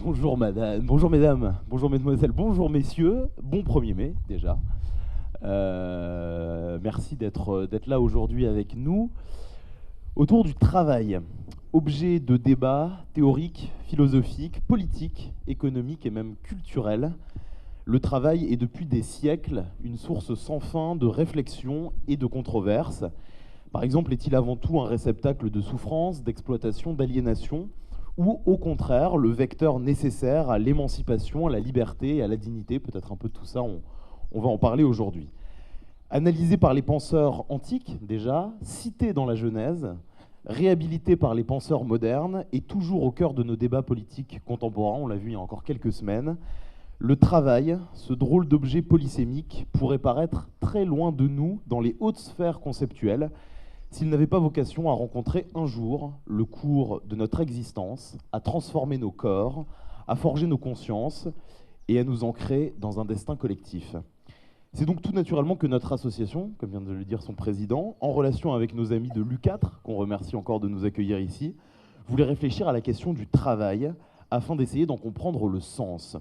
Bonjour madame, bonjour mesdames, bonjour mesdemoiselles, bonjour messieurs, bon 1er mai déjà. Merci d'être là aujourd'hui avec nous. Autour du travail, objet de débat théorique, philosophique, politique, économique et même culturel, le travail est depuis des siècles une source sans fin de réflexion et de controverses. Par exemple, est-il avant tout un réceptacle de souffrance, d'exploitation, d'aliénation, ou au contraire le vecteur nécessaire à l'émancipation, à la liberté et à la dignité? Peut-être un peu de tout ça, on va en parler aujourd'hui. Analysé par les penseurs antiques déjà, cité dans la Genèse, réhabilité par les penseurs modernes et toujours au cœur de nos débats politiques contemporains, on l'a vu il y a encore quelques semaines, le travail, ce drôle d'objet polysémique, pourrait paraître très loin de nous dans les hautes sphères conceptuelles s'il n'avait pas vocation à rencontrer un jour le cours de notre existence, à transformer nos corps, à forger nos consciences et à nous ancrer dans un destin collectif. C'est donc tout naturellement que notre association, comme vient de le dire son président, en relation avec nos amis de l'U4, qu'on remercie encore de nous accueillir ici, voulait réfléchir à la question du travail afin d'essayer d'en comprendre le sens.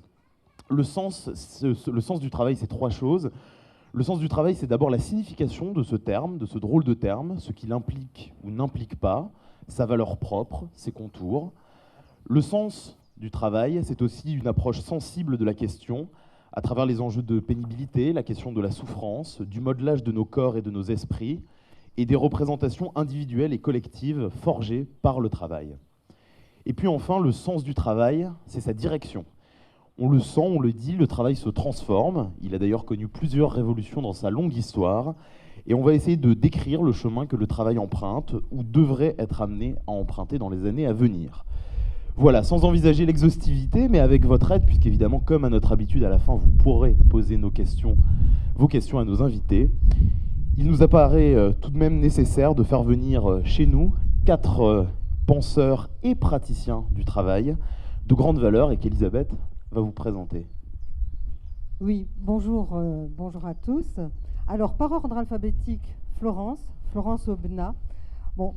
Le sens du travail, c'est 3 choses. Le sens du travail, c'est d'abord la signification de ce terme, de ce drôle de terme, ce qu'il implique ou n'implique pas, sa valeur propre, ses contours. Le sens du travail, c'est aussi une approche sensible de la question, à travers les enjeux de pénibilité, la question de la souffrance, du modelage de nos corps et de nos esprits, et des représentations individuelles et collectives forgées par le travail. Et puis enfin, le sens du travail, c'est sa direction. On le sent, on le dit, le travail se transforme. Il a d'ailleurs connu plusieurs révolutions dans sa longue histoire. Et on va essayer de décrire le chemin que le travail emprunte ou devrait être amené à emprunter dans les années à venir. Voilà, sans envisager l'exhaustivité, mais avec votre aide, puisqu'évidemment, comme à notre habitude, à la fin, vous pourrez poser vos questions à nos invités. Il nous apparaît tout de même nécessaire de faire venir chez nous 4 penseurs et praticiens du travail de grande valeur et qu'Elisabeth va vous présenter. Oui, bonjour, bonjour à tous. Alors, par ordre alphabétique, Florence Aubenas,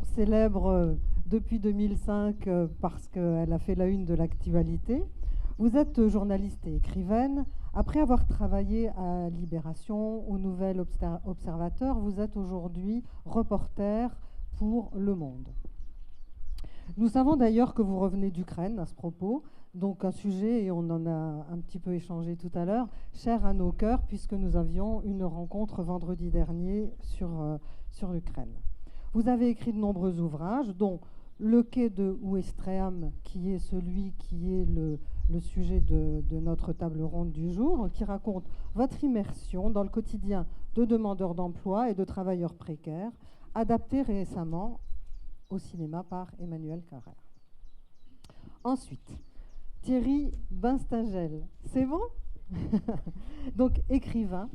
célèbre depuis 2005 parce qu'elle a fait la une de l'actualité. Vous êtes journaliste et écrivaine. Après avoir travaillé à Libération, au Nouvel Observateur, vous êtes aujourd'hui reporter pour Le Monde. Nous savons d'ailleurs que vous revenez d'Ukraine à ce propos, donc un sujet, et on en a un petit peu échangé tout à l'heure, cher à nos cœurs, puisque nous avions une rencontre vendredi dernier sur l'Ukraine. Vous avez écrit de nombreux ouvrages, dont Le quai de Ouistreham, qui est celui qui est le sujet de notre table ronde du jour, qui raconte votre immersion dans le quotidien de demandeurs d'emploi et de travailleurs précaires, adapté récemment au cinéma par Emmanuel Carrère. Ensuite, Thierry Binstingel, c'est bon? Donc écrivain,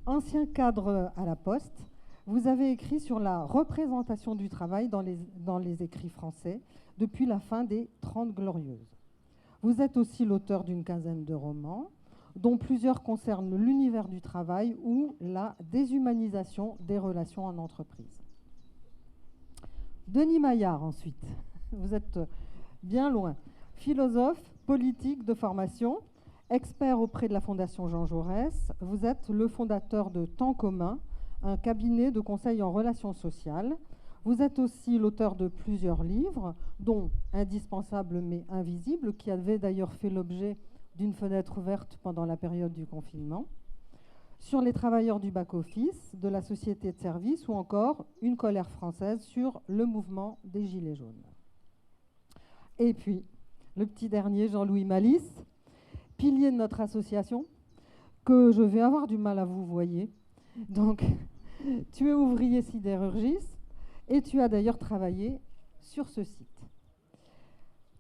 ancien cadre à la Poste, vous avez écrit sur la représentation du travail dans les écrits français depuis la fin des 30 Glorieuses. Vous êtes aussi l'auteur d'une quinzaine de romans, dont plusieurs concernent l'univers du travail ou la déshumanisation des relations en entreprise. Denis Maillard, ensuite. Vous êtes bien loin. Philosophe, politique de formation, expert auprès de la Fondation Jean Jaurès. Vous êtes le fondateur de Temps commun, un cabinet de conseil en relations sociales. Vous êtes aussi l'auteur de plusieurs livres, dont Indispensable mais invisible, qui avait d'ailleurs fait l'objet d'une fenêtre ouverte pendant la période du confinement, sur les travailleurs du back-office, de la société de service, ou encore Une colère française sur le mouvement des Gilets jaunes. Et puis, le petit dernier, Jean-Louis Malice, pilier de notre association, que je vais avoir du mal à vous voyer. Donc, tu es ouvrier sidérurgiste et tu as d'ailleurs travaillé sur ce site.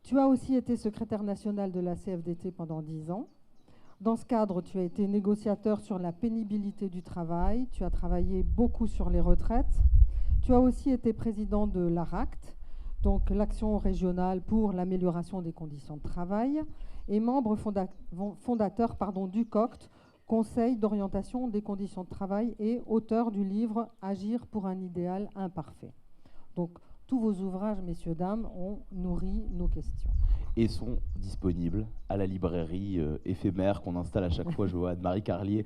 Tu as aussi été secrétaire national de la CFDT pendant 10 ans. Dans ce cadre, tu as été négociateur sur la pénibilité du travail, tu as travaillé beaucoup sur les retraites, tu as aussi été président de l'ARACT, donc l'Action régionale pour l'amélioration des conditions de travail, et membre fondateur du COCT, Conseil d'orientation des conditions de travail, et auteur du livre Agir pour un idéal imparfait. Donc tous vos ouvrages, messieurs, dames, ont nourri nos questions. Et sont disponibles à la librairie éphémère qu'on installe à chaque fois, je vois Anne-Marie Carlier.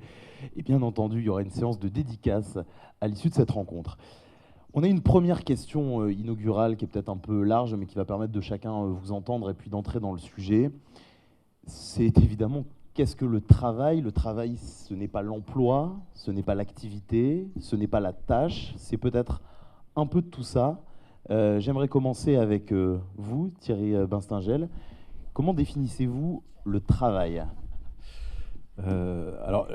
Et bien entendu, il y aura une séance de dédicace à l'issue de cette rencontre. On a une première question inaugurale qui est peut-être un peu large, mais qui va permettre de chacun vous entendre et puis d'entrer dans le sujet. C'est évidemment, qu'est-ce que le travail ? Le travail, ce n'est pas l'emploi, ce n'est pas l'activité, ce n'est pas la tâche, c'est peut-être un peu de tout ça. J'aimerais commencer avec vous, Thierry Binstingel. Comment définissez-vous le travail ? Alors,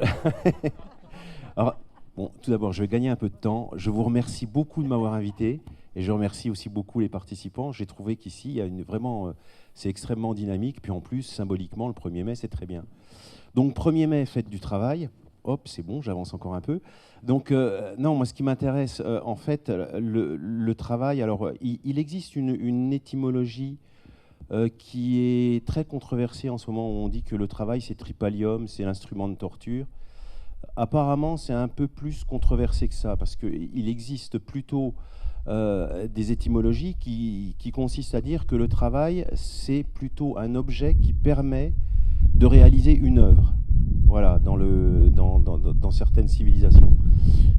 bon, tout d'abord, je vais gagner un peu de temps. Je vous remercie beaucoup de m'avoir invité et je remercie aussi beaucoup les participants. J'ai trouvé qu'ici, il y a vraiment, c'est extrêmement dynamique. Puis en plus, symboliquement, le 1er mai, c'est très bien. Donc, 1er mai, fête du travail. Hop, c'est bon, j'avance encore un peu. Donc, non, moi, ce qui m'intéresse, en fait, le travail, alors, il existe une étymologie qui est très controversée en ce moment, où on dit que le travail, c'est tripalium, c'est l'instrument de torture. Apparemment, c'est un peu plus controversé que ça, parce qu'il existe plutôt des étymologies qui consistent à dire que le travail, c'est plutôt un objet qui permet de réaliser une œuvre. Voilà, dans certaines civilisations.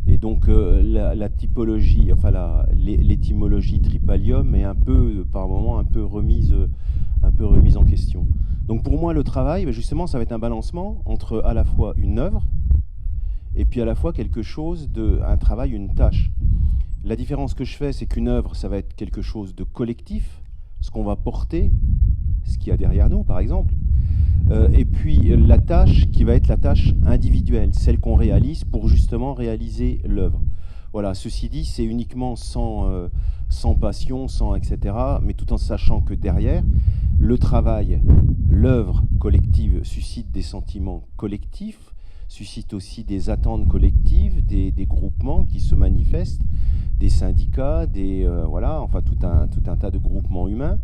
Et donc la typologie, enfin l'étymologie tripalium est un peu, par moment, un peu remise en question. Donc pour moi, le travail, justement, ça va être un balancement entre à la fois une œuvre et puis à la fois quelque chose un travail, une tâche. La différence que je fais, c'est qu'une œuvre, ça va être quelque chose de collectif, ce qu'on va porter, ce qu'il y a derrière nous, par exemple. Et puis la tâche qui va être la tâche individuelle, celle qu'on réalise pour justement réaliser l'œuvre. Voilà, ceci dit, c'est uniquement sans passion, sans etc., mais tout en sachant que derrière, le travail, l'œuvre collective suscite des sentiments collectifs, suscite aussi des attentes collectives, des groupements qui se manifestent, des syndicats, voilà, enfin tout un tas de groupements humains.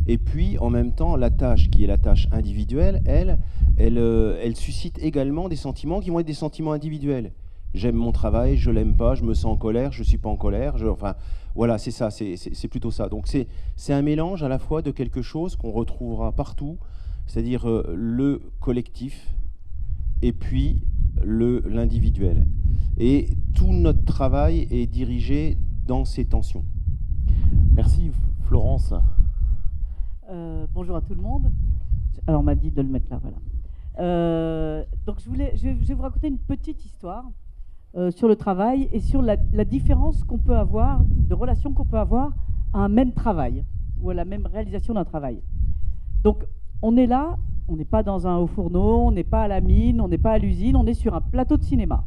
Et puis, en même temps, la tâche qui est la tâche individuelle, elle suscite également des sentiments qui vont être des sentiments individuels. J'aime mon travail, je l'aime pas, je me sens en colère, je suis pas en colère. Enfin, voilà, c'est ça, c'est plutôt ça. Donc c'est un mélange à la fois de quelque chose qu'on retrouvera partout, c'est-à-dire le collectif et puis l'individuel. Et tout notre travail est dirigé dans ces tensions. Merci, Florence. Bonjour à tout le monde. Alors on m'a dit de le mettre là, voilà. Donc je vais vous raconter une petite histoire sur le travail et sur la différence qu'on peut avoir, de relation qu'on peut avoir à un même travail ou à la même réalisation d'un travail. Donc on est là, on n'est pas dans un haut fourneau, on n'est pas à la mine, on n'est pas à l'usine, on est sur un plateau de cinéma.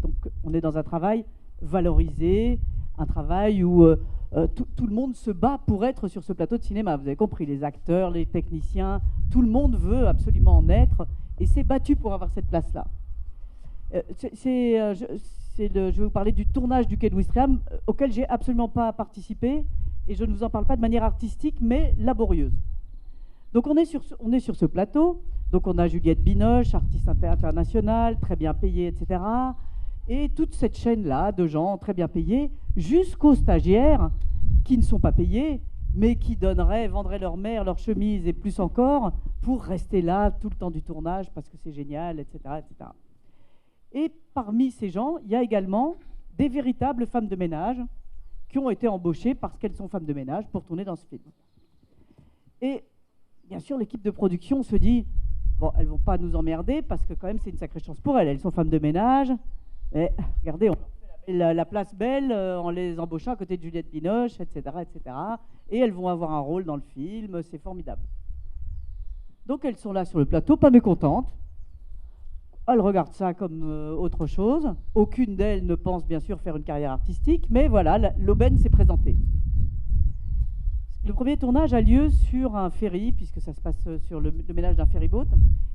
Donc on est dans un travail valorisé, un travail où tout le monde se bat pour être sur ce plateau de cinéma. Vous avez compris, les acteurs, les techniciens, tout le monde veut absolument en être et s'est battu pour avoir cette place-là. Je vais vous parler du tournage du Quai de Ouistreham, auquel j'ai absolument pas participé et je ne vous en parle pas de manière artistique mais laborieuse. Donc on est sur ce plateau, donc on a Juliette Binoche, artiste internationale, très bien payée, etc. Et toute cette chaîne-là de gens très bien payés, jusqu'aux stagiaires qui ne sont pas payés, mais qui vendraient leur mère, leur chemise et plus encore, pour rester là tout le temps du tournage, parce que c'est génial, etc., etc. Et parmi ces gens, il y a également des véritables femmes de ménage qui ont été embauchées parce qu'elles sont femmes de ménage pour tourner dans ce film. Et bien sûr, l'équipe de production se dit, bon, elles ne vont pas nous emmerder, parce que quand même, c'est une sacrée chance pour elles. Elles sont femmes de ménage. Mais regardez, on fait la place belle en les embauchant à côté de Juliette Binoche, etc., etc. Et elles vont avoir un rôle dans le film, c'est formidable. Donc elles sont là sur le plateau, pas mécontentes. Elles regardent ça comme autre chose. Aucune d'elles ne pense bien sûr faire une carrière artistique, mais voilà, l'aubaine s'est présentée. Le premier tournage a lieu sur un ferry, puisque ça se passe sur le ménage d'un ferryboat.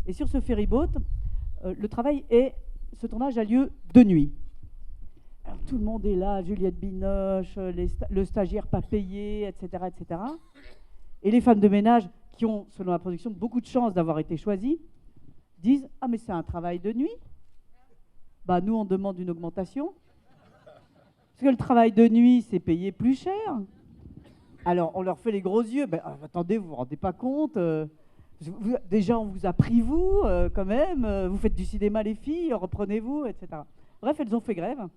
Et sur ce ferryboat, ce tournage a lieu de nuit. Alors, tout le monde est là, Juliette Binoche, le stagiaire pas payé, etc., etc. Et les femmes de ménage, qui ont, selon la production, beaucoup de chance d'avoir été choisies, disent « Ah, mais c'est un travail de nuit ?» Bah, nous, on demande une augmentation. Parce que le travail de nuit, c'est payé plus cher. Alors, on leur fait les gros yeux. Ben, attendez, vous vous rendez pas compte déjà, on vous a pris, vous, quand même. Vous faites du cinéma, les filles, reprenez-vous, etc. Bref, elles ont fait grève.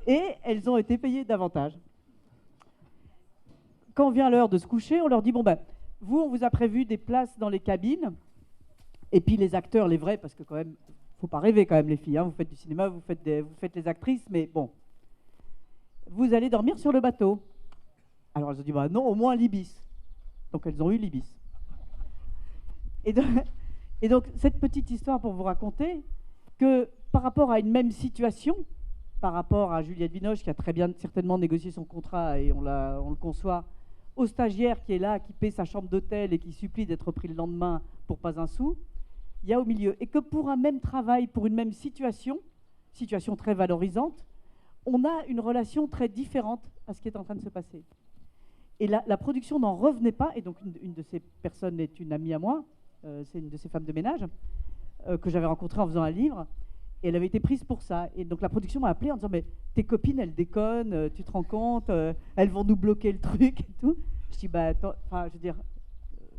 Et elles ont été payées davantage. Quand vient l'heure de se coucher, on leur dit, bon ben, vous, on vous a prévu des places dans les cabines. Et puis les acteurs, les vrais, parce que quand même, faut pas rêver quand même, les filles. Hein, vous faites du cinéma, vous faites les actrices, mais bon. Vous allez dormir sur le bateau. Alors elles ont dit, bah non, au moins l'Ibis. Donc elles ont eu l'Ibis. Et donc cette petite histoire pour vous raconter que par rapport à une même situation, par rapport à Juliette Binoche qui a très bien certainement négocié son contrat et on le conçoit, au stagiaire qui est là, qui paie sa chambre d'hôtel et qui supplie d'être pris le lendemain pour pas un sou, il y a au milieu. Et que pour un même travail, pour une même situation très valorisante, on a une relation très différente à ce qui est en train de se passer. Et la production n'en revenait pas, et donc une de ces personnes est une amie à moi, c'est une de ces femmes de ménage, que j'avais rencontrée en faisant un livre, et elle avait été prise pour ça. Et donc la production m'a appelée en disant, mais tes copines, elles déconnent, tu te rends compte, elles vont nous bloquer le truc et tout. Je dis, bah attends, je veux dire,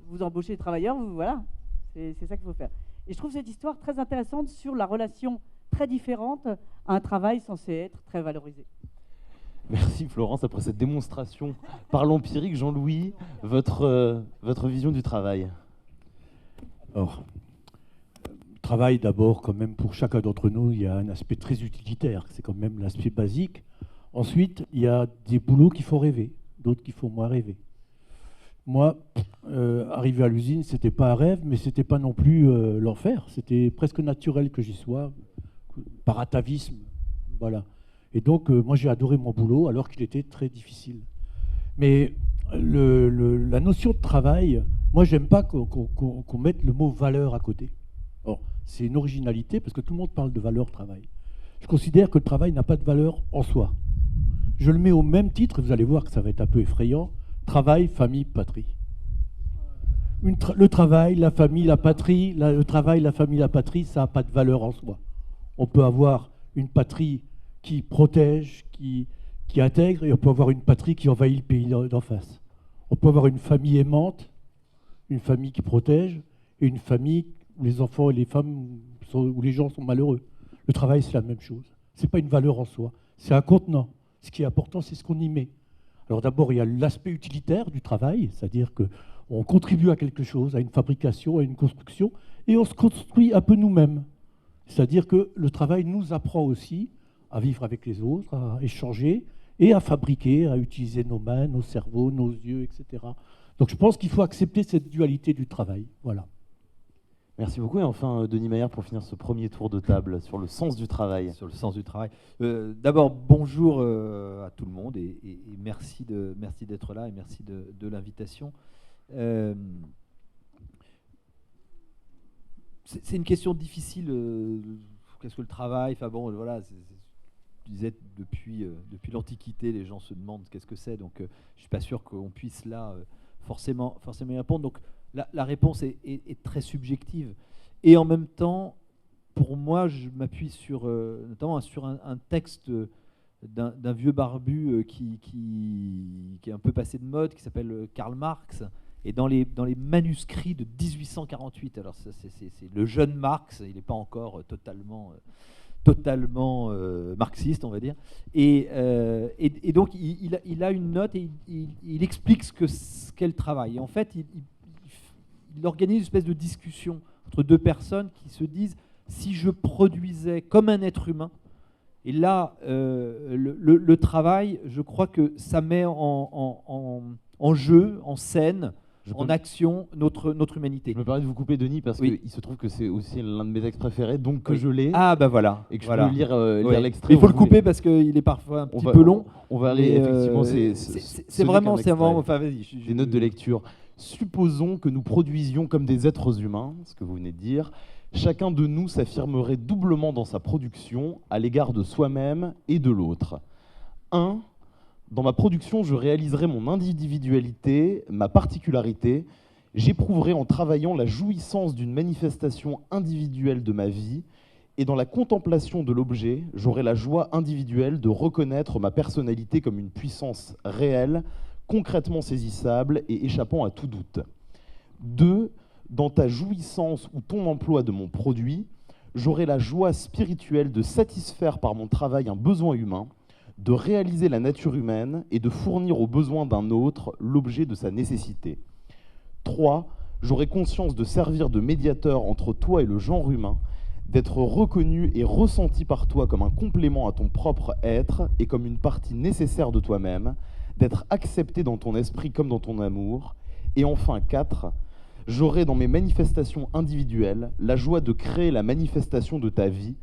vous embauchez les travailleurs, voilà, c'est ça qu'il faut faire. Et je trouve cette histoire très intéressante sur la relation très différente à un travail censé être très valorisé. Merci Florence. Après cette démonstration par l'empirique, Jean-Louis, votre vision du travail. Alors, travail d'abord, quand même, pour chacun d'entre nous, il y a un aspect très utilitaire, c'est quand même l'aspect basique. Ensuite, il y a des boulots qui font rêver, d'autres qui font moins rêver. Moi, arriver à l'usine, c'était pas un rêve, mais c'était pas non plus l'enfer. C'était presque naturel que j'y sois, par atavisme, voilà. Et donc, moi, j'ai adoré mon boulot, alors qu'il était très difficile. Mais la notion de travail, moi, j'aime pas qu'on mette le mot valeur à côté. Or, c'est une originalité, parce que tout le monde parle de valeur travail. Je considère que le travail n'a pas de valeur en soi. Je le mets au même titre, vous allez voir que ça va être un peu effrayant, travail, famille, patrie. Le travail, la famille, la patrie, le travail, la famille, la patrie, ça n'a pas de valeur en soi. On peut avoir une patrie qui protège, qui intègre, et on peut avoir une patrie qui envahit le pays d'en face. On peut avoir une famille aimante, une famille qui protège, et une famille où les enfants et les femmes, où les gens sont malheureux. Le travail, c'est la même chose. Ce n'est pas une valeur en soi, c'est un contenant. Ce qui est important, c'est ce qu'on y met. Alors d'abord, il y a l'aspect utilitaire du travail, c'est-à-dire qu'on contribue à quelque chose, à une fabrication, à une construction, et on se construit un peu nous-mêmes. C'est-à-dire que le travail nous apprend aussi à vivre avec les autres, à échanger et à fabriquer, à utiliser nos mains, nos cerveaux, nos yeux, etc. Donc je pense qu'il faut accepter cette dualité du travail. Voilà. Merci beaucoup. Et enfin, Denis Maillard, pour finir ce premier tour de table sur le sens du travail. Sur le sens du travail. D'abord, bonjour à tout le monde et merci d'être là et merci de l'invitation. C'est une question difficile. Qu'est-ce que le travail ? Enfin bon, voilà. Je disais depuis l'Antiquité, les gens se demandent qu'est-ce que c'est. Donc, je suis pas sûr qu'on puisse là forcément y répondre. Donc, la réponse est très subjective. Et en même temps, pour moi, je m'appuie notamment sur un texte d'un vieux barbu qui est un peu passé de mode, qui s'appelle Karl Marx. Et dans les manuscrits de 1848, alors c'est le jeune Marx, il n'est pas encore totalement marxiste, on va dire. Et donc, il a une note et il explique ce qu'est le travail. Et en fait, il organise une espèce de discussion entre deux personnes qui se disent, si je produisais comme un être humain, et là, le travail, je crois que ça met en jeu, en scène, en action, notre humanité. Je me permets de vous couper, Denis, parce qu'il se trouve que c'est aussi l'un de mes textes préférés, donc que je l'ai. Ah, bah voilà. Et que je peux lire l'extrait. Il faut le couper parce qu'il est parfois un petit peu long. On va aller, effectivement, c'est vraiment, enfin, vas-y. Des notes de lecture. Supposons que nous produisions comme des êtres humains, ce que vous venez de dire. Chacun de nous s'affirmerait doublement dans sa production à l'égard de soi-même et de l'autre. 1. Dans ma production, je réaliserai mon individualité, ma particularité. J'éprouverai en travaillant la jouissance d'une manifestation individuelle de ma vie Et dans la contemplation de l'objet, j'aurai la joie individuelle de reconnaître ma personnalité comme une puissance réelle, concrètement saisissable et échappant à tout doute. 2. Dans ta jouissance ou ton emploi de mon produit, j'aurai la joie spirituelle de satisfaire par mon travail un besoin humain, de réaliser la nature humaine et de fournir aux besoins d'un autre l'objet de sa nécessité. 3. J'aurai conscience de servir de médiateur entre toi et le genre humain, d'être reconnu et ressenti par toi comme un complément à ton propre être et comme une partie nécessaire de toi-même, d'être accepté dans ton esprit comme dans ton amour. Et enfin 4, j'aurai dans mes manifestations individuelles la joie de créer la manifestation de ta vie,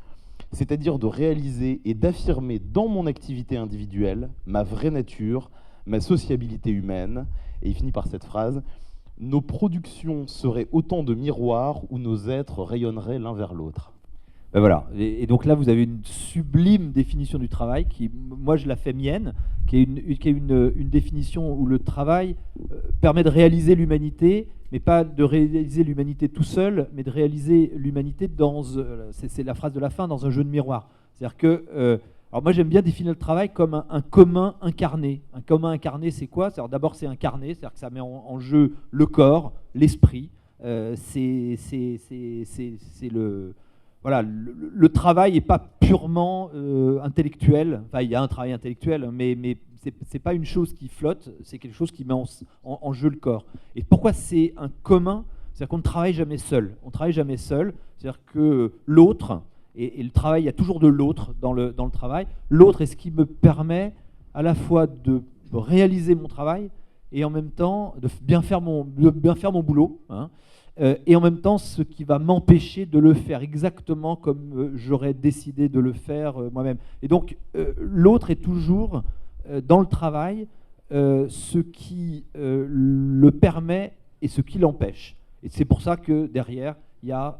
c'est-à-dire de réaliser et d'affirmer dans mon activité individuelle ma vraie nature, ma sociabilité humaine. Et il finit par cette phrase: nos productions seraient autant de miroirs où nos êtres rayonneraient l'un vers l'autre. Ben voilà. Et donc là, vous avez une sublime définition du travail qui, moi, je la fais mienne, qui est une définition où le travail permet de réaliser l'humanité, mais pas de réaliser l'humanité tout seul, mais de réaliser l'humanité dans, c'est la phrase de la fin, dans un jeu de miroir. C'est-à-dire que, alors moi, j'aime bien définir le travail comme un commun incarné. Un commun incarné, c'est quoi? D'abord, c'est incarné, c'est-à-dire que ça met en jeu le corps, l'esprit. C'est le... Voilà, le travail n'est pas purement intellectuel. Enfin, il y a un travail intellectuel, mais ce n'est pas une chose qui flotte, c'est quelque chose qui met en jeu le corps. Et pourquoi c'est un commun? C'est-à-dire qu'on ne travaille jamais seul. On ne travaille jamais seul, c'est-à-dire que l'autre, et le travail, il y a toujours de l'autre dans le travail, l'autre est ce qui me permet à la fois de réaliser mon travail et en même temps de bien faire mon boulot, hein. Et en même temps, ce qui va m'empêcher de le faire exactement comme j'aurais décidé de le faire moi-même. Et donc, l'autre est toujours, dans le travail, ce qui le permet et ce qui l'empêche. Et c'est pour ça que derrière, il y a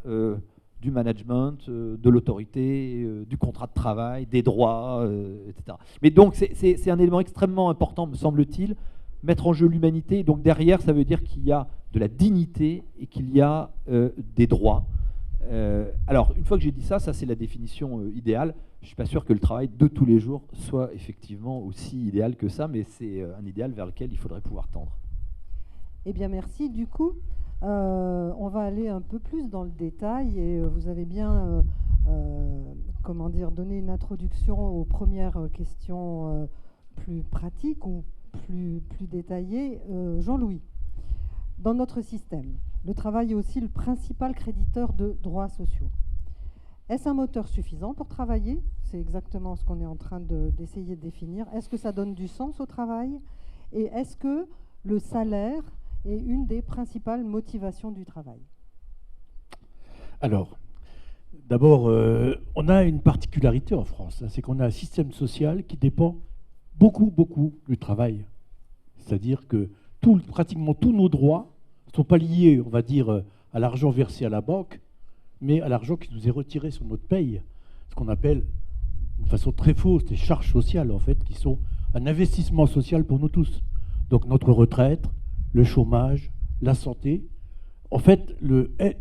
du management, de l'autorité, du contrat de travail, des droits, etc. Mais donc, c'est un élément extrêmement important, me semble-t-il, mettre en jeu l'humanité. Donc derrière, ça veut dire qu'il y a de la dignité et qu'il y a des droits. Alors, une fois que j'ai dit ça, c'est la définition idéale. Je ne suis pas sûr que le travail de tous les jours soit effectivement aussi idéal que ça, mais c'est un idéal vers lequel il faudrait pouvoir tendre. Eh bien, merci. Du coup, on va aller un peu plus dans le détail et vous avez bien donné une introduction aux premières questions plus pratiques ou plus détaillées. Jean-Louis, dans notre système, le travail est aussi le principal créditeur de droits sociaux. Est-ce un moteur suffisant pour travailler? C'est exactement ce qu'on est en train d'essayer de définir. Est-ce que ça donne du sens au travail? Et est-ce que le salaire est une des principales motivations du travail? Alors, d'abord, on a une particularité en France, hein, c'est qu'on a un système social qui dépend beaucoup du travail. C'est-à-dire que pratiquement tous nos droits ne sont pas liés, on va dire, à l'argent versé à la banque, mais à l'argent qui nous est retiré sur notre paye. Ce qu'on appelle, de façon très fausse, des charges sociales, en fait, qui sont un investissement social pour nous tous. Donc notre retraite, le chômage, la santé. En fait,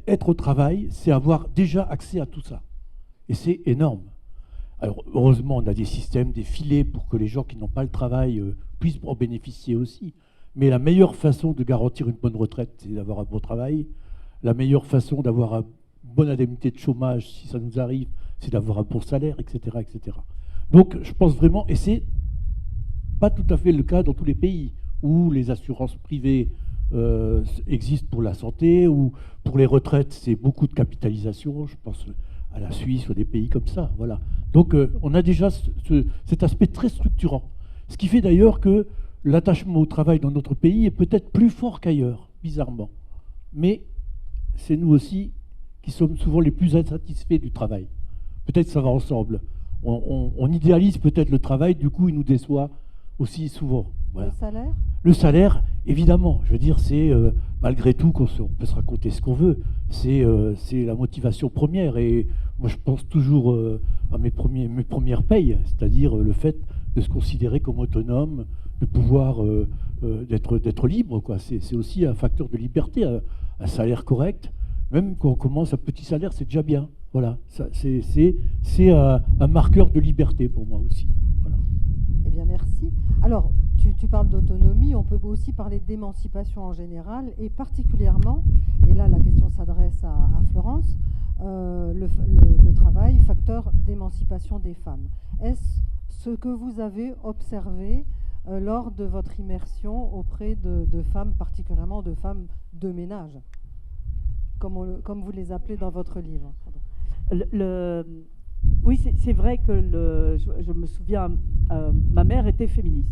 être au travail, c'est avoir déjà accès à tout ça. Et c'est énorme. Alors, heureusement, on a des systèmes, des filets pour que les gens qui n'ont pas le travail puissent en bénéficier aussi. Mais la meilleure façon de garantir une bonne retraite, c'est d'avoir un bon travail. La meilleure façon d'avoir une bonne indemnité de chômage, si ça nous arrive, c'est d'avoir un bon salaire, etc., etc. Donc, je pense vraiment, et c'est pas tout à fait le cas dans tous les pays, où les assurances privées existent pour la santé, ou pour les retraites, c'est beaucoup de capitalisation. Je pense à la Suisse ou des pays comme ça. Voilà. Donc, on a déjà cet aspect très structurant. Ce qui fait d'ailleurs que l'attachement au travail dans notre pays est peut-être plus fort qu'ailleurs, bizarrement. Mais c'est nous aussi qui sommes souvent les plus insatisfaits du travail. Peut-être ça va ensemble. On idéalise peut-être le travail, du coup il nous déçoit aussi souvent. Voilà. Le salaire? Le salaire, évidemment. Je veux dire, c'est malgré tout, on peut se raconter ce qu'on veut, c'est la motivation première. Et moi je pense toujours à mes premières payes, c'est-à-dire le fait de se considérer comme autonome, de pouvoir d'être libre, quoi. C'est aussi un facteur de liberté, un salaire correct. Même quand on commence à petit salaire, c'est déjà bien. Voilà, c'est un marqueur de liberté pour moi aussi. Voilà. Eh bien, merci. Alors, tu parles d'autonomie, on peut aussi parler d'émancipation en général, et particulièrement, et là la question s'adresse à Florence, le travail, facteur d'émancipation des femmes. Est-ce ce que vous avez observé lors de votre immersion auprès de femmes, particulièrement de femmes de ménage, comme vous les appelez dans votre livre? Oui, c'est vrai que je me souviens, ma mère était féministe.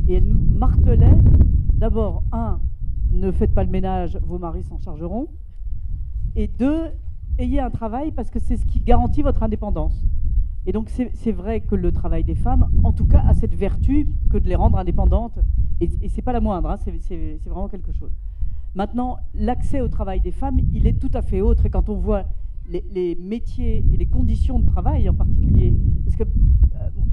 Et elle nous martelait, d'abord, ne faites pas le ménage, vos maris s'en chargeront. Et 2, ayez un travail parce que c'est ce qui garantit votre indépendance. Et donc c'est vrai que le travail des femmes, en tout cas, a cette vertu que de les rendre indépendantes. Et c'est pas la moindre, hein, c'est vraiment quelque chose. Maintenant, l'accès au travail des femmes, il est tout à fait autre. Et quand on voit les métiers et les conditions de travail en particulier, parce que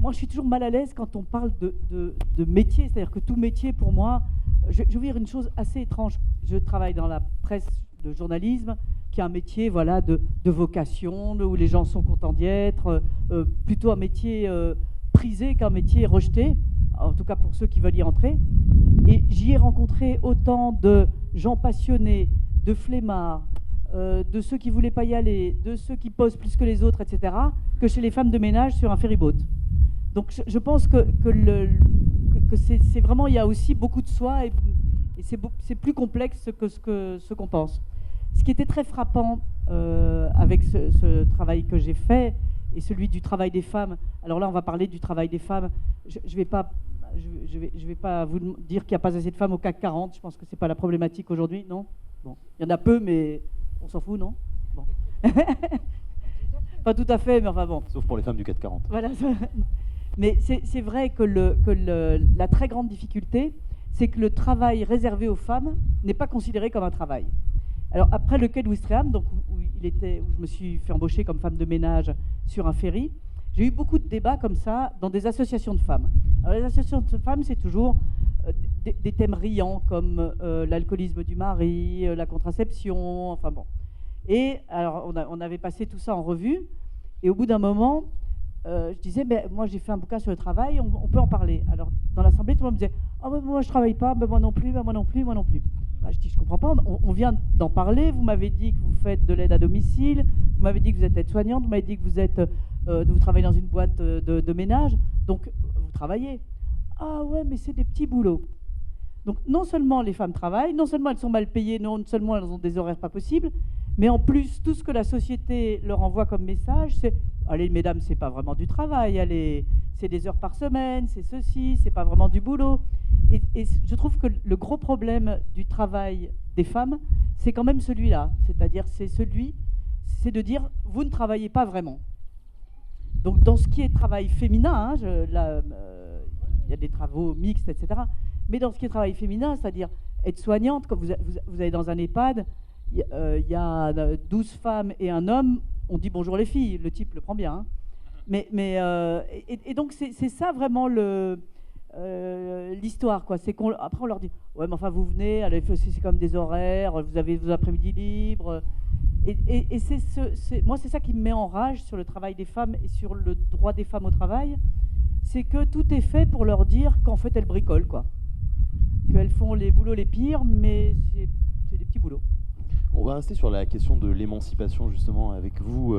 moi je suis toujours mal à l'aise quand on parle de métier, c'est-à-dire que tout métier pour moi, je vais dire une chose assez étrange. Je travaille dans la presse de journalisme, qui est un métier voilà, de vocation, où les gens sont contents d'y être, plutôt un métier prisé qu'un métier rejeté, en tout cas pour ceux qui veulent y entrer. Et j'y ai rencontré autant de gens passionnés, de flemmards, de ceux qui ne voulaient pas y aller, de ceux qui posent plus que les autres, etc., que chez les femmes de ménage sur un ferryboat. Donc je pense que c'est vraiment, il y a aussi beaucoup de soi et c'est plus complexe que ce qu'on pense. Ce qui était très frappant avec ce travail que j'ai fait et celui du travail des femmes, alors là on va parler du travail des femmes, je ne vais pas vous dire qu'il n'y a pas assez de femmes au CAC 40, je pense que ce n'est pas la problématique aujourd'hui, non? Bon, il y en a peu, mais on s'en fout, non? Bon. Pas tout à fait, mais enfin bon. Sauf pour les femmes du 440. Voilà. Mais c'est vrai que la très grande difficulté, c'est que le travail réservé aux femmes n'est pas considéré comme un travail. Alors après le quai de Ouistreham, donc où je me suis fait embaucher comme femme de ménage sur un ferry, j'ai eu beaucoup de débats comme ça dans des associations de femmes. Alors les associations de femmes, c'est toujours des thèmes riants comme l'alcoolisme du mari, la contraception, enfin bon. Et alors on avait passé tout ça en revue, et au bout d'un moment, je disais, moi j'ai fait un bouquin sur le travail, on peut en parler. Alors dans l'assemblée, tout le monde me disait, moi je travaille pas, moi non plus, moi non plus, moi non plus. Je dis, je comprends pas, on vient d'en parler, vous m'avez dit que vous faites de l'aide à domicile, vous m'avez dit que vous êtes aide-soignante, vous m'avez dit que vous travaillez dans une boîte de ménage, donc vous travaillez. Ah ouais, mais c'est des petits boulots. Donc non seulement les femmes travaillent, non seulement elles sont mal payées, non seulement elles ont des horaires pas possibles, mais en plus tout ce que la société leur envoie comme message, c'est « Allez mesdames, c'est pas vraiment du travail, allez, c'est des heures par semaine, c'est ceci, c'est pas vraiment du boulot ». Et je trouve que le gros problème du travail des femmes, c'est quand même celui-là, c'est-à-dire c'est de dire « Vous ne travaillez pas vraiment ». Donc dans ce qui est travail féminin, il y a des travaux mixtes, etc. Mais dans ce qui est travail féminin, c'est-à-dire être soignante, comme vous allez dans un EHPAD, il y a 12 femmes et un homme, on dit bonjour les filles, le type le prend bien. Hein. Et donc c'est ça vraiment l'histoire, quoi. C'est après on leur dit ouais mais enfin vous venez, allez, c'est comme des horaires, vous avez vos après-midi libres. Et moi c'est ça qui me met en rage sur le travail des femmes et sur le droit des femmes au travail, c'est que tout est fait pour leur dire qu'en fait elles bricolent, quoi. Qu'elles font les boulots les pires, mais c'est des petits boulots. On va rester sur la question de l'émancipation justement avec vous,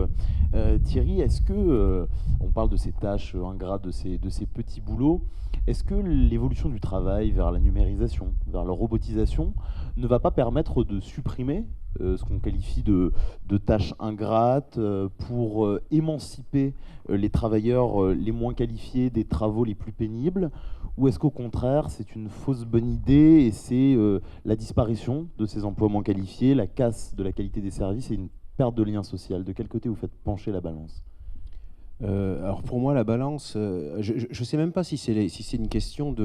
Thierry. Est-ce que, on parle de ces tâches ingrates, de ces petits boulots, est-ce que l'évolution du travail vers la numérisation, vers la robotisation, ne va pas permettre de supprimer ce qu'on qualifie de tâches ingrates pour émanciper les travailleurs les moins qualifiés des travaux les plus pénibles? Ou est-ce qu'au contraire, c'est une fausse bonne idée et c'est la disparition de ces emplois moins qualifiés, la casse de la qualité des services et une perte de lien social? De quel côté vous faites pencher la balance? Alors pour moi, la balance, je ne sais même pas si c'est une question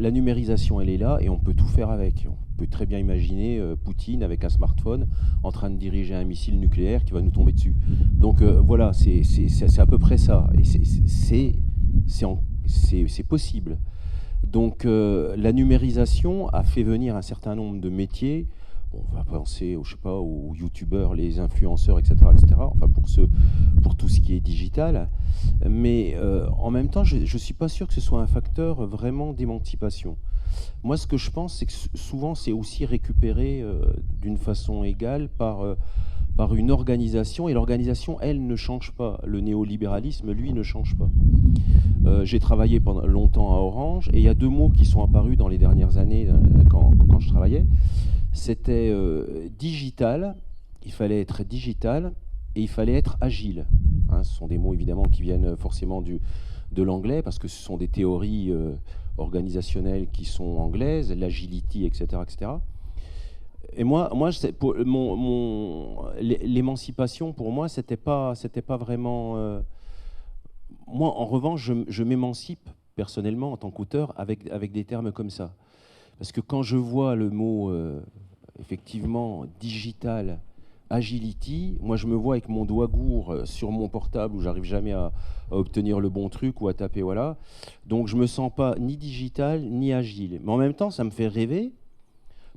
la numérisation, elle est là et on peut tout faire avec. On peut très bien imaginer Poutine avec un smartphone en train de diriger un missile nucléaire qui va nous tomber dessus. Donc voilà, c'est à peu près ça. Et c'est possible. Donc la numérisation a fait venir un certain nombre de métiers On va penser, je sais pas, aux youtubeurs, les influenceurs, etc., etc. Enfin, pour tout ce qui est digital. Mais en même temps, je ne suis pas sûr que ce soit un facteur vraiment d'émancipation. Moi, ce que je pense, c'est que souvent, c'est aussi récupéré d'une façon égale par une organisation. Et l'organisation, elle, ne change pas. Le néolibéralisme, lui, ne change pas. J'ai travaillé pendant longtemps à Orange, et il y a 2 mots qui sont apparus dans les dernières années quand je travaillais. C'était digital, il fallait être digital, et il fallait être agile. Hein, ce sont des mots évidemment qui viennent forcément de l'anglais, parce que ce sont des théories organisationnelles qui sont anglaises, l'agility, etc., etc. Et moi l'émancipation, pour moi, c'était pas vraiment... Moi, en revanche, je m'émancipe personnellement en tant qu'auteur avec des termes comme ça. Parce que quand je vois le mot, effectivement, digital, agility, moi je me vois avec mon doigt gourd sur mon portable où j'arrive jamais à obtenir le bon truc ou à taper, voilà. Donc je me sens pas ni digital ni agile. Mais en même temps, ça me fait rêver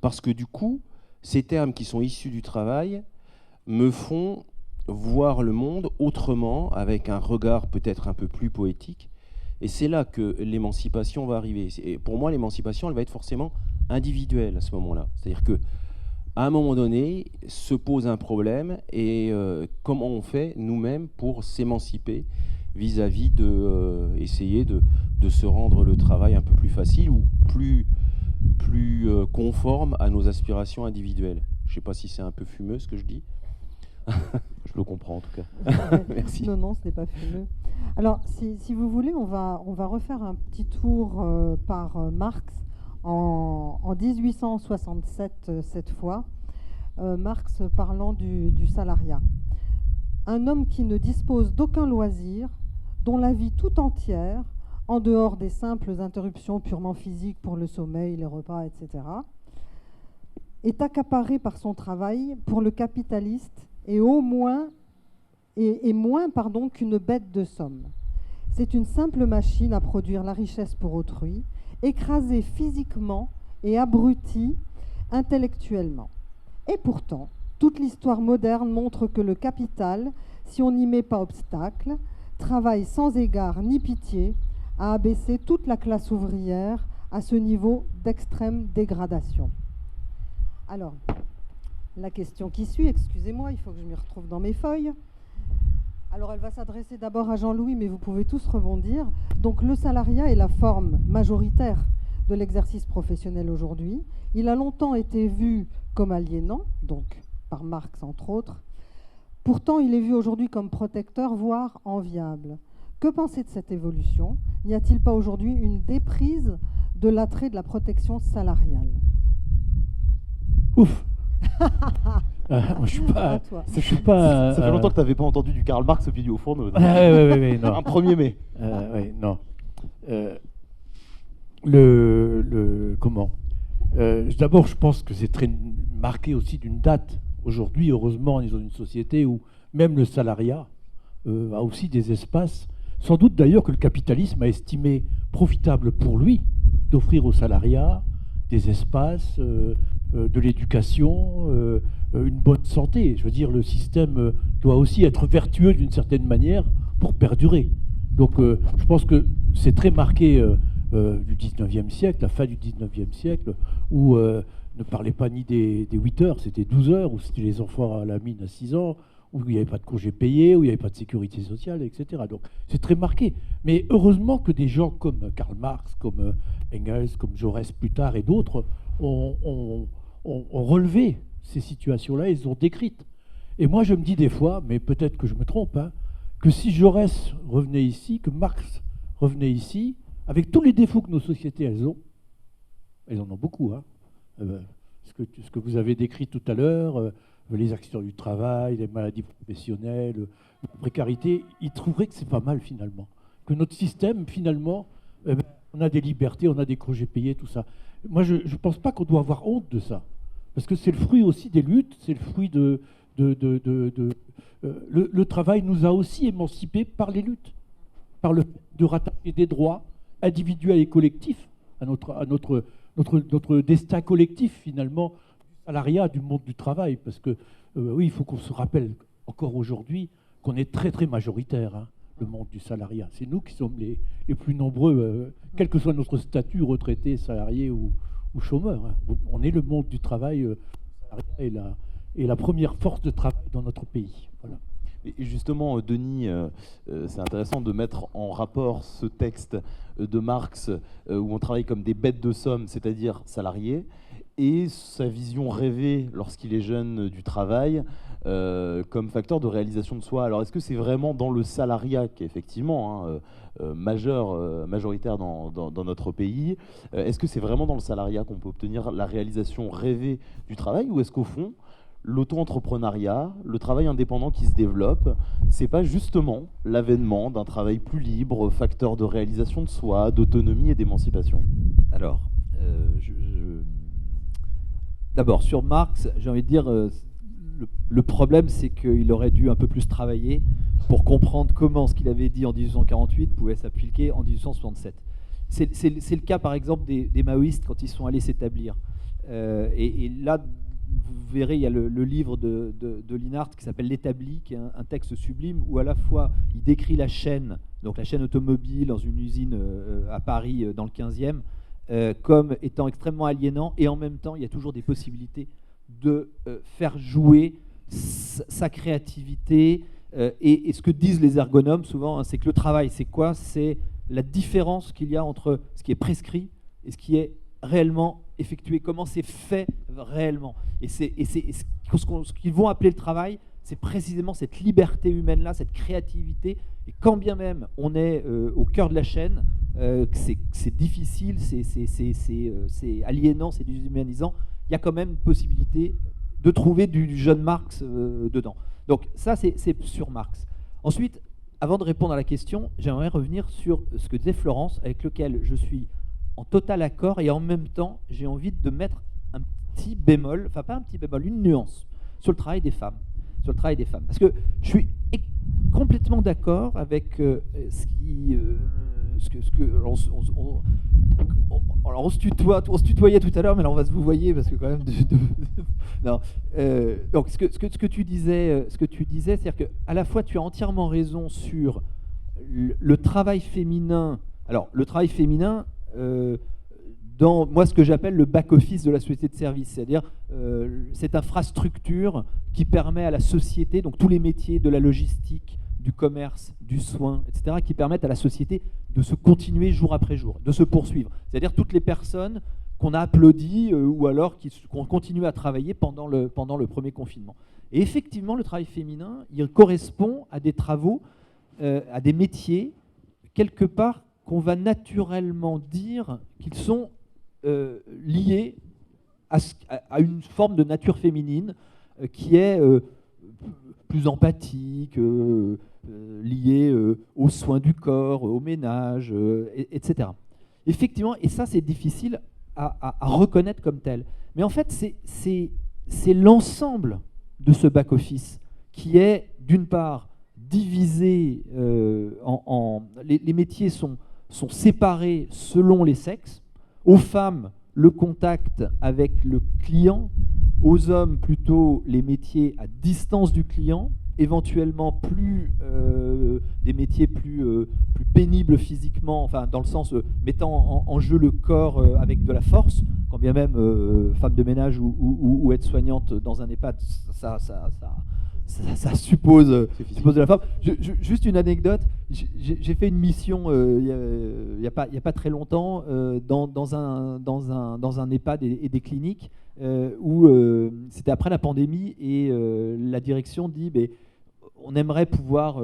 parce que du coup, ces termes qui sont issus du travail me font voir le monde autrement, avec un regard peut-être un peu plus poétique. Et c'est là que l'émancipation va arriver. Et pour moi, l'émancipation, elle va être forcément individuelle à ce moment-là. C'est-à-dire que à un moment donné, se pose un problème et comment on fait nous-mêmes pour s'émanciper vis-à-vis de essayer de se rendre le travail un peu plus facile ou plus conforme à nos aspirations individuelles. Je ne sais pas si c'est un peu fumeux ce que je dis. Je le comprends en tout cas. Merci. Non, ce n'est pas fumeux. Alors, si vous voulez, on va refaire un petit tour par Marx en 1867 cette fois. Marx parlant du salariat. Un homme qui ne dispose d'aucun loisir, dont la vie tout entière, en dehors des simples interruptions purement physiques pour le sommeil, les repas, etc., est accaparé par son travail pour le capitaliste et moins qu'une bête de somme. C'est une simple machine à produire la richesse pour autrui, écrasée physiquement et abrutie intellectuellement. Et pourtant, toute l'histoire moderne montre que le capital, si on n'y met pas obstacle, travaille sans égard ni pitié à abaisser toute la classe ouvrière à ce niveau d'extrême dégradation. Alors, la question qui suit, excusez-moi, il faut que je m'y retrouve dans mes feuilles. Alors, elle va s'adresser d'abord à Jean-Louis, mais vous pouvez tous rebondir. Donc, le salariat est la forme majoritaire de l'exercice professionnel aujourd'hui. Il a longtemps été vu comme aliénant, donc par Marx entre autres. Pourtant, il est vu aujourd'hui comme protecteur, voire enviable. Que penser de cette évolution? N'y a-t-il pas aujourd'hui une déprise de l'attrait de la protection salariale? Ouf. Moi, je suis pas. Ça fait longtemps que tu n'avais pas entendu du Karl Marx au pied du Haut-Fourneau. Non. Un 1er mai. Oui, non. Comment D'abord, je pense que c'est très marqué aussi d'une date. Aujourd'hui, heureusement, on est dans une société où même le salariat a aussi des espaces. Sans doute d'ailleurs que le capitalisme a estimé profitable pour lui d'offrir au salariat des espaces, de l'éducation, une bonne santé. Je veux dire, le système doit aussi être vertueux d'une certaine manière pour perdurer. Donc je pense que c'est très marqué du 19e siècle, la fin du 19e siècle, où ne parlait pas ni des 8 heures, c'était 12 heures, où c'était les enfants à la mine à 6 ans, où il n'y avait pas de congés payés, où il n'y avait pas de sécurité sociale, etc. Donc c'est très marqué. Mais heureusement que des gens comme Karl Marx, comme Engels, comme Jaurès plus tard et d'autres ont relevé ces situations-là, ils ont décrites. Et moi je me dis des fois, mais peut-être que je me trompe, hein, que si Jaurès revenait ici, que Marx revenait ici, avec tous les défauts que nos sociétés elles en ont beaucoup, hein, ce que vous avez décrit tout à l'heure, les accidents du travail, les maladies professionnelles, la précarité, ils trouveraient que c'est pas mal finalement. Que notre système, finalement, on a des libertés, on a des congés payés, tout ça. Moi, je ne pense pas qu'on doit avoir honte de ça. Parce que c'est le fruit aussi des luttes, c'est le fruit le travail nous a aussi émancipés par les luttes, par le fait de rattacher des droits individuels et collectifs à notre destin collectif, finalement, du salariat du monde du travail, parce que oui, il faut qu'on se rappelle encore aujourd'hui qu'on est très très majoritaire, hein, le monde du salariat. C'est nous qui sommes les plus nombreux, quel que soit notre statut, retraité, salarié ou chômeur. Hein. On est le monde du travail, salariat est la première force de travail dans notre pays. Voilà. Et justement, Denis, c'est intéressant de mettre en rapport ce texte de Marx où on travaille comme des bêtes de somme, c'est-à-dire salariés, et sa vision rêvée lorsqu'il est jeune du travail comme facteur de réalisation de soi. Alors est-ce que c'est vraiment dans le salariat qui est effectivement majoritaire dans notre pays, est-ce que c'est vraiment dans le salariat qu'on peut obtenir la réalisation rêvée du travail, ou est-ce qu'au fond l'auto-entrepreneuriat, le travail indépendant qui se développe, c'est pas justement l'avènement d'un travail plus libre, facteur de réalisation de soi, d'autonomie et d'émancipation? Alors, d'abord, sur Marx, j'ai envie de dire, le problème, c'est qu'il aurait dû un peu plus travailler pour comprendre comment ce qu'il avait dit en 1848 pouvait s'appliquer en 1867. C'est le cas, par exemple, des maoïstes quand ils sont allés s'établir. Et là, vous verrez, il y a le livre de Linhart qui s'appelle L'Établi, qui est un texte sublime où à la fois il décrit la chaîne, donc la chaîne automobile dans une usine à Paris dans le 15e, comme étant extrêmement aliénant, et en même temps il y a toujours des possibilités de faire jouer sa créativité. Et ce que disent les ergonomes souvent, hein, c'est que le travail, c'est quoi? C'est la différence qu'il y a entre ce qui est prescrit et ce qui est réellement effectué, comment c'est fait réellement. Et ce qu'ils vont appeler le travail, c'est précisément cette liberté humaine-là, cette créativité. Et quand bien même on est au cœur de la chaîne, c'est difficile, c'est aliénant, c'est déshumanisant, il y a quand même une possibilité de trouver du jeune Marx dedans. Donc ça, c'est sur Marx. Ensuite, avant de répondre à la question, j'aimerais revenir sur ce que disait Florence, avec lequel je suis en total accord, et en même temps, j'ai envie de mettre un petit bémol, enfin pas un petit bémol, une nuance, sur le travail des femmes. Sur le travail des femmes. Parce que je suis complètement d'accord avec ce que alors on se tutoyait tout à l'heure, mais là on va se vous voyez parce que quand même non. Donc ce que tu disais, c'est-à-dire que à la fois tu as entièrement raison sur le travail féminin. Alors le travail féminin dans moi ce que j'appelle le back-office de la société de service, c'est-à-dire cette infrastructure qui permet à la société, donc tous les métiers de la logistique, du commerce, du soin, etc., qui permettent à la société de se continuer jour après jour, de se poursuivre. C'est-à-dire toutes les personnes qu'on a applaudies ou alors qui ont continué à travailler pendant le premier confinement. Et effectivement, le travail féminin, il correspond à des travaux, à des métiers, quelque part, qu'on va naturellement dire qu'ils sont liés à une forme de nature féminine qui est plus empathique, liée aux soins du corps, au ménage, etc. Effectivement, et ça c'est difficile à reconnaître comme tel. Mais en fait, c'est l'ensemble de ce back-office qui est, d'une part, divisé les métiers sont séparés selon les sexes. Aux femmes, le contact avec le client. Aux hommes, plutôt les métiers à distance du client, éventuellement des métiers plus pénibles physiquement, enfin dans le sens mettant en jeu le corps avec de la force, quand bien même femme de ménage ou aide-soignante dans un EHPAD, ça suppose de la femme. Juste une anecdote, j'ai fait une mission il y a pas très longtemps dans un EHPAD et des cliniques où c'était après la pandémie et la direction dit on aimerait pouvoir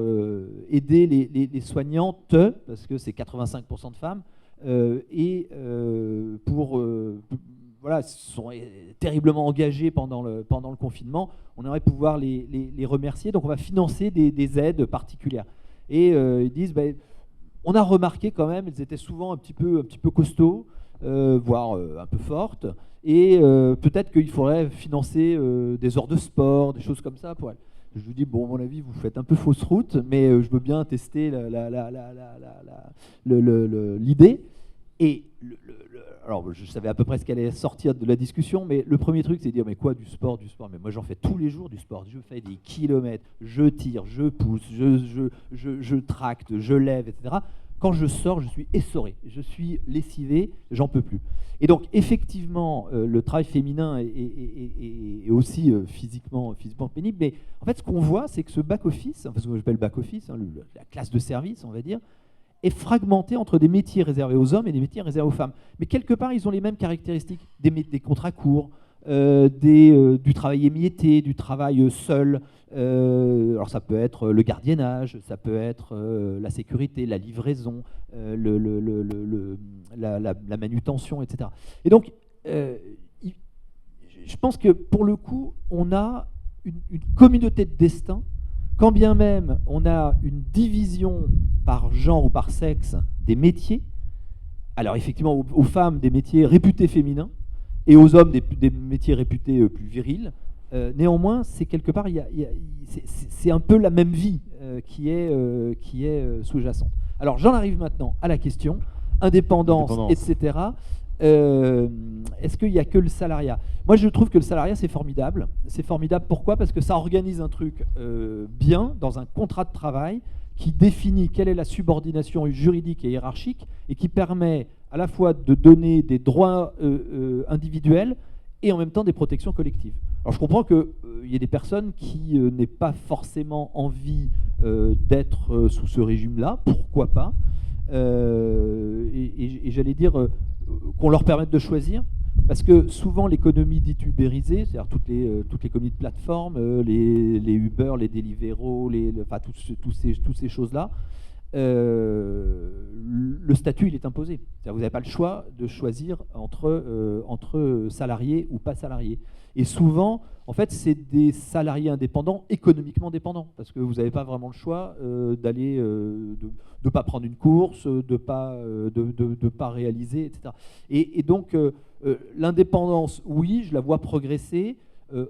aider les soignantes, parce que c'est 85% de femmes, et voilà, sont terriblement engagés pendant le confinement. On aimerait pouvoir les remercier, donc on va financer des aides particulières. Et ils disent, on a remarqué quand même, elles étaient souvent un petit peu costauds, voire un peu fortes, et peut-être qu'il faudrait financer des heures de sport, des choses comme ça pour elles. Je vous dis, bon, à mon avis, vous faites un peu fausse route, mais je veux bien tester l'idée. Et alors je savais à peu près ce qu'allait sortir de la discussion, mais le premier truc, c'est de dire, mais quoi, du sport, mais moi j'en fais tous les jours du sport, je fais des kilomètres, je tire, je pousse, je tracte, je lève, etc. Quand je sors, je suis essoré, je suis lessivé, j'en peux plus. Et donc, effectivement, le travail féminin est aussi physiquement pénible, mais en fait, ce qu'on voit, c'est que ce back-office, enfin, ce que j'appelle back-office, la classe de service, on va dire, est fragmenté entre des métiers réservés aux hommes et des métiers réservés aux femmes. Mais quelque part, ils ont les mêmes caractéristiques, des contrats courts, du travail émietté, du travail seul. Alors ça peut être le gardiennage, ça peut être la sécurité, la livraison, la manutention, etc. Et donc, je pense que pour le coup, on a une communauté de destin, quand bien même on a une division par genre ou par sexe des métiers. Alors effectivement, aux femmes, des métiers réputés féminins, et aux hommes, des métiers réputés plus virils. Néanmoins, c'est quelque part, c'est un peu la même vie qui est sous-jacente. Alors, j'en arrive maintenant à la question, indépendance. etc. Est-ce qu'il n'y a que le salariat? Moi, je trouve que le salariat, c'est formidable. C'est formidable, pourquoi? Parce que ça organise un truc bien, dans un contrat de travail, qui définit quelle est la subordination juridique et hiérarchique, et qui permet à la fois de donner des droits individuels et en même temps des protections collectives. Alors je comprends qu'il y ait des personnes qui n'aient pas forcément envie d'être sous ce régime-là, pourquoi pas, et j'allais dire qu'on leur permette de choisir, parce que souvent l'économie dite ubérisée, c'est-à-dire toutes les économies de plateforme, les Uber, les Deliveroo, enfin toutes ces choses-là, le statut, il est imposé. C'est-à-dire vous n'avez pas le choix de choisir entre salariés ou pas salariés. Et souvent, en fait, c'est des salariés indépendants, économiquement dépendants, parce que vous n'avez pas vraiment le choix d'aller, de pas prendre une course, de pas réaliser, etc. Et donc, l'indépendance, oui, je la vois progresser.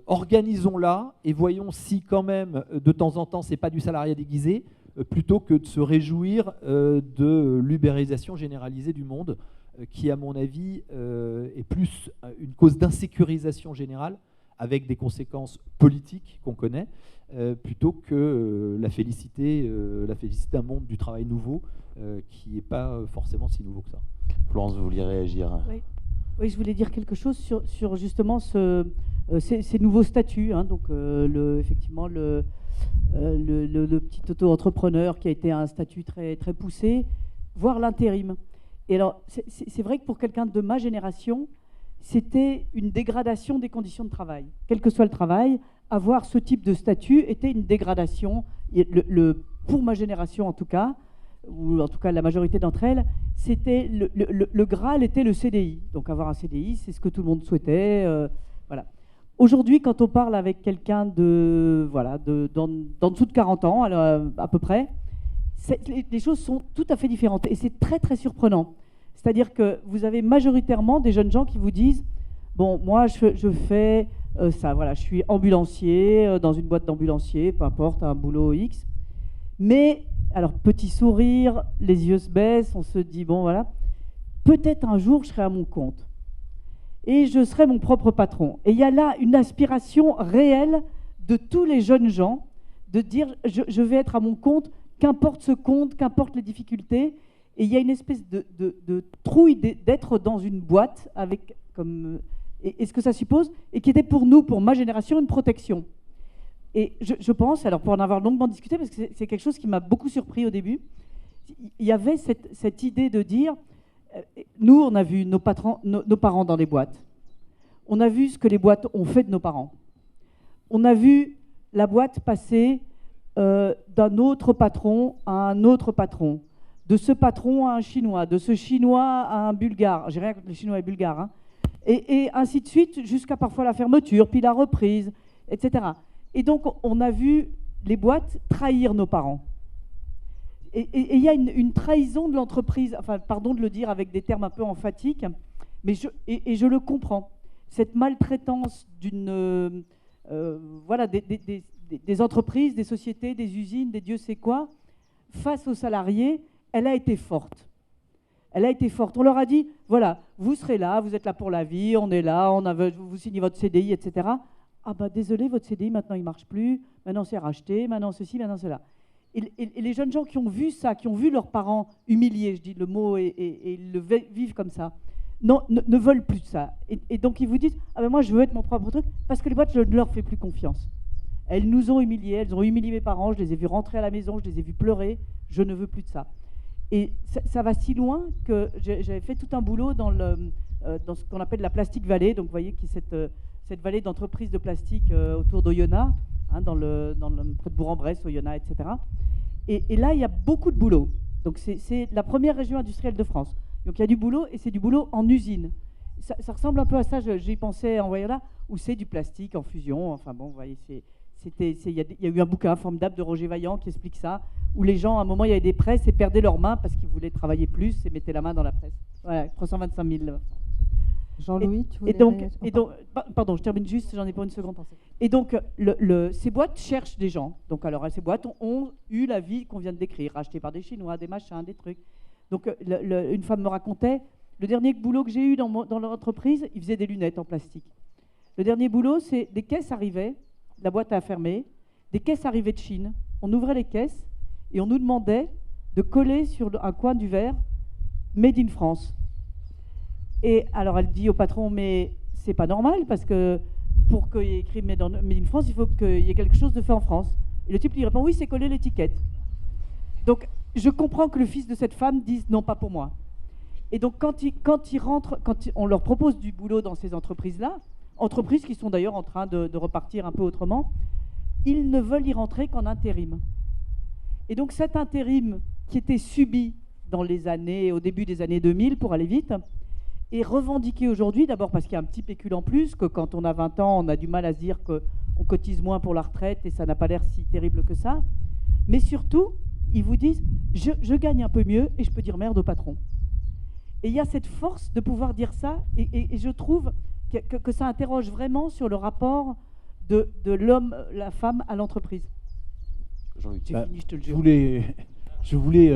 Organisons-la et voyons si quand même, de temps en temps, c'est pas du salariat déguisé, plutôt que de se réjouir de l'ubérisation généralisée du monde, qui, à mon avis, est plus une cause d'insécurisation générale, avec des conséquences politiques qu'on connaît, plutôt que la félicité d'un monde du travail nouveau, qui n'est pas forcément si nouveau que ça. Florence, vous vouliez réagir? Oui, je voulais dire quelque chose sur justement ces nouveaux statuts. Hein, donc, effectivement, le petit auto-entrepreneur qui a été un statut très, très poussé, voire l'intérim. Et alors, c'est vrai que pour quelqu'un de ma génération, c'était une dégradation des conditions de travail. Quel que soit le travail, avoir ce type de statut était une dégradation. Pour ma génération, en tout cas, ou en tout cas la majorité d'entre elles, c'était le Graal était le CDI. Donc avoir un CDI, c'est ce que tout le monde souhaitait. Voilà. Aujourd'hui, quand on parle avec quelqu'un d'en dessous de 40 ans, à peu près, les choses sont tout à fait différentes. Et c'est très, très surprenant. C'est-à-dire que vous avez majoritairement des jeunes gens qui vous disent « Bon, moi, je fais ça, voilà, je suis ambulancier, dans une boîte d'ambulancier, peu importe, un boulot X. » Mais, alors, petit sourire, les yeux se baissent, on se dit « Bon, voilà, peut-être un jour, je serai à mon compte. Et je serai mon propre patron. » Et il y a là une aspiration réelle de tous les jeunes gens de dire « Je vais être à mon compte, qu'importe ce compte, qu'importe les difficultés. » Et il y a une espèce de trouille d'être dans une boîte avec et ce que ça suppose, et qui était pour nous, pour ma génération, une protection. Et je pense, alors pour en avoir longuement discuté, parce que c'est quelque chose qui m'a beaucoup surpris au début, il y avait cette idée de dire, nous, on a vu nos parents dans les boîtes. On a vu ce que les boîtes ont fait de nos parents. On a vu la boîte passer d'un autre patron à un autre patron, de ce patron à un Chinois, de ce Chinois à un Bulgare. J'ai rien contre les Chinois et les Bulgares. Hein. Et ainsi de suite, jusqu'à parfois la fermeture, puis la reprise, etc. Et donc, on a vu les boîtes trahir nos parents. Et il y a une trahison de l'entreprise, enfin, pardon de le dire avec des termes un peu emphatiques, mais je le comprends. Cette maltraitance des entreprises, des sociétés, des usines, des Dieu sait quoi, face aux salariés, elle a été forte. Elle a été forte. On leur a dit, voilà, vous serez là, vous êtes là pour la vie, on est là, vous signez votre CDI, etc. Ah bah désolé, votre CDI maintenant il ne marche plus, maintenant c'est racheté, maintenant ceci, maintenant cela. Et les jeunes gens qui ont vu ça, qui ont vu leurs parents humiliés, je dis le mot, et ils le vivent comme ça, non, ne veulent plus de ça. Et donc ils vous disent, ah ben moi je veux être mon propre truc, parce que les boîtes, je ne leur fais plus confiance. Elles nous ont humiliés, elles ont humilié mes parents, je les ai vus rentrer à la maison, je les ai vus pleurer, je ne veux plus de ça. Et ça va si loin que j'avais fait tout un boulot dans ce qu'on appelle la Plastic Valley, donc vous voyez qui est cette vallée d'entreprises de plastique autour d'Oyonnax, hein, près de Bourg-en-Bresse, Oyonnax, etc. Et là, il y a beaucoup de boulot. Donc c'est la première région industrielle de France. Donc il y a du boulot, et c'est du boulot en usine. Ça ressemble un peu à ça, j'y pensais en voyant là, où c'est du plastique en fusion. Enfin bon, vous voyez, il y a eu un bouquin formidable de Roger Vaillant qui explique ça, où les gens, à un moment, il y avait des presses et perdaient leurs mains parce qu'ils voulaient travailler plus et mettaient la main dans la presse. Voilà, 325 000. Jean-Louis, tu voulais pardon, je termine juste, j'en ai pour une seconde. Et donc, ces boîtes cherchent des gens. Donc, alors, ces boîtes ont eu la vie qu'on vient de décrire, rachetées par des Chinois, des machins, des trucs. Donc, une femme me racontait, le dernier boulot que j'ai eu dans l'entreprise, ils faisaient des lunettes en plastique. Le dernier boulot, c'est des caisses arrivaient, la boîte a fermé, des caisses arrivaient de Chine, on ouvrait les caisses et on nous demandait de coller sur un coin du verre « Made in France ». Et alors elle dit au patron, mais c'est pas normal parce que pour qu'il y ait écrit Made in France, il faut qu'il y ait quelque chose de fait en France. Et le type lui répond, oui, c'est coller l'étiquette. Donc je comprends que le fils de cette femme dise non, pas pour moi. Et donc quand ils rentrent, on leur propose du boulot dans ces entreprises-là, entreprises qui sont d'ailleurs en train de repartir un peu autrement, ils ne veulent y rentrer qu'en intérim. Et donc cet intérim qui était subi au début des années 2000, pour aller vite, est revendiqué aujourd'hui, d'abord parce qu'il y a un petit pécule en plus, que quand on a 20 ans, on a du mal à se dire qu'on cotise moins pour la retraite et ça n'a pas l'air si terrible que ça. Mais surtout, ils vous disent, je gagne un peu mieux et je peux dire merde au patron. Et il y a cette force de pouvoir dire ça, et je trouve que ça interroge vraiment sur le rapport de l'homme, la femme à l'entreprise. Jean-Luc, fini, je te le jure. Je voulais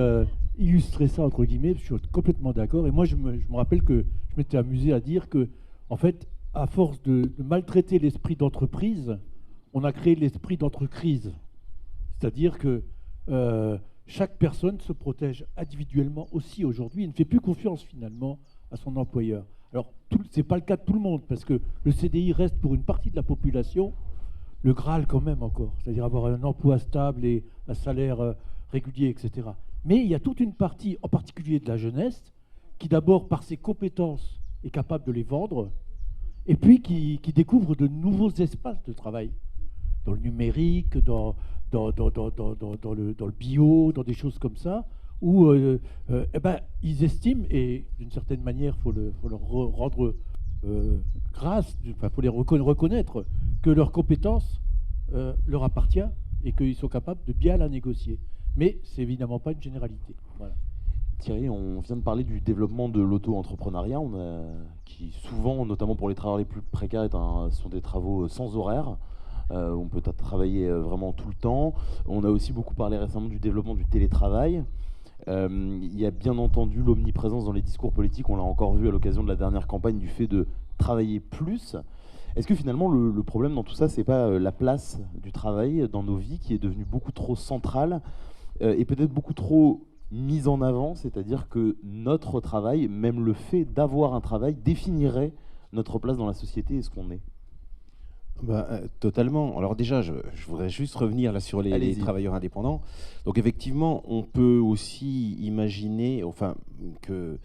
illustrer ça, entre guillemets, je suis complètement d'accord. Et moi, je me rappelle que je m'étais amusé à dire que, en fait, à force de maltraiter l'esprit d'entreprise, on a créé l'esprit d'entreprise. C'est-à-dire que chaque personne se protège individuellement aussi aujourd'hui et ne fait plus confiance finalement à son employeur. Alors, ce n'est pas le cas de tout le monde, parce que le CDI reste pour une partie de la population le Graal quand même encore, c'est-à-dire avoir un emploi stable et un salaire régulier, etc. Mais il y a toute une partie, en particulier de la jeunesse, qui d'abord, par ses compétences, est capable de les vendre, et puis qui découvre de nouveaux espaces de travail, dans le numérique, dans le bio, dans des choses comme ça, où ils estiment, et d'une certaine manière, il faut leur rendre grâce, il faut les reconnaître, que leur compétence leur appartient et qu'ils sont capables de bien la négocier. Mais c'est évidemment pas une généralité. Voilà. Thierry, on vient de parler du développement de l'auto-entrepreneuriat, qui souvent, notamment pour les travailleurs les plus précaires, sont des travaux sans horaire. On peut travailler vraiment tout le temps. On a aussi beaucoup parlé récemment du développement du télétravail. Il y a bien entendu l'omniprésence dans les discours politiques, on l'a encore vu à l'occasion de la dernière campagne, du fait de travailler plus. Est-ce que finalement le problème dans tout ça, c'est pas la place du travail dans nos vies qui est devenue beaucoup trop centrale et peut-être beaucoup trop mise en avant, c'est-à-dire que notre travail, même le fait d'avoir un travail, définirait notre place dans la société et ce qu'on est? Totalement. Alors déjà, je voudrais juste revenir là sur les travailleurs indépendants. Donc effectivement, on peut aussi imaginer, que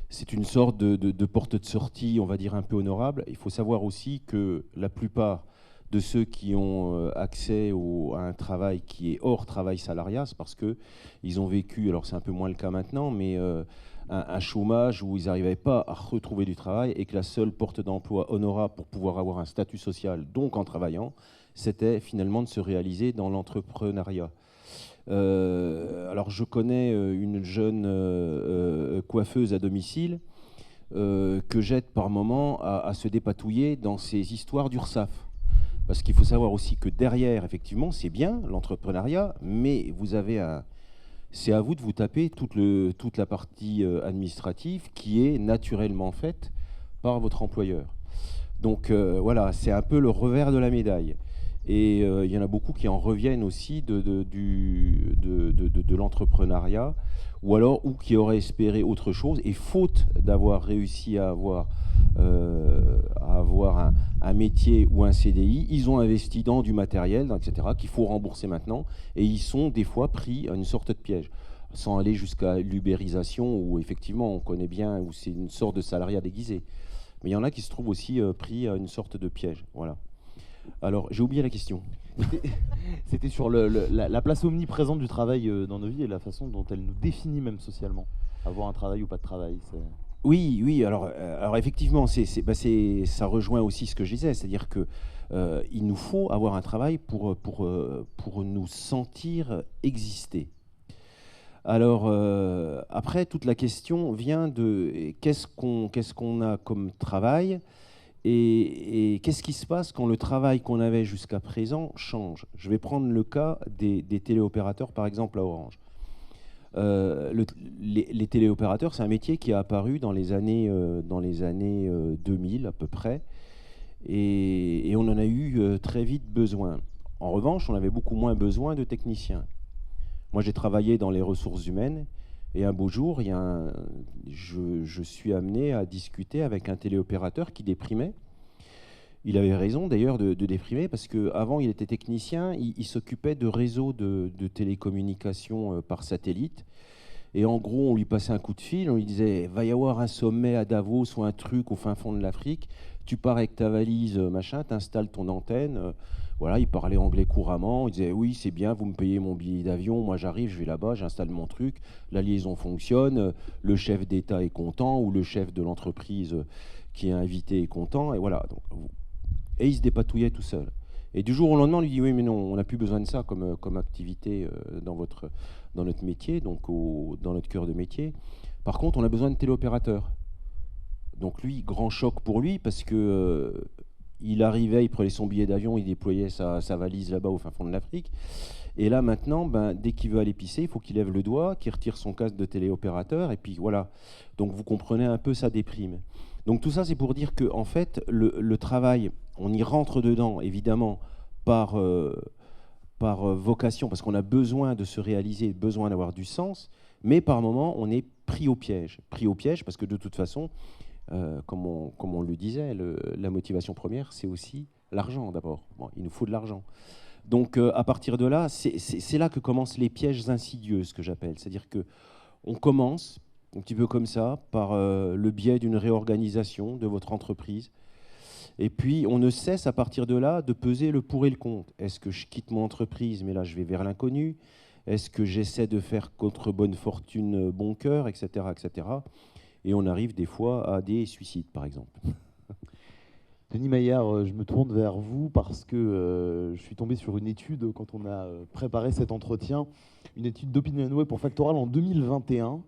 c'est une sorte de porte de sortie, on va dire un peu honorable. Il faut savoir aussi que la plupart de ceux qui ont accès à un travail qui est hors travail salariat, c'est parce qu'ils ont vécu, alors c'est un peu moins le cas maintenant, mais un chômage où ils n'arrivaient pas à retrouver du travail et que la seule porte d'emploi honorable pour pouvoir avoir un statut social, donc en travaillant, c'était finalement de se réaliser dans l'entrepreneuriat. Alors je connais une jeune coiffeuse à domicile que j'aide par moment à se dépatouiller dans ces histoires d'URSSAF. Parce qu'il faut savoir aussi que derrière, effectivement, c'est bien l'entrepreneuriat, mais vous avez c'est à vous de vous taper toute la partie administrative qui est naturellement faite par votre employeur. Donc voilà, c'est un peu le revers de la médaille. Et il y en a beaucoup qui en reviennent aussi de l'entrepreneuriat, ou qui auraient espéré autre chose, et faute d'avoir réussi à avoir un métier ou un CDI, ils ont investi dans du matériel, etc., qu'il faut rembourser maintenant, et ils sont des fois pris à une sorte de piège, sans aller jusqu'à l'ubérisation, où effectivement on connaît bien, où c'est une sorte de salariat déguisé. Mais il y en a qui se trouvent aussi pris à une sorte de piège. Voilà. Alors, j'ai oublié la question. C'était sur la place omniprésente du travail dans nos vies et la façon dont elle nous définit même socialement. Avoir un travail ou pas de travail. Oui. Alors effectivement, ça rejoint aussi ce que je disais, c'est-à-dire que il nous faut avoir un travail pour nous sentir exister. Alors après, toute la question vient de qu'est-ce qu'on a comme travail. Et qu'est-ce qui se passe quand le travail qu'on avait jusqu'à présent change? Je vais prendre le cas des téléopérateurs, par exemple, à Orange. Les téléopérateurs, c'est un métier qui a apparu dans les années 2000 à peu près, et on en a eu très vite besoin. En revanche, on avait beaucoup moins besoin de techniciens. Moi, j'ai travaillé dans les ressources humaines, et un beau jour, je suis amené à discuter avec un téléopérateur qui déprimait. Il avait raison d'ailleurs de déprimer, parce qu'avant il était technicien, il s'occupait de réseaux de télécommunications par satellite. Et en gros, on lui passait un coup de fil, on lui disait « va y avoir un sommet à Davos ou un truc au fin fond de l'Afrique, tu pars avec ta valise, machin, t'installes ton antenne. » Voilà, il parlait anglais couramment, il disait « oui, c'est bien, vous me payez mon billet d'avion, moi j'arrive, je vais là-bas, j'installe mon truc, la liaison fonctionne, le chef d'État est content, ou le chef de l'entreprise qui est invité est content. » Et voilà. Et il se dépatouillait tout seul. Et du jour au lendemain, on lui dit « oui, mais non, on n'a plus besoin de ça comme activité dans notre métier, donc dans notre cœur de métier. Par contre, on a besoin de téléopérateurs. » Donc lui, grand choc pour lui, parce que il arrivait, il prenait son billet d'avion, il déployait sa valise là-bas au fin fond de l'Afrique. Et là, maintenant, dès qu'il veut aller pisser, il faut qu'il lève le doigt, qu'il retire son casque de téléopérateur, et puis voilà. Donc vous comprenez un peu sa déprime. Donc tout ça, c'est pour dire que en fait, le travail, on y rentre dedans, évidemment, par vocation, parce qu'on a besoin de se réaliser, besoin d'avoir du sens, mais par moments, on est pris au piège. Pris au piège parce que de toute façon, comme on le disait, la motivation première, c'est aussi l'argent d'abord. Bon, il nous faut de l'argent. Donc à partir de là, c'est là que commencent les pièges insidieux, ce que j'appelle. C'est-à-dire qu'on commence un petit peu comme ça, par le biais d'une réorganisation de votre entreprise. Et puis, on ne cesse à partir de là de peser le pour et le contre. Est-ce que je quitte mon entreprise, mais là, je vais vers l'inconnu? Est-ce que j'essaie de faire contre bonne fortune, bon cœur, etc., etc. Et on arrive des fois à des suicides, par exemple. Denis Maillard, je me tourne vers vous parce que je suis tombé sur une étude quand on a préparé cet entretien, une étude d'OpinionWay pour Factoral en 2021,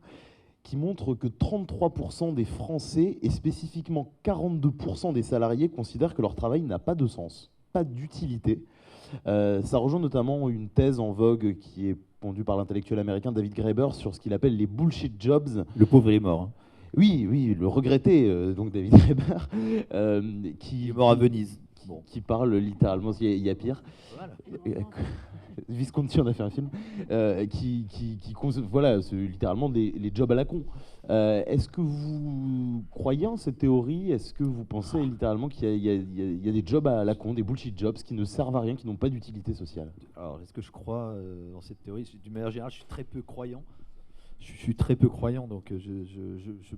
qui montre que 33% des Français et spécifiquement 42% des salariés considèrent que leur travail n'a pas de sens, pas d'utilité. Ça rejoint notamment une thèse en vogue qui est pondue par l'intellectuel américain David Graeber sur ce qu'il appelle les bullshit jobs. Le pauvre, il est mort. Hein. Oui, le regretté, donc David Graeber, il est mort à Venise. Qui parle littéralement, il y a pire. Voilà. Visconti en a fait un film, voilà, c'est littéralement les jobs à la con. Est-ce que vous croyez en cette théorie? Est-ce que vous pensez littéralement qu'il y a des jobs à la con, des bullshit jobs qui ne servent à rien, qui n'ont pas d'utilité sociale? Alors, est-ce que je crois dans cette théorie? D'une manière générale, je suis très peu croyant. Je suis très peu croyant, donc je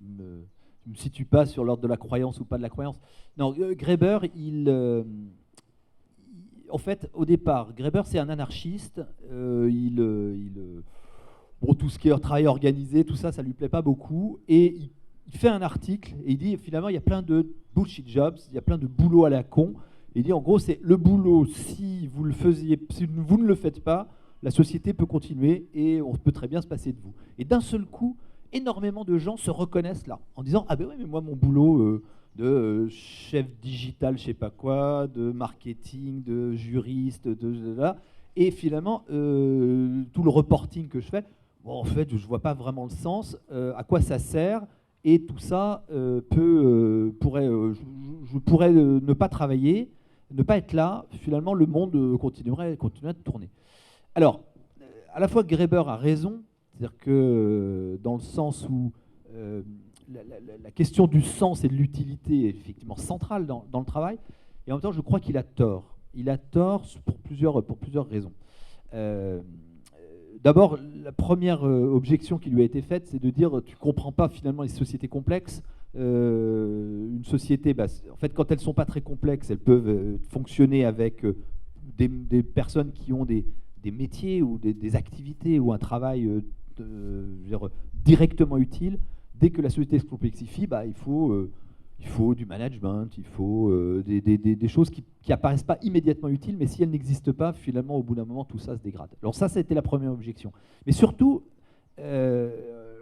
me situe pas sur l'ordre de la croyance ou pas de la croyance. Non, Graeber, en fait, au départ, Graeber, c'est un anarchiste. Tout ce qui est travail organisé, tout ça, ça lui plaît pas beaucoup. Et il fait un article et il dit, finalement, il y a plein de bullshit jobs, il y a plein de boulot à la con. Et il dit, en gros, c'est le boulot, si vous ne le faites pas, la société peut continuer et on peut très bien se passer de vous. Et d'un seul coup, énormément de gens se reconnaissent là, en disant « Ah ben oui, mais moi, mon boulot de chef digital, je sais pas quoi, de marketing, de juriste, et finalement, tout le reporting que je fais, bon, en fait, je ne vois pas vraiment le sens, à quoi ça sert, et tout ça je pourrais ne pas travailler, ne pas être là, finalement le monde continuerait de tourner. Alors, à la fois Graeber a raison, c'est-à-dire que dans le sens où la question du sens et de l'utilité est effectivement centrale dans le travail, et en même temps je crois qu'il a tort. Il a tort pour plusieurs raisons. D'abord, la première objection qui lui a été faite, c'est de dire tu ne comprends pas finalement les sociétés complexes. Une société, en fait, quand elles ne sont pas très complexes, elles peuvent fonctionner avec des personnes qui ont des métiers ou des activités ou un travail directement utile. Dès que la société se complexifie, il faut du management, il faut des choses qui apparaissent pas immédiatement utiles, mais si elles n'existent pas, finalement, au bout d'un moment, tout ça se dégrade. Alors ça a été la première objection. Mais surtout,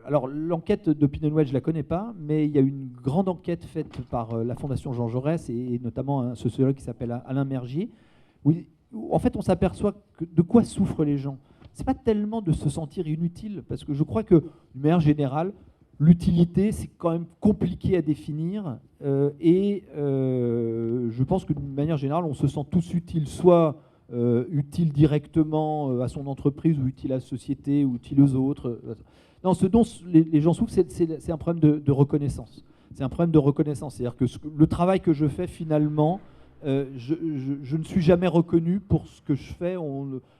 alors l'enquête d'OpinionWay, je ne la connais pas, mais il y a une grande enquête faite par la Fondation Jean Jaurès et notamment un sociologue qui s'appelle Alain Mergier, où en fait on s'aperçoit de quoi souffrent les gens. C'est pas tellement de se sentir inutile, parce que je crois que, d'une manière générale, l'utilité, c'est quand même compliqué à définir, et je pense que d'une manière générale, on se sent tous utiles, soit utile directement à son entreprise, ou utile à la société, ou utile aux autres. Non, ce dont les gens souffrent, c'est un problème de reconnaissance. C'est un problème de reconnaissance, c'est-à-dire que le travail que je fais, finalement, je ne suis jamais reconnu pour ce que je fais.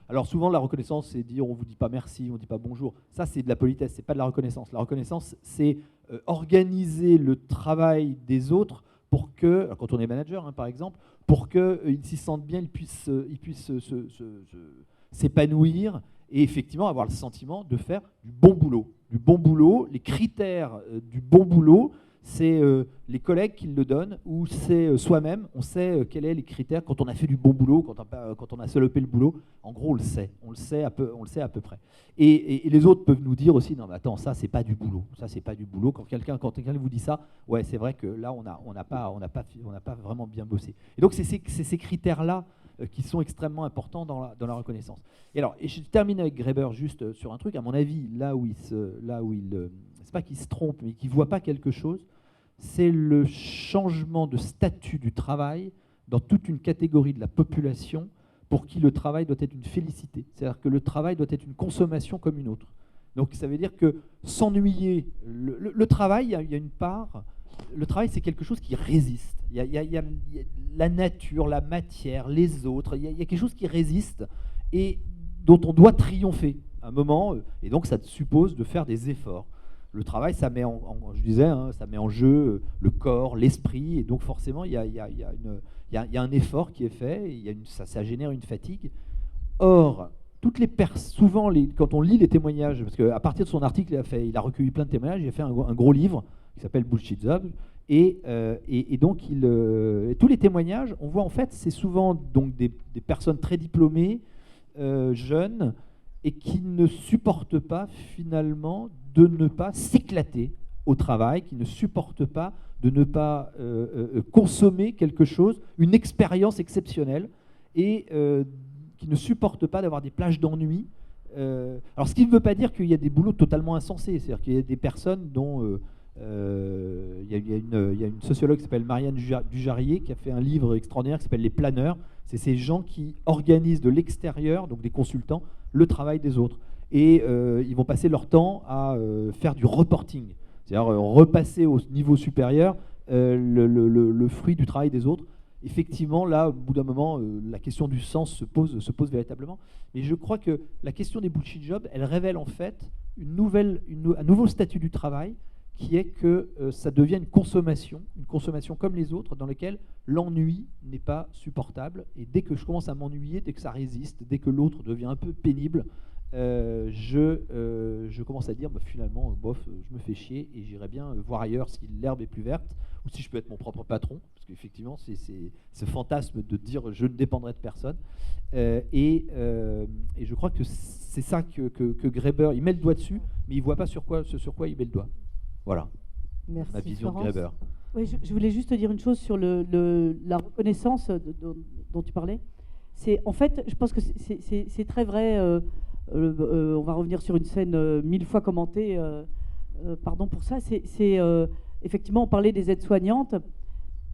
Alors souvent, la reconnaissance, c'est dire on ne vous dit pas merci, on ne dit pas bonjour. Ça, c'est de la politesse, ce n'est pas de la reconnaissance. La reconnaissance, c'est organiser le travail des autres pour que, quand on est manager, par exemple, pour qu'ils s'y sentent bien, ils puissent s'épanouir et effectivement avoir le sentiment de faire du bon boulot. Du bon boulot, les critères du bon boulot, c'est les collègues qui le donnent, ou c'est soi-même. On sait quels sont les critères quand on a fait du bon boulot, quand on a salopé le boulot. En gros, on le sait à peu près. Et les autres peuvent nous dire aussi, non mais attends, ça c'est pas du boulot. Ça c'est pas du boulot. Quand quelqu'un vous dit ça, ouais, c'est vrai que là on n'a pas vraiment bien bossé. Et donc c'est ces critères-là qui sont extrêmement importants dans la reconnaissance. Et je termine avec Graeber juste sur un truc. À mon avis, là où c'est pas qu'il se trompe, mais qu'il voit pas quelque chose, c'est le changement de statut du travail dans toute une catégorie de la population pour qui le travail doit être une félicité. C'est-à-dire que le travail doit être une consommation comme une autre. Donc ça veut dire que s'ennuyer, le travail, il y a une part, le travail c'est quelque chose qui résiste. Il y a la nature, la matière, les autres, il y a quelque chose qui résiste et dont on doit triompher à un moment, et donc ça suppose de faire des efforts. Le travail, ça met ça met en jeu le corps, l'esprit, et donc forcément, il y a un effort qui est fait, et ça génère une fatigue. Or, souvent, quand on lit les témoignages, parce qu'à partir de son article, il a recueilli plein de témoignages, il a fait un gros livre qui s'appelle Bullshit Job, et donc tous les témoignages, on voit en fait, c'est souvent donc des personnes très diplômées, jeunes, et qui ne supportent pas finalement de ne pas s'éclater au travail, qui ne supportent pas de ne pas consommer quelque chose, une expérience exceptionnelle, et qui ne supportent pas d'avoir des plages d'ennui. Alors ce qui ne veut pas dire qu'il y a des boulots totalement insensés, c'est-à-dire qu'il y a des personnes dont... il y a une sociologue qui s'appelle Marianne Dujarier qui a fait un livre extraordinaire qui s'appelle Les planeurs. C'est ces gens qui organisent de l'extérieur, donc des consultants, le travail des autres. Et ils vont passer leur temps à faire du reporting, c'est-à-dire repasser au niveau supérieur le fruit du travail des autres. Effectivement, là, au bout d'un moment, la question du sens se pose véritablement. Mais je crois que la question des bullshit jobs, elle révèle en fait un nouveau statut du travail, qui est que ça devient une consommation comme les autres, dans laquelle l'ennui n'est pas supportable. Et dès que je commence à m'ennuyer, dès que ça résiste, dès que l'autre devient un peu pénible, je commence à dire finalement, bof, je me fais chier et j'irai bien voir ailleurs si l'herbe est plus verte, ou si je peux être mon propre patron, parce qu'effectivement, c'est ce fantasme de dire je ne dépendrai de personne. Et je crois que c'est ça que Graeber, il met le doigt dessus, mais il ne voit pas sur quoi il met le doigt. Voilà. Merci, ma vision Florence. de Graeber. Oui, je voulais juste te dire une chose sur la reconnaissance dont tu parlais. En fait, je pense que c'est très vrai on va revenir sur une scène 1000 fois commentée, pardon pour ça, effectivement, on parlait des aides-soignantes.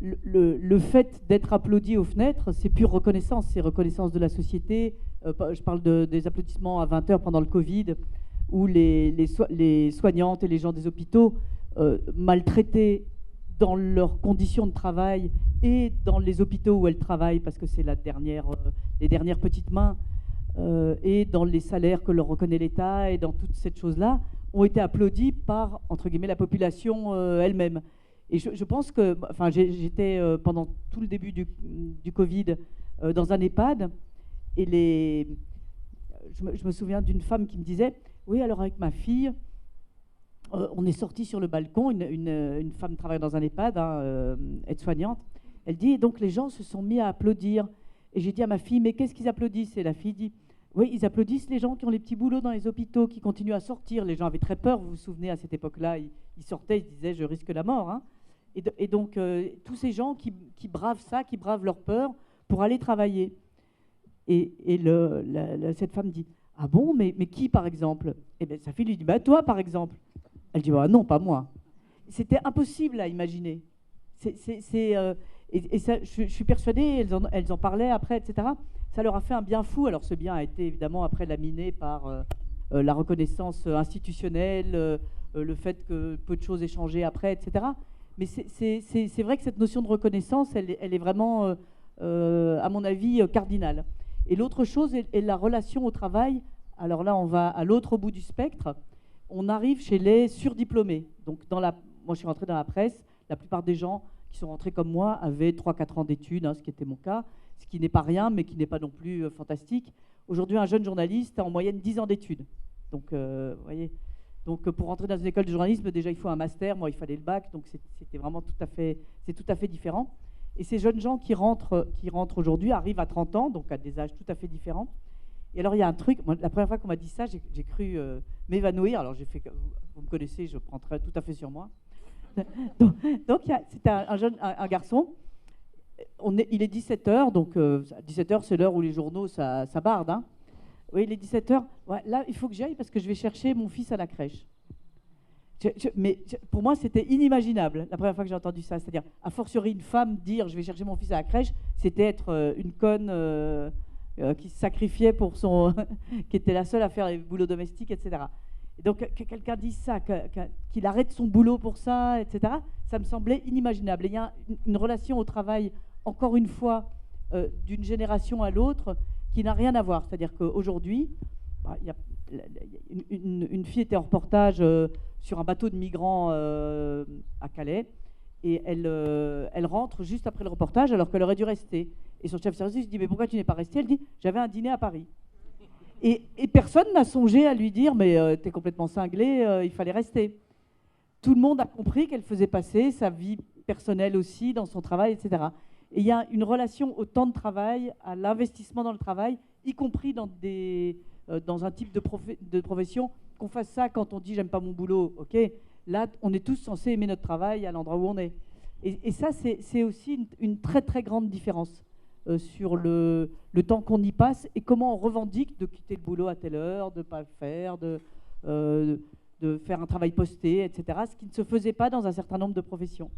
Le fait d'être applaudi aux fenêtres, c'est pure reconnaissance, c'est reconnaissance de la société. Je parle des applaudissements à 20h pendant le Covid, où les soignantes et les gens des hôpitaux maltraités dans leurs conditions de travail et dans les hôpitaux où elles travaillent, parce que c'est les dernières petites mains, et dans les salaires que leur reconnaît l'État, et dans toute cette chose-là, ont été applaudis par, entre guillemets, la population elle-même. Et je pense que, enfin, j'étais pendant tout le début du Covid dans un EHPAD, et je me souviens d'une femme qui me disait, oui, alors avec ma fille, on est sorti sur le balcon, une femme travaille dans un EHPAD, aide-soignante, elle dit, et donc les gens se sont mis à applaudir. Et j'ai dit à ma fille, mais qu'est-ce qu'ils applaudissent? Et la fille dit, oui, ils applaudissent les gens qui ont les petits boulots dans les hôpitaux, qui continuent à sortir. Les gens avaient très peur, vous vous souvenez, à cette époque-là, ils sortaient, ils se disaient, je risque la mort. Hein. Et donc, tous ces gens qui bravent ça, qui bravent leur peur pour aller travailler. Et cette femme dit, ah bon, mais qui, par exemple? Et bien, sa fille lui dit, bah, toi, par exemple. Elle dit, bah, non, pas moi. C'était impossible à imaginer. Et ça, je suis persuadée, elles en parlaient après, etc. Ça leur a fait un bien fou. Alors ce bien a été évidemment après laminé par la reconnaissance institutionnelle, le fait que peu de choses aient changé après, etc. Mais c'est vrai que cette notion de reconnaissance, elle est vraiment, à mon avis, cardinale. Et l'autre chose est la relation au travail. Alors là, on va à l'autre bout du spectre. On arrive chez les surdiplômés. Donc moi, je suis rentrée dans la presse. La plupart des gens qui sont rentrés comme moi avaient 3-4 ans d'études, ce qui était mon cas, ce qui n'est pas rien, mais qui n'est pas non plus fantastique. Aujourd'hui, un jeune journaliste a en moyenne 10 ans d'études. Donc, vous voyez, pour rentrer dans une école de journalisme, déjà, il faut un master. Moi, il fallait le bac, donc c'était vraiment tout à fait différent. Et ces jeunes gens qui rentrent aujourd'hui arrivent à 30 ans, donc à des âges tout à fait différents. Et alors, il y a un truc, moi, la première fois qu'on m'a dit ça, j'ai cru m'évanouir. Alors, j'ai fait, vous me connaissez, je prends tout à fait sur moi. Donc c'était un garçon. Il est 17h, donc 17h, c'est l'heure où les journaux, ça barde. Hein. Oui, il est 17h. Ouais, là, il faut que j'aille parce que je vais chercher mon fils à la crèche. Mais pour moi, c'était inimaginable la première fois que j'ai entendu ça. C'est-à-dire, a fortiori, une femme dire « je vais chercher mon fils à la crèche », c'était être une conne qui se sacrifiait pour son... qui était la seule à faire les boulots domestiques, etc. Et donc, que quelqu'un dise ça, qu'il arrête son boulot pour ça, etc., ça me semblait inimaginable. Et il y a une relation au travail, encore une fois, d'une génération à l'autre, qui n'a rien à voir. C'est-à-dire qu'aujourd'hui, une fille était en reportage sur un bateau de migrants à Calais, et elle rentre juste après le reportage, alors qu'elle aurait dû rester. Et son chef de service dit « mais pourquoi tu n'es pas restée ?» Elle dit « j'avais un dîner à Paris ». Et personne n'a songé à lui dire « mais t'es complètement cinglé, il fallait rester ». Tout le monde a compris qu'elle faisait passer sa vie personnelle aussi dans son travail, etc. Et il y a une relation au temps de travail, à l'investissement dans le travail, y compris dans un type de profession. Qu'on fasse ça quand on dit « j'aime pas mon boulot », ok. Là, on est tous censés aimer notre travail à l'endroit où on est. Et ça, c'est aussi une très très grande différence. Sur le temps qu'on y passe et comment on revendique de quitter le boulot à telle heure, de ne pas le faire, de faire un travail posté, etc. Ce qui ne se faisait pas dans un certain nombre de professions.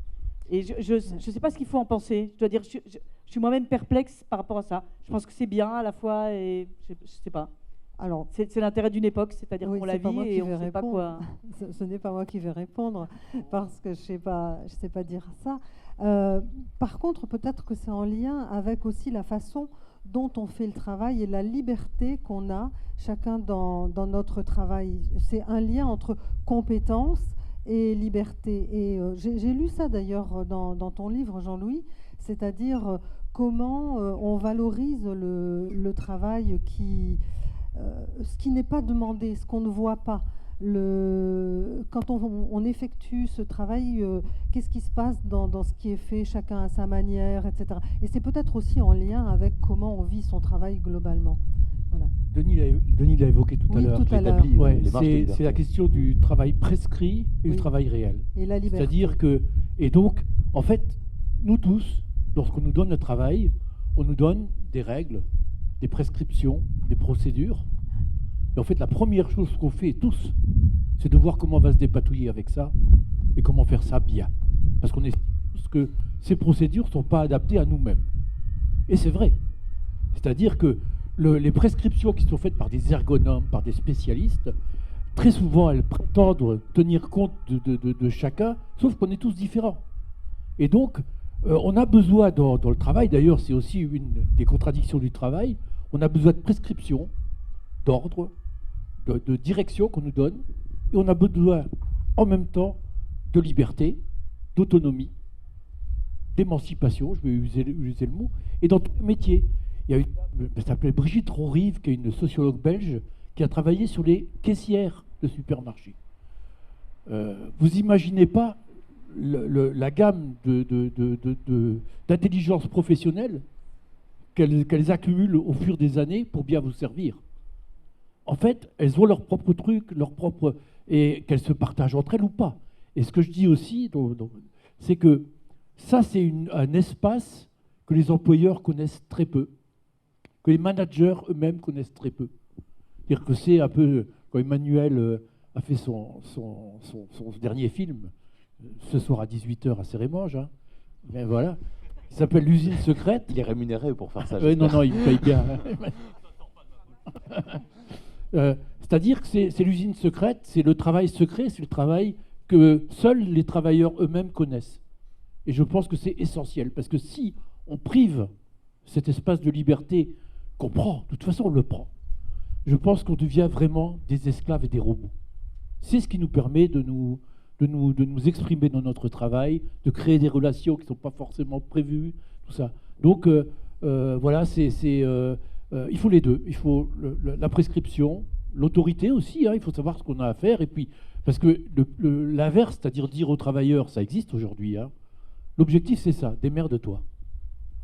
Et je ne sais pas ce qu'il faut en penser. Je dois dire, je suis moi-même perplexe par rapport à ça. Je pense que c'est bien à la fois et je ne sais pas. Alors, c'est l'intérêt d'une époque, c'est-à-dire qu'on la vit et on ne sait pas quoi. Ce n'est pas moi qui vais répondre parce que je sais pas dire ça. Par contre, peut-être que c'est en lien avec aussi la façon dont on fait le travail et la liberté qu'on a chacun dans notre travail. C'est un lien entre compétence et liberté. Et j'ai lu ça d'ailleurs dans ton livre, Jean-Louis, c'est-à-dire comment on valorise le travail ce qui n'est pas demandé, ce qu'on ne voit pas. Quand on effectue ce travail, qu'est-ce qui se passe dans ce qui est fait, chacun à sa manière, etc. Et c'est peut-être aussi en lien avec comment on vit son travail globalement. Voilà. Denis l'a évoqué tout à l'heure. Ouais, c'est la question du travail prescrit et du travail réel. Et la liberté. C'est-à-dire que, et donc, en fait, nous tous, lorsqu'on nous donne le travail, on nous donne des règles, des prescriptions, des procédures. Et en fait, la première chose qu'on fait tous, c'est de voir comment on va se dépatouiller avec ça et comment faire ça bien. Parce qu'on estime tous que ces procédures ne sont pas adaptées à nous-mêmes. Et c'est vrai. C'est-à-dire que les prescriptions qui sont faites par des ergonomes, par des spécialistes, très souvent, elles prétendent tenir compte de chacun, sauf qu'on est tous différents. Et donc, on a besoin dans le travail, d'ailleurs, c'est aussi une des contradictions du travail, on a besoin de prescriptions, d'ordre, de direction qu'on nous donne, et on a besoin en même temps de liberté, d'autonomie, d'émancipation, je vais user le mot, et dans tous les métiers. Il y a une dame, elle s'appelait Brigitte Rorive, qui est une sociologue belge, qui a travaillé sur les caissières de supermarchés. Vous imaginez pas la gamme d'intelligence professionnelle qu'elles accumulent au fur des années pour bien vous servir. En fait, elles ont leur propre truc, et qu'elles se partagent entre elles ou pas. Et ce que je dis aussi, c'est que ça, c'est un espace que les employeurs connaissent très peu, que les managers eux-mêmes connaissent très peu. C'est-à-dire que c'est un peu, quand Emmanuel a fait son dernier film, ce soir à 18h à Cérémange, hein, ben voilà, il s'appelle L'usine secrète. Il est rémunéré pour faire ça. Non, il paye bien. C'est-à-dire que c'est l'usine secrète, c'est le travail secret, c'est le travail que seuls les travailleurs eux-mêmes connaissent. Et je pense que c'est essentiel, parce que si on prive cet espace de liberté qu'on prend, de toute façon on le prend, je pense qu'on devient vraiment des esclaves et des robots. C'est ce qui nous permet de nous exprimer dans notre travail, de créer des relations qui ne sont pas forcément prévues, tout ça. Donc voilà, il faut les deux. Il faut la prescription, l'autorité aussi, hein, il faut savoir ce qu'on a à faire. Et puis, parce que l'inverse, c'est-à-dire dire aux travailleurs, ça existe aujourd'hui. Hein. L'objectif, c'est ça, démerde-toi.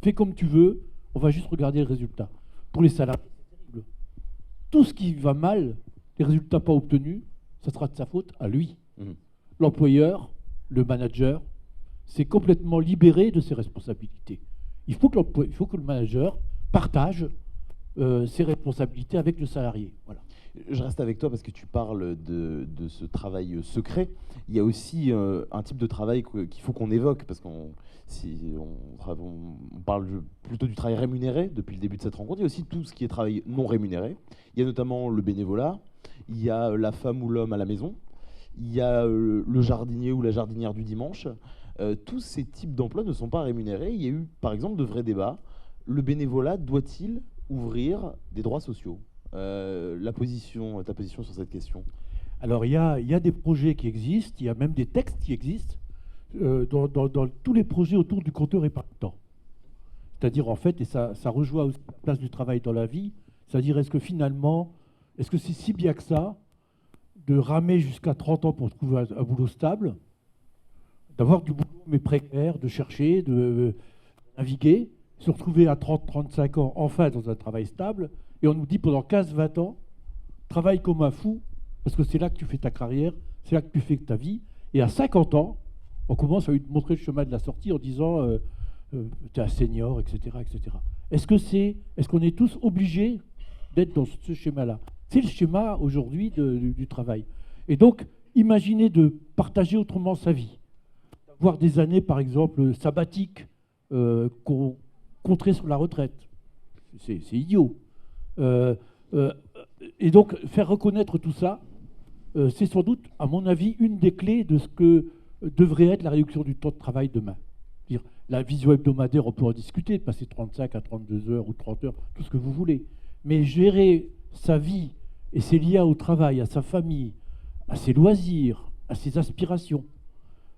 Fais comme tu veux, on va juste regarder le résultat. Pour les salariés, c'est terrible. Tout ce qui va mal, les résultats pas obtenus, ça sera de sa faute à lui. L'employeur, le manager, c'est complètement libéré de ses responsabilités. Il faut que le manager partage ses responsabilités avec le salarié. Voilà. Je reste avec toi parce que tu parles de ce travail secret. Il y a aussi un type de travail qu'il faut qu'on évoque, parce qu'on parle plutôt du travail rémunéré depuis le début de cette rencontre. Il y a aussi tout ce qui est travail non rémunéré. Il y a notamment le bénévolat, il y a la femme ou l'homme à la maison, il y a le jardinier ou la jardinière du dimanche. Tous ces types d'emplois ne sont pas rémunérés. Il y a eu, par exemple, de vrais débats. Le bénévolat doit-il ouvrir des droits sociaux ? Ta position sur cette question? Alors, il y a des projets qui existent, il y a même des textes qui existent dans tous les projets autour du compteur épargne-temps. C'est-à-dire, en fait, et ça rejoint aussi la place du travail dans la vie, c'est-à-dire, est-ce que c'est si bien que ça de ramer jusqu'à 30 ans pour trouver un boulot stable, d'avoir du boulot mais précaire, de chercher, de naviguer, se retrouver à 30-35 ans enfin dans un travail stable, et on nous dit pendant 15-20 ans, travaille comme un fou, parce que c'est là que tu fais ta carrière, c'est là que tu fais ta vie, et à 50 ans, on commence à lui montrer le chemin de la sortie en disant tu es un senior, etc. etc. Est-ce qu'on est tous obligés d'être dans ce schéma-là? C'est le schéma aujourd'hui du travail. Et donc, imaginez de partager autrement sa vie, d'avoir des années, par exemple, sabbatiques, contrées sur la retraite. C'est idiot. Et donc, faire reconnaître tout ça, c'est sans doute, à mon avis, une des clés de ce que devrait être la réduction du temps de travail demain. C'est-à-dire, la vision hebdomadaire, on peut en discuter, de passer 35 à 32 heures ou 30 heures, tout ce que vous voulez. Mais gérer sa vie et ses liens au travail, à sa famille, à ses loisirs, à ses aspirations,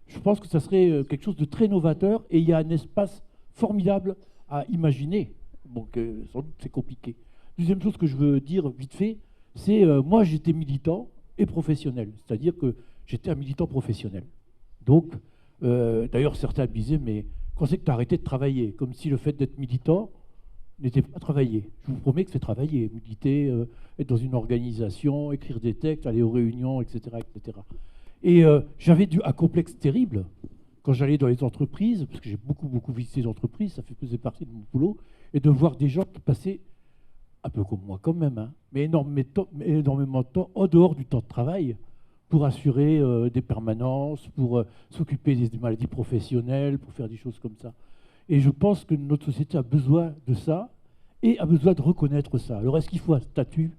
je pense que ça serait quelque chose de très novateur, et il y a un espace formidable à imaginer. Donc, sans doute, c'est compliqué. Deuxième chose que je veux dire vite fait, c'est moi j'étais militant et professionnel, c'est-à-dire que j'étais un militant professionnel. Donc, d'ailleurs certains me disaient, mais quand c'est que tu as arrêté de travailler? Comme si le fait d'être militant n'était pas travailler. Je vous promets que c'est travailler, militer, être dans une organisation, écrire des textes, aller aux réunions, etc. etc. Et j'avais un complexe terrible quand j'allais dans les entreprises, parce que j'ai beaucoup visité les entreprises, ça faisait partie de mon boulot, et de voir des gens qui passaient un peu comme moi quand même, hein, mais énormément de temps en dehors du temps de travail pour assurer des permanences, pour s'occuper des maladies professionnelles, pour faire des choses comme ça. Et je pense que notre société a besoin de ça et a besoin de reconnaître ça. Alors est-ce qu'il faut un statut?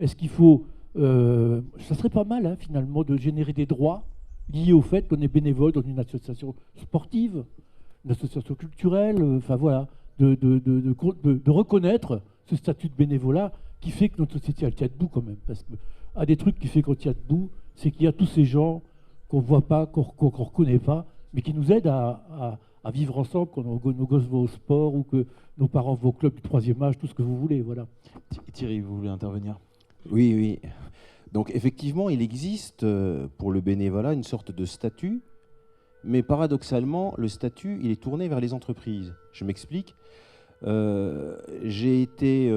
Est-ce qu'il faut... ça serait pas mal, hein, finalement, de générer des droits liés au fait qu'on est bénévole dans une association sportive, une association culturelle, enfin voilà, de reconnaître ce statut de bénévolat qui fait que notre société elle tient debout quand même. Parce que un des trucs qui fait qu'on tient debout, c'est qu'il y a tous ces gens qu'on ne voit pas, qu'on ne reconnaît pas, mais qui nous aident à vivre ensemble, quand nos gosses vont au sport ou que nos parents vont au club du 3e âge, tout ce que vous voulez. Voilà. Thierry, vous voulez intervenir? Oui, oui. Donc effectivement, il existe pour le bénévolat une sorte de statut, mais paradoxalement, le statut, il est tourné vers les entreprises. Je m'explique. J'ai été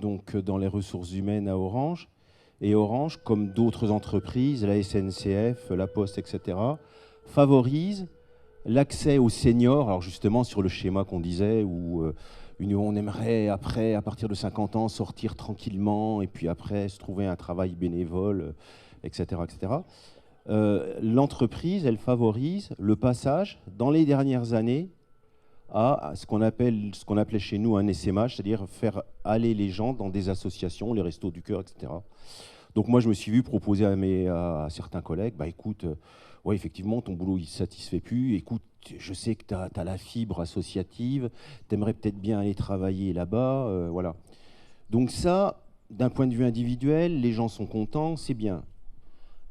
donc dans les ressources humaines à Orange, et Orange, comme d'autres entreprises, la SNCF, la Poste, etc., favorise l'accès aux seniors, alors justement sur le schéma qu'on disait, où on aimerait après, à partir de 50 ans, sortir tranquillement, et puis après se trouver un travail bénévole, etc. etc. L'entreprise, elle favorise le passage, dans les dernières années, à ce qu'on appelait chez nous un essaimage, c'est-à-dire faire aller les gens dans des associations, les Restos du Cœur, etc. Donc moi, je me suis vu proposer à certains collègues, bah écoute, ouais, effectivement, ton boulot, il ne satisfait plus. Écoute, je sais que tu as la fibre associative, tu aimerais peut-être bien aller travailler là-bas, voilà. Donc ça, d'un point de vue individuel, les gens sont contents, c'est bien.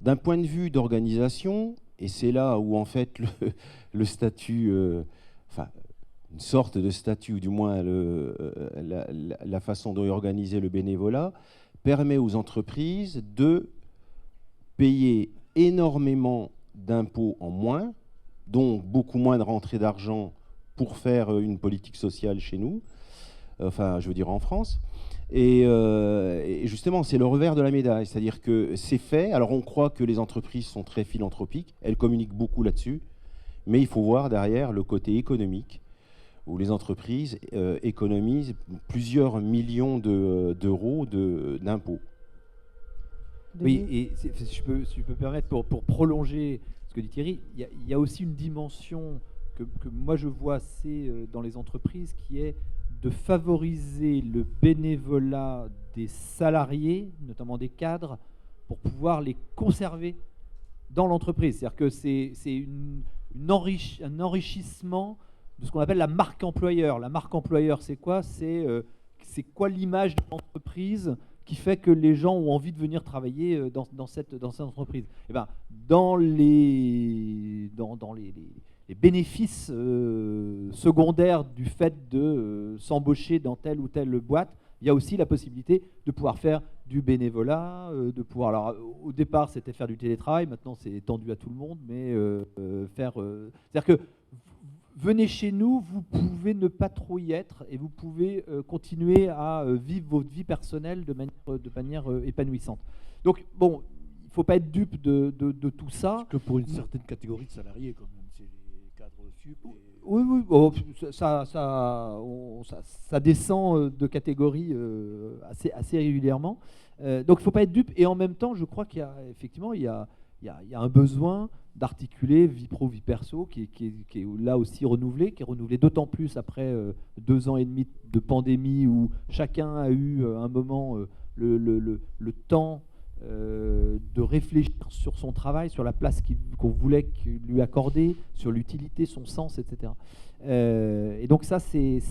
D'un point de vue d'organisation, et c'est là où en fait le statut, enfin une sorte de statut, ou du moins la façon dont est organisé le bénévolat, permet aux entreprises de payer énormément d'impôts en moins, donc beaucoup moins de rentrée d'argent pour faire une politique sociale chez nous, enfin je veux dire en France. Et justement, c'est le revers de la médaille, c'est-à-dire que c'est fait. Alors on croit que les entreprises sont très philanthropiques, elles communiquent beaucoup là-dessus, mais il faut voir derrière le côté économique, où les entreprises économisent plusieurs millions d'euros d'impôts. Oui, et si je peux me permettre, pour prolonger ce que dit Thierry, il y a aussi une dimension que moi je vois assez dans les entreprises, qui est de favoriser le bénévolat des salariés, notamment des cadres, pour pouvoir les conserver dans l'entreprise. C'est-à-dire que c'est un enrichissement de ce qu'on appelle la marque employeur. La marque employeur, c'est quoi? C'est quoi l'image de l'entreprise qui fait que les gens ont envie de venir travailler dans cette entreprise? Et ben, dans les bénéfices secondaires du fait de s'embaucher dans telle ou telle boîte, il y a aussi la possibilité de pouvoir faire du bénévolat, de pouvoir... Alors, au départ, c'était faire du télétravail, maintenant c'est étendu à tout le monde, mais c'est-à-dire que venez chez nous, vous pouvez ne pas trop y être et vous pouvez continuer à vivre votre vie personnelle de manière épanouissante. Donc, bon, il ne faut pas être dupe de tout ça. Parce que pour une certaine catégorie de salariés, quand même, c'est les cadres sup. Oui, oh, ça descend de catégorie assez régulièrement. Donc, il ne faut pas être dupe. Et en même temps, je crois qu'il y a effectivement il y a un besoin d'articuler vie pro, vie perso, qui est là aussi renouvelé, qui est renouvelé d'autant plus après 2 ans et demi de pandémie, où chacun a eu un moment le temps de réfléchir sur son travail, sur la place qu'on voulait lui accorder, sur l'utilité, son sens, etc. Et donc ça, c'est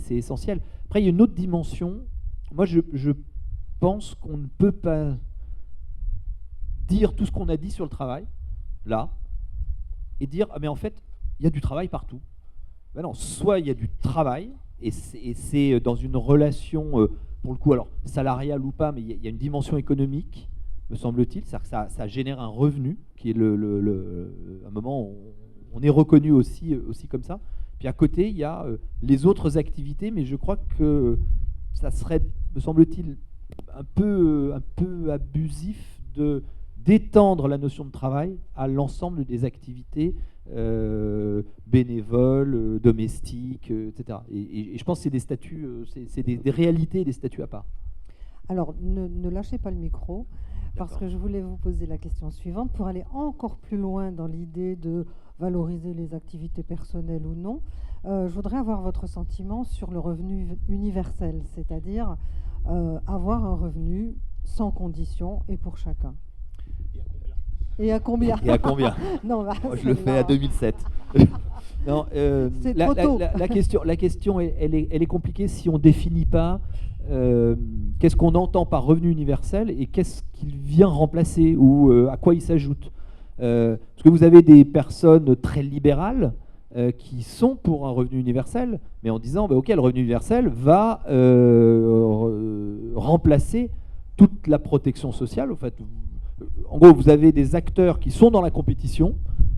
essentiel. Après, il y a une autre dimension. Moi, je pense qu'on ne peut pas dire tout ce qu'on a dit sur le travail, là, et dire « Ah mais en fait, il y a du travail partout ». Ben non, soit il y a du travail, et c'est dans une relation, pour le coup, alors salariale ou pas, mais il y a une dimension économique, me semble-t-il, c'est-à-dire que ça génère un revenu, qui est un moment où on est reconnu aussi comme ça. Puis à côté, il y a les autres activités, mais je crois que ça serait, me semble-t-il, un peu abusif d'étendre la notion de travail à l'ensemble des activités bénévoles, domestiques, etc. Et je pense que c'est des statuts, c'est des réalités et des statuts à part. Alors, ne lâchez pas le micro, parce D'accord. que je voulais vous poser la question suivante pour aller encore plus loin dans l'idée de valoriser les activités personnelles ou non. Je voudrais avoir votre sentiment sur le revenu universel, c'est-à-dire avoir un revenu sans condition et pour chacun. Et à combien? Et à combien? Non, bah, Moi, je le fais à 2007. Non, C'est trop tôt. la question elle est compliquée si on ne définit pas qu'est-ce qu'on entend par revenu universel et qu'est-ce qu'il vient remplacer ou à quoi il s'ajoute. Parce que vous avez des personnes très libérales qui sont pour un revenu universel, mais en disant bah, ok, le revenu universel va remplacer toute la protection sociale. En fait, en gros, vous avez des acteurs qui sont dans la compétition,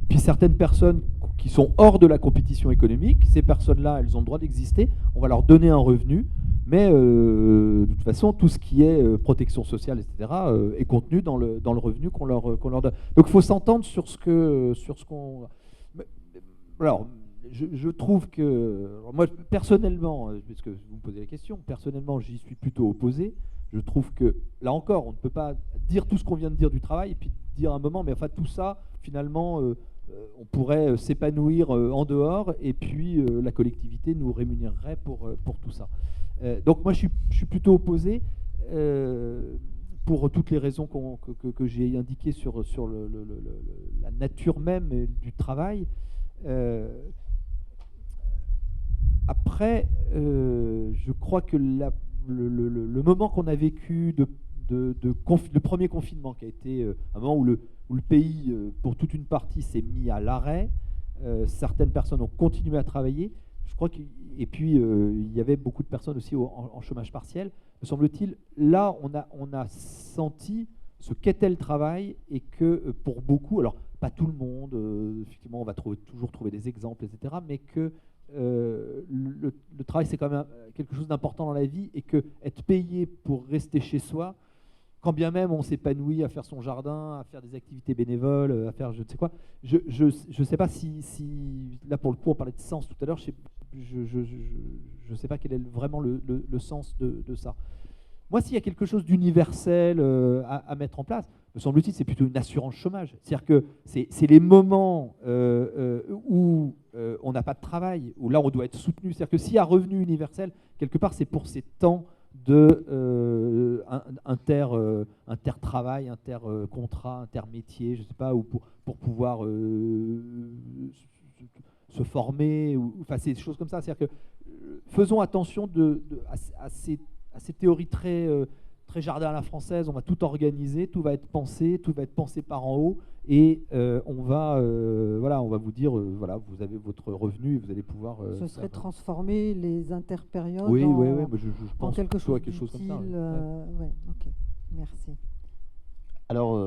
puis certaines personnes qui sont hors de la compétition économique. Ces personnes-là, elles ont le droit d'exister. On va leur donner un revenu, mais de toute façon, tout ce qui est protection sociale, etc., est contenu dans le revenu qu'on leur donne. Donc, il faut s'entendre sur ce qu'on. Alors, je trouve que moi, personnellement, puisque vous me posez la question, personnellement, j'y suis plutôt opposé. Je trouve que, là encore, on ne peut pas dire tout ce qu'on vient de dire du travail et puis dire à un moment, mais enfin tout ça, finalement, on pourrait s'épanouir en dehors et puis la collectivité nous rémunérerait pour tout ça. Donc moi, je suis plutôt opposé pour toutes les raisons que j'ai indiquées sur la nature même du travail. Après, je crois que le moment qu'on a vécu le premier confinement, qui a été un moment où le pays, pour toute une partie, s'est mis à l'arrêt, certaines personnes ont continué à travailler, je crois et puis il y avait beaucoup de personnes aussi en chômage partiel, me semble-t-il. Là, on a senti ce qu'était le travail et que pour beaucoup, alors pas tout le monde, effectivement, on va toujours trouver des exemples, etc., mais que le travail, c'est quand même quelque chose d'important dans la vie et que être payé pour rester chez soi, quand bien même on s'épanouit à faire son jardin, à faire des activités bénévoles, à faire je ne sais quoi, je ne sais pas si là pour le coup on parlait de sens tout à l'heure, je sais pas quel est vraiment le sens de ça. Moi, s'il y a quelque chose d'universel à mettre en place, me semble-t-il, c'est plutôt une assurance chômage. C'est-à-dire que c'est les moments où on n'a pas de travail, où là on doit être soutenu. C'est-à-dire que s'il y a revenu universel, quelque part c'est pour ces temps de inter-travail, inter-contrat, inter-métier, je ne sais pas, ou pour pouvoir se former, enfin c'est des choses comme ça. C'est-à-dire que faisons attention à ces théories très jardin à la française, on va tout organiser, tout va être pensé par en haut, et on va vous dire, voilà, vous avez votre revenu et vous allez pouvoir... Ce serait transformer les interpériodes oui, en, je en pense quelque chose quelque chose comme ça. d'utile, ouais, ok, merci. Alors,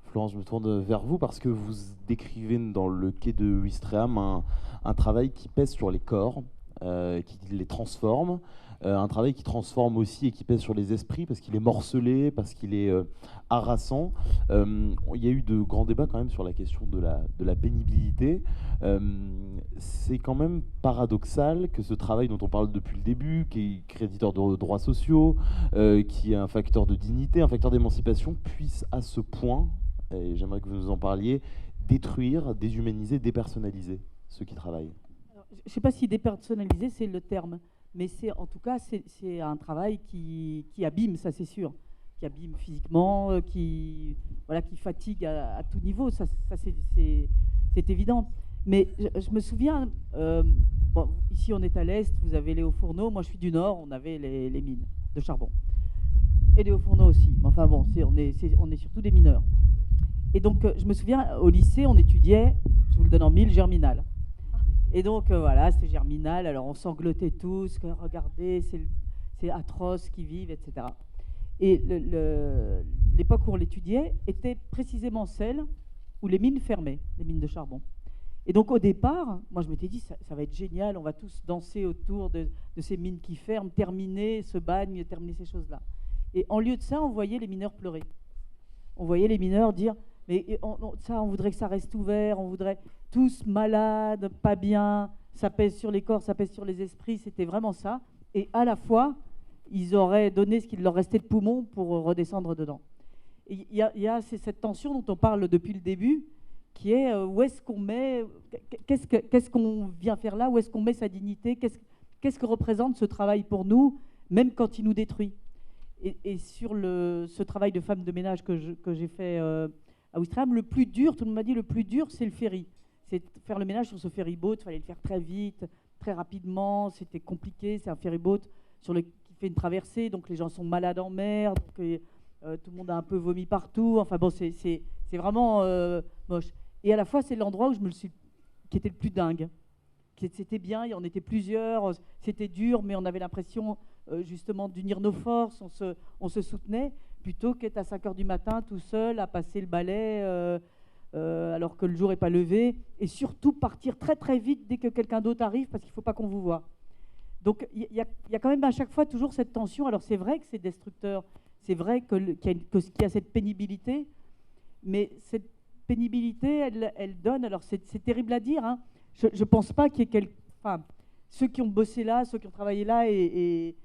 Florence, je me tourne vers vous parce que vous décrivez dans le quai de Ouistreham un travail qui pèse sur les corps, qui les transforme, un travail qui transforme aussi et qui pèse sur les esprits parce qu'il est morcelé, parce qu'il est harassant. Il y a eu de grands débats quand même sur la question de la pénibilité. C'est quand même paradoxal que ce travail dont on parle depuis le début, qui est créditeur de droits sociaux, qui est un facteur de dignité, un facteur d'émancipation, puisse à ce point, et j'aimerais que vous nous en parliez, détruire, déshumaniser, dépersonnaliser ceux qui travaillent. Alors, je ne sais pas si dépersonnaliser, c'est le terme. Mais en tout cas, c'est un travail qui abîme, ça c'est sûr, qui abîme physiquement, qui fatigue à tout niveau, ça c'est évident. Mais je me souviens, ici on est à l'Est, vous avez les hauts-fourneaux, moi je suis du Nord, on avait les mines de charbon. Et les hauts-fourneaux aussi, mais enfin bon, on est surtout des mineurs. Et donc je me souviens, au lycée, on étudiait, je vous le donne en mille, Germinal. Et donc voilà, c'est Germinal, alors on sanglotait tous, que regardez, c'est atroce qu'ils vivent, etc. Et l'époque où on l'étudiait était précisément celle où les mines fermaient, les mines de charbon. Et donc au départ, moi je m'étais dit, ça va être génial, on va tous danser autour de ces mines qui ferment, terminer ce bagne, terminer ces choses-là. Et en lieu de ça, on voyait les mineurs pleurer. on voyait les mineurs dire mais on voudrait que ça reste ouvert, on voudrait tous malades, pas bien, ça pèse sur les corps, ça pèse sur les esprits, c'était vraiment ça. Et à la fois, ils auraient donné ce qu'il leur restait de poumons pour redescendre dedans. Il y a cette tension dont on parle depuis le début, qui est où est-ce qu'on met, qu'est-ce qu'on vient faire là, où est-ce qu'on met sa dignité, qu'est-ce que représente ce travail pour nous, même quand il nous détruit. Et sur ce travail de femme de ménage que j'ai fait à Ouistreham, le plus dur, tout le monde m'a dit, le plus dur, c'est le ferry. C'est faire le ménage sur ce ferry-boat, il fallait le faire très vite, très rapidement, c'était compliqué, c'est un ferry-boat qui fait une traversée, donc les gens sont malades en mer, donc tout le monde a un peu vomi partout, enfin bon, c'est vraiment moche. Et à la fois, c'est l'endroit où qui était le plus dingue. C'était bien, il y en était plusieurs, c'était dur, mais on avait l'impression justement d'unir nos forces, on se soutenait, plutôt qu'être à 5h du matin tout seul à passer le balai alors que le jour n'est pas levé, et surtout partir très très vite dès que quelqu'un d'autre arrive parce qu'il ne faut pas qu'on vous voie. Donc il y a quand même à chaque fois toujours cette tension. Alors c'est vrai que c'est destructeur, c'est vrai qu'il y a cette pénibilité, mais cette pénibilité, elle donne, alors c'est terrible à dire, hein. Je ne pense pas qu'il y ait ceux qui ont bossé là, ceux qui ont travaillé là, et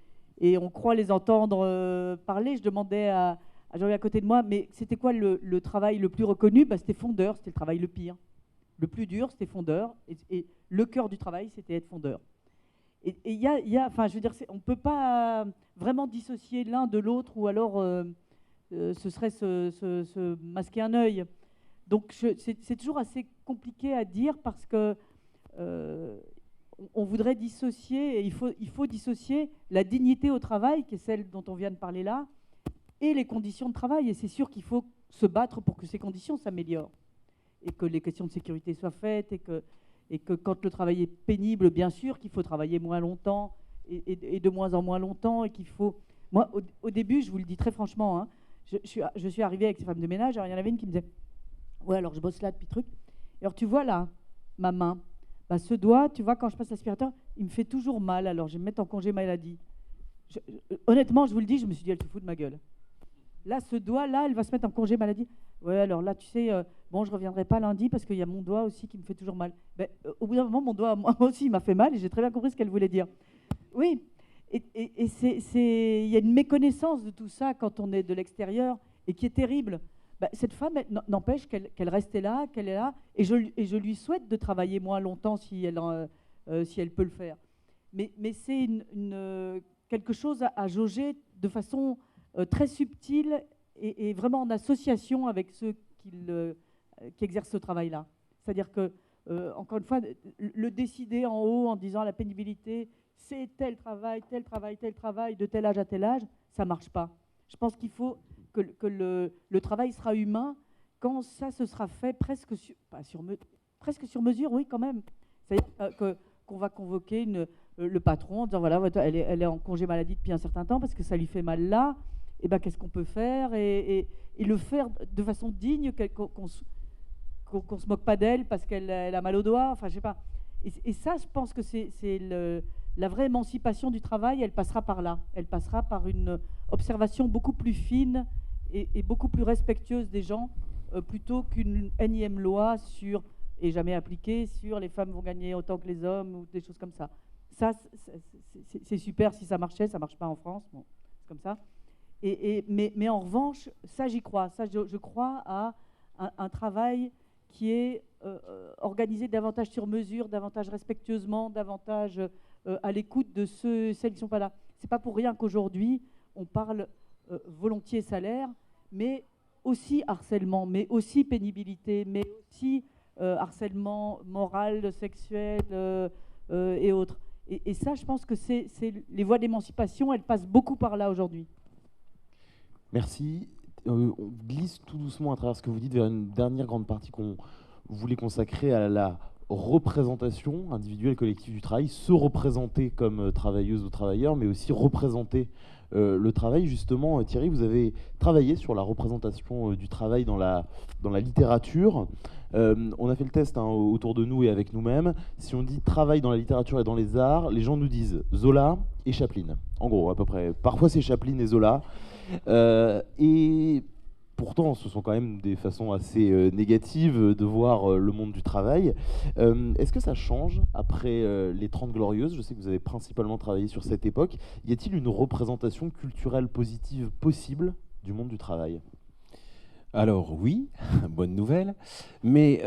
on croit les entendre parler. Je demandais à Jean-Louis à côté de moi, mais c'était quoi le travail le plus reconnu? C'était fondeur, c'était le travail le pire. Le plus dur, c'était fondeur, et le cœur du travail, c'était être fondeur. Et il y a, je veux dire, on ne peut pas vraiment dissocier l'un de l'autre, ou alors ce serait se masquer un œil. Donc c'est toujours assez compliqué à dire parce que on voudrait dissocier, et il faut dissocier la dignité au travail, qui est celle dont on vient de parler là, et les conditions de travail. Et c'est sûr qu'il faut se battre pour que ces conditions s'améliorent, et que les questions de sécurité soient faites, et que quand le travail est pénible, bien sûr qu'il faut travailler moins longtemps, et de moins en moins longtemps, et qu'il faut... Moi, au début, je vous le dis très franchement, hein, je suis arrivée avec ces femmes de ménage, alors il y en avait une qui me disait « Ouais, alors je bosse là depuis truc. Et alors tu vois là, ma main, ce doigt, tu vois, quand je passe l'aspirateur, il me fait toujours mal, alors je vais me mettre en congé maladie. » Honnêtement, je vous le dis, je me suis dit « Elle se fout de ma gueule. » Là, ce doigt-là, elle va se mettre en congé maladie. Ouais, alors là, tu sais, bon, je ne reviendrai pas lundi parce qu'il y a mon doigt aussi qui me fait toujours mal. Au bout d'un moment, mon doigt, moi aussi, il m'a fait mal, et j'ai très bien compris ce qu'elle voulait dire. Oui, et il y a une méconnaissance de tout ça quand on est de l'extérieur, et qui est terrible. Cette femme, n'empêche qu'elle restait là, qu'elle est là, et je lui souhaite de travailler moins longtemps si elle peut le faire. Mais c'est quelque chose à jauger de façon très subtile, et vraiment en association avec ceux qui exercent ce travail-là. C'est-à-dire que, encore une fois, le décider en haut en disant la pénibilité, c'est tel travail, tel travail, tel travail, de tel âge à tel âge, ça ne marche pas. Je pense qu'il faut que le travail sera humain quand ça se sera fait presque sur mesure, oui, quand même. C'est-à-dire qu'on va convoquer le patron en disant voilà, elle est en congé maladie depuis un certain temps parce que ça lui fait mal là, et qu'est-ce qu'on peut faire, et le faire de façon digne, qu'on se moque pas d'elle parce qu'elle a mal au doigt, enfin je sais pas. Et ça, je pense que c'est la vraie émancipation du travail, elle passera par là. Elle passera par une observation beaucoup plus fine et beaucoup plus respectueuse des gens, plutôt qu'une énième loi et jamais appliquée, sur les femmes vont gagner autant que les hommes, ou des choses comme ça. Ça, c'est super si ça marchait, ça marche pas en France, bon, c'est comme ça. Mais en revanche, ça j'y crois. Ça, je crois à un travail qui est organisé davantage sur mesure, davantage respectueusement, davantage à l'écoute de celles qui ne sont pas là. C'est pas pour rien qu'aujourd'hui on parle volontiers salaire, mais aussi harcèlement, mais aussi pénibilité, mais aussi harcèlement moral, sexuel et autres. Et ça, je pense que les voies d'émancipation, elles passent beaucoup par là aujourd'hui. Merci. On glisse tout doucement à travers ce que vous dites vers une dernière grande partie qu'on voulait consacrer à la représentation individuelle collective du travail, se représenter comme travailleuse ou travailleur, mais aussi représenter le travail. Justement, Thierry, vous avez travaillé sur la représentation du travail dans la littérature. On a fait le test autour de nous et avec nous-mêmes. Si on dit travail dans la littérature et dans les arts, les gens nous disent Zola et Chaplin. En gros, à peu près. Parfois, c'est Chaplin et Zola. Et pourtant, ce sont quand même des façons assez négatives de voir le monde du travail. Est-ce que ça change après les 30 Glorieuses? Je sais que vous avez principalement travaillé sur cette époque. Y a-t-il une représentation culturelle positive possible du monde du travail? Alors oui, bonne nouvelle, mais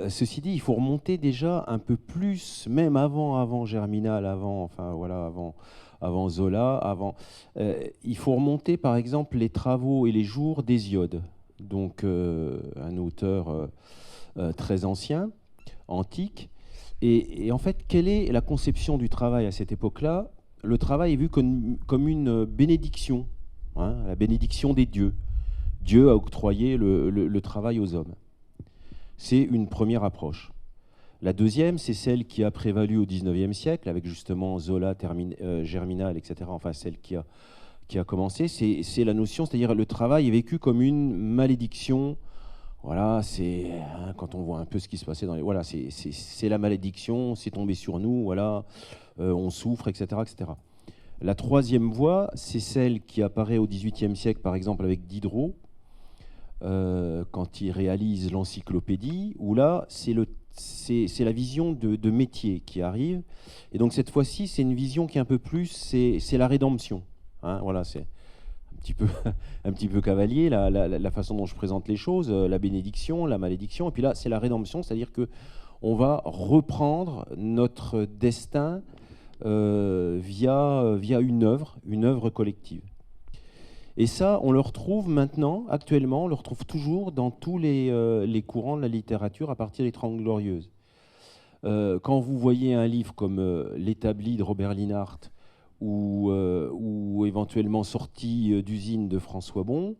ceci dit, il faut remonter déjà un peu plus, même avant Germinal, avant Zola, il faut remonter par exemple les travaux et les jours d'Hésiode, donc un auteur très ancien, antique, et en fait, quelle est la conception du travail à cette époque-là? Le travail est vu comme une bénédiction, hein, la bénédiction des dieux. Dieu a octroyé le travail aux hommes. C'est une première approche. La deuxième, c'est celle qui a prévalu au XIXe siècle, avec justement Zola, Germinal, etc., enfin celle qui a commencé, c'est la notion, c'est-à-dire le travail est vécu comme une malédiction. Voilà, c'est quand on voit un peu ce qui se passait dans les... Voilà, c'est la malédiction, c'est tombé sur nous, voilà, on souffre, etc., etc. La troisième voie, c'est celle qui apparaît au XVIIIe siècle, par exemple, avec Diderot, quand il réalise l'encyclopédie, où là, c'est la vision de métier qui arrive. Et donc cette fois-ci, c'est une vision qui est un peu plus, c'est la rédemption. Hein, voilà, c'est un petit peu cavalier, la façon dont je présente les choses, la bénédiction, la malédiction. Et puis là, c'est la rédemption, c'est-à-dire que on va reprendre notre destin via une œuvre collective. Et ça, on le retrouve maintenant, actuellement, on le retrouve toujours dans tous les courants de la littérature à partir des 30 Glorieuses. Quand vous voyez un livre comme L'Établi de Robert Linhart ou éventuellement Sortie d'usine de François Bon,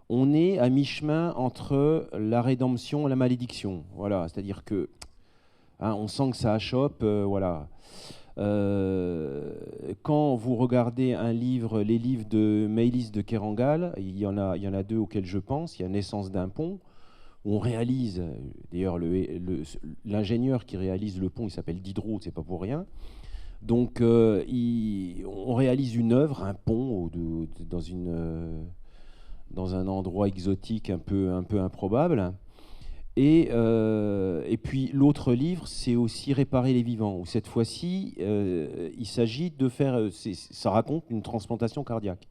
on est à mi-chemin entre la rédemption et la malédiction. Voilà, c'est-à-dire que on sent que ça achoppe, voilà. Quand vous regardez les livres de Maëlys de Kerangal, il y en a deux auxquels je pense. Il y a Naissance d'un pont, où on réalise, d'ailleurs l'ingénieur qui réalise le pont, il s'appelle Diderot, c'est pas pour rien. Donc on réalise une œuvre, un pont dans un endroit exotique un peu improbable. Et puis l'autre livre, c'est aussi Réparer les vivants, où cette fois-ci, il s'agit de faire, ça raconte une transplantation cardiaque.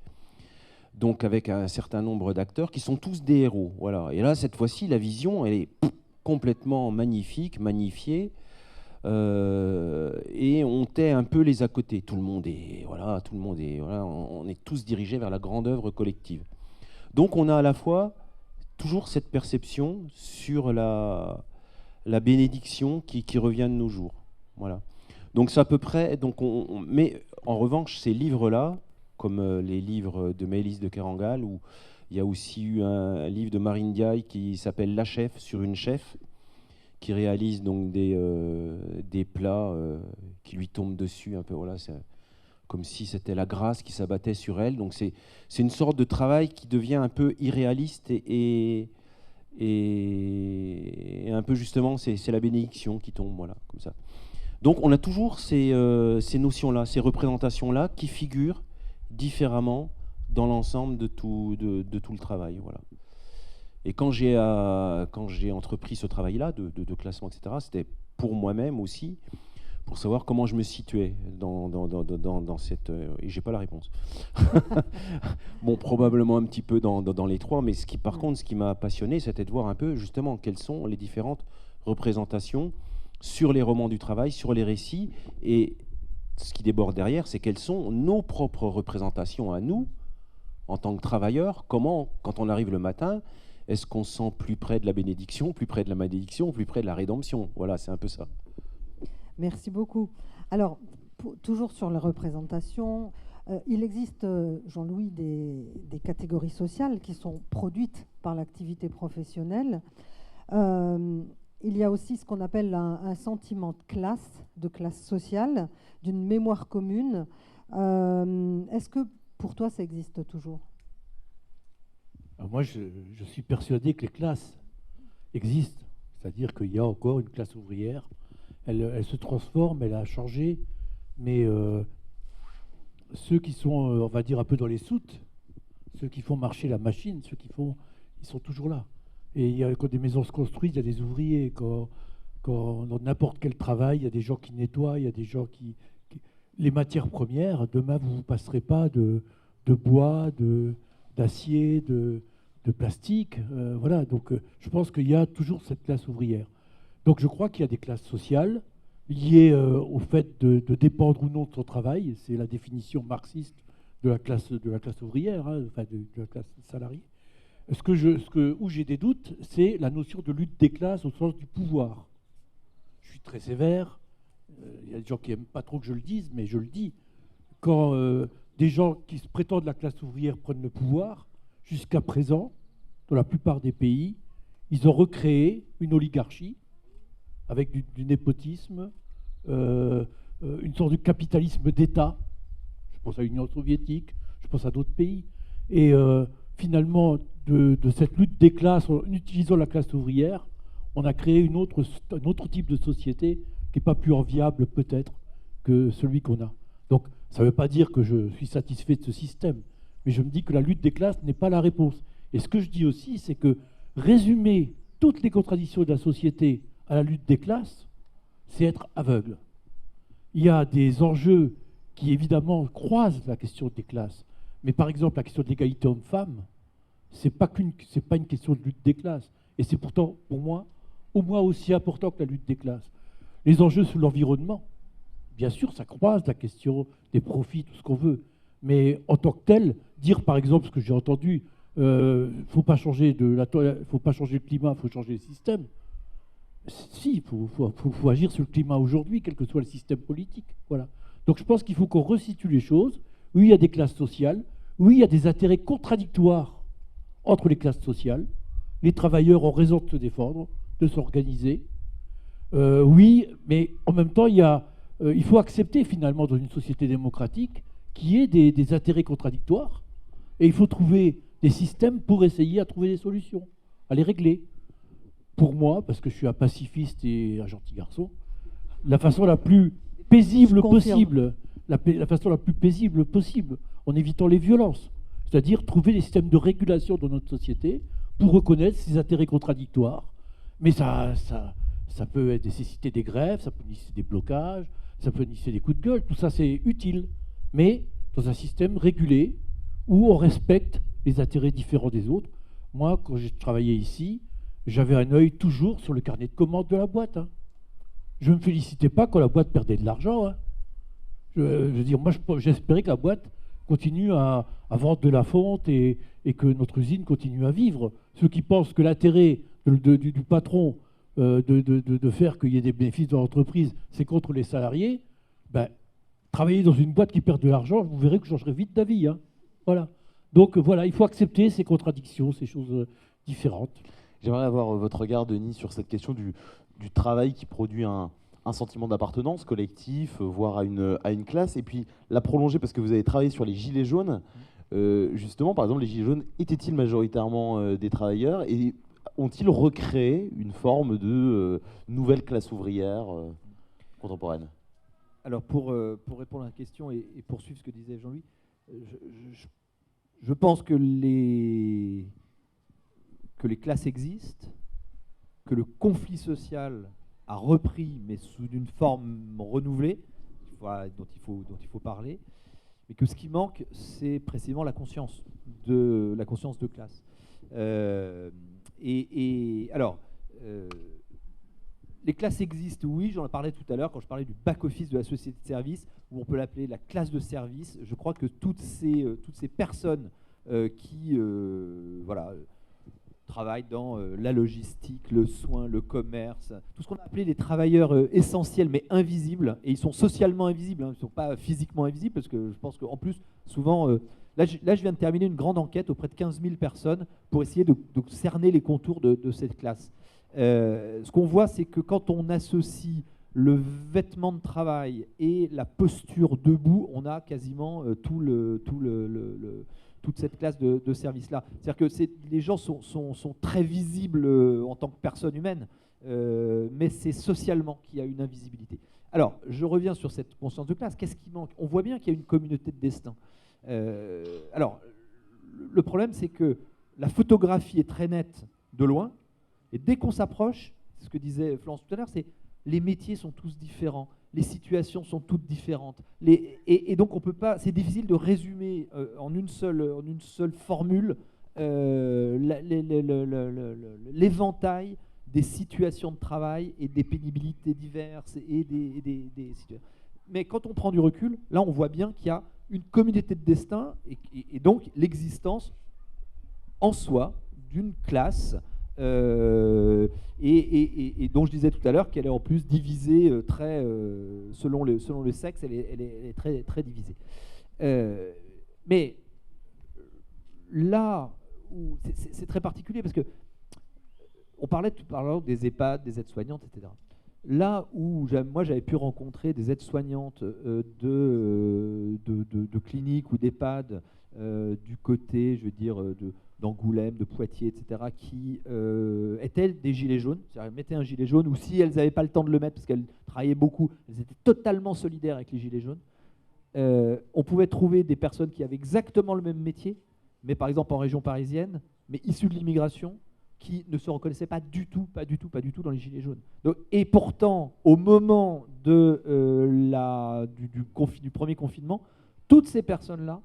Donc avec un certain nombre d'acteurs qui sont tous des héros. Voilà. Et là, cette fois-ci, la vision, elle est complètement magnifique, magnifiée, et on tait un peu les à côté. Tout le monde est, on est tous dirigés vers la grande œuvre collective. Donc on a à la fois toujours cette perception sur la bénédiction qui revient de nos jours. Voilà. Donc c'est à peu près... mais en revanche, ces livres-là, comme les livres de Maëlys de Kerangal, où il y a aussi eu un livre de Marine Diaye qui s'appelle La chef sur une chef, qui réalise donc des plats qui lui tombent dessus un peu. Voilà, c'est comme si c'était la grâce qui s'abattait sur elle. Donc c'est une sorte de travail qui devient un peu irréaliste et un peu justement, c'est la bénédiction qui tombe, voilà, comme ça. Donc on a toujours ces notions-là, ces représentations-là qui figurent différemment dans l'ensemble de tout le travail, voilà. Et quand j'ai entrepris ce travail-là de classement, etc., c'était pour moi-même aussi, pour savoir comment je me situais dans cette... et j'ai pas la réponse. Bon, probablement un petit peu dans les trois, mais par contre, ce qui m'a passionné, c'était de voir un peu justement quelles sont les différentes représentations sur les romans du travail, sur les récits, et ce qui déborde derrière, c'est quelles sont nos propres représentations à nous, en tant que travailleurs. Comment, quand on arrive le matin, est-ce qu'on se sent plus près de la bénédiction, plus près de la malédiction, plus près de la rédemption? Voilà, c'est un peu ça. Merci beaucoup. Alors, toujours sur la représentation, il existe, Jean-Louis, des catégories sociales qui sont produites par l'activité professionnelle. Il y a aussi ce qu'on appelle un sentiment de classe sociale, d'une mémoire commune. Est-ce que pour toi, ça existe toujours? Alors moi, je suis persuadé que les classes existent. C'est-à-dire qu'il y a encore une classe ouvrière. Elle se transforme, elle a changé. Mais ceux qui sont, on va dire, un peu dans les soutes, ceux qui font marcher la machine, ils ils sont toujours là. Et quand des maisons se construisent, il y a des ouvriers. Quand dans n'importe quel travail, il y a des gens qui nettoient, il y a des gens qui... Les matières premières, demain, vous ne passerez pas de bois, d'acier, de plastique. Voilà, donc je pense qu'il y a toujours cette classe ouvrière. Donc je crois qu'il y a des classes sociales liées au fait de dépendre ou non de son travail. C'est la définition marxiste de la classe ouvrière, hein, enfin de la classe salariée. Où j'ai des doutes, c'est la notion de lutte des classes au sens du pouvoir. Je suis très sévère. Il y a des gens qui n'aiment pas trop que je le dise, mais je le dis. Quand des gens qui se prétendent la classe ouvrière prennent le pouvoir, jusqu'à présent, dans la plupart des pays, ils ont recréé une oligarchie avec du népotisme, une sorte de capitalisme d'État. Je pense à l'Union soviétique, je pense à d'autres pays. Et finalement, de cette lutte des classes, en utilisant la classe ouvrière, on a créé un autre type de société qui n'est pas plus enviable peut-être que celui qu'on a. Donc ça ne veut pas dire que je suis satisfait de ce système, mais je me dis que la lutte des classes n'est pas la réponse. Et ce que je dis aussi, c'est que résumer toutes les contradictions de la société à la lutte des classes, c'est être aveugle. Il y a des enjeux qui évidemment croisent la question des classes, mais par exemple la question de l'égalité homme-femme, c'est pas une question de lutte des classes, et c'est pourtant pour moi au moins aussi important que la lutte des classes. Les enjeux sur l'environnement, bien sûr, ça croise la question des profits, tout ce qu'on veut, mais en tant que tel, dire par exemple ce que j'ai entendu, faut pas changer le climat, il faut changer le système. Si, il faut agir sur le climat aujourd'hui, quel que soit le système politique. Voilà. Donc je pense qu'il faut qu'on resitue les choses. Oui, il y a des classes sociales. Oui, il y a des intérêts contradictoires entre les classes sociales. Les travailleurs ont raison de se défendre, de s'organiser. Oui, mais en même temps, il faut accepter finalement dans une société démocratique qu'il y ait des intérêts contradictoires. Et il faut trouver des systèmes pour essayer à trouver des solutions, à les régler. Pour moi, parce que je suis un pacifiste et un gentil garçon, la façon la plus paisible possible, la façon la plus paisible possible, en évitant les violences, c'est-à-dire trouver des systèmes de régulation dans notre société pour reconnaître ces intérêts contradictoires. Mais ça peut nécessiter des grèves, ça peut nécessiter des blocages, ça peut nécessiter des coups de gueule, tout ça c'est utile, mais dans un système régulé où on respecte les intérêts différents des autres. Moi, quand j'ai travaillé ici, j'avais un œil toujours sur le carnet de commandes de la boîte. Hein. Je ne me félicitais pas quand la boîte perdait de l'argent. Hein. Je veux dire, moi, j'espérais que la boîte continue à vendre de la fonte et que notre usine continue à vivre. Ceux qui pensent que l'intérêt du patron de faire qu'il y ait des bénéfices dans l'entreprise, c'est contre les salariés, ben, travailler dans une boîte qui perd de l'argent, vous verrez que je changerai vite d'avis. Hein. Voilà. Donc voilà, il faut accepter ces contradictions, ces choses différentes. J'aimerais avoir votre regard, Denis, sur cette question du travail qui produit un sentiment d'appartenance collectif, voire à une classe, et puis la prolonger, parce que vous avez travaillé sur les gilets jaunes. Justement, par exemple, les gilets jaunes étaient-ils majoritairement des travailleurs, et ont-ils recréé une forme de nouvelle classe ouvrière contemporaine? Alors, pour répondre à la question et poursuivre ce que disait Jean-Louis, je pense que les classes existent, que le conflit social a repris, mais sous une forme renouvelée, dont il faut parler, mais que ce qui manque, c'est précisément la conscience de classe. Alors, les classes existent, oui, j'en parlais tout à l'heure quand je parlais du back-office de la société de service, où on peut l'appeler la classe de service. Je crois que toutes ces personnes qui travaillent dans la logistique, le soin, le commerce, tout ce qu'on a appelé les travailleurs essentiels mais invisibles, et ils sont socialement invisibles, hein, ils ne sont pas physiquement invisibles, parce que je pense qu'en plus, souvent, là je viens de terminer une grande enquête auprès de 15 000 personnes pour essayer de cerner les contours de cette classe. Ce qu'on voit, c'est que quand on associe le vêtement de travail et la posture debout, on a quasiment toute cette classe de service-là. C'est-à-dire que les gens sont très visibles en tant que personnes humaines, mais c'est socialement qu'il y a une invisibilité. Alors, je reviens sur cette conscience de classe. Qu'est-ce qui manque? On voit bien qu'il y a une communauté de destin. Alors, le problème, c'est que la photographie est très nette de loin, et dès qu'on s'approche, c'est ce que disait Florence tout à l'heure, c'est les métiers sont tous différents, les situations sont toutes différentes, et donc on peut pas, c'est difficile de résumer en une seule formule l'éventail des situations de travail et des pénibilités diverses et des situations. Mais quand on prend du recul, là on voit bien qu'il y a une communauté de destin et donc l'existence en soi d'une classe et dont je disais tout à l'heure qu'elle est en plus divisée selon le sexe, elle est très, très divisée. Mais là où c'est très particulier parce que on parlait tout à l'heure des EHPAD, des aides-soignantes, etc. Là où moi j'avais pu rencontrer des aides-soignantes de cliniques ou d'EHPAD du côté, je veux dire, d'Angoulême, de Poitiers, etc., qui étaient des gilets jaunes, c'est-à-dire elles mettaient un gilet jaune, ou si elles n'avaient pas le temps de le mettre parce qu'elles travaillaient beaucoup, elles étaient totalement solidaires avec les gilets jaunes. On pouvait trouver des personnes qui avaient exactement le même métier, mais par exemple en région parisienne, mais issues de l'immigration, qui ne se reconnaissaient pas du tout dans les gilets jaunes. Donc, et pourtant, au moment du premier confinement, toutes ces personnes-là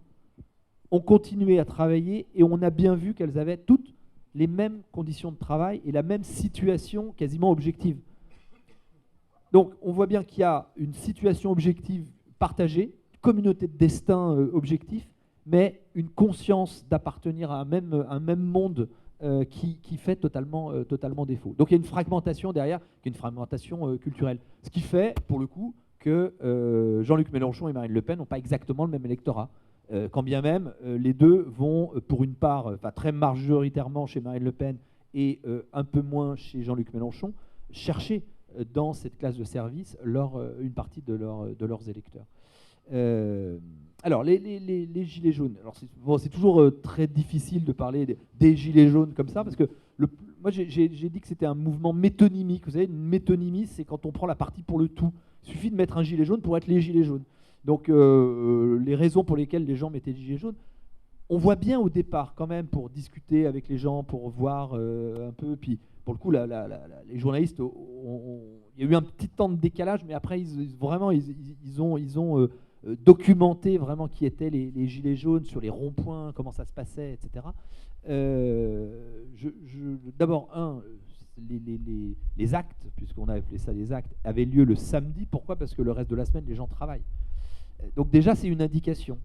ont continué à travailler et on a bien vu qu'elles avaient toutes les mêmes conditions de travail et la même situation quasiment objective. Donc on voit bien qu'il y a une situation objective partagée, communauté de destin objectif, mais une conscience d'appartenir à un même monde qui fait totalement défaut. Donc il y a une fragmentation derrière, qui est une fragmentation culturelle. Ce qui fait, pour le coup, que Jean-Luc Mélenchon et Marine Le Pen n'ont pas exactement le même électorat. Quand bien même, les deux vont, pour une part, très majoritairement chez Marine Le Pen et un peu moins chez Jean-Luc Mélenchon, chercher dans cette classe de service une partie de leurs électeurs. Alors, les gilets jaunes. Alors, c'est toujours très difficile de parler des gilets jaunes comme ça, parce que moi, j'ai dit que c'était un mouvement métonymique. Vous savez, une métonymie, c'est quand on prend la partie pour le tout. Il suffit de mettre un gilet jaune pour être les gilets jaunes. Donc, les raisons pour lesquelles les gens mettaient des gilets jaunes, on voit bien au départ, quand même, pour discuter avec les gens, pour voir un peu. Puis, pour le coup, les journalistes, il y a eu un petit temps de décalage, mais après, ils ont documenté vraiment qui étaient les gilets jaunes sur les ronds-points, comment ça se passait, etc. D'abord, les actes, puisqu'on a appelé ça des actes, avaient lieu le samedi. Pourquoi ? Parce que le reste de la semaine, les gens travaillent. Donc déjà, c'est une indication.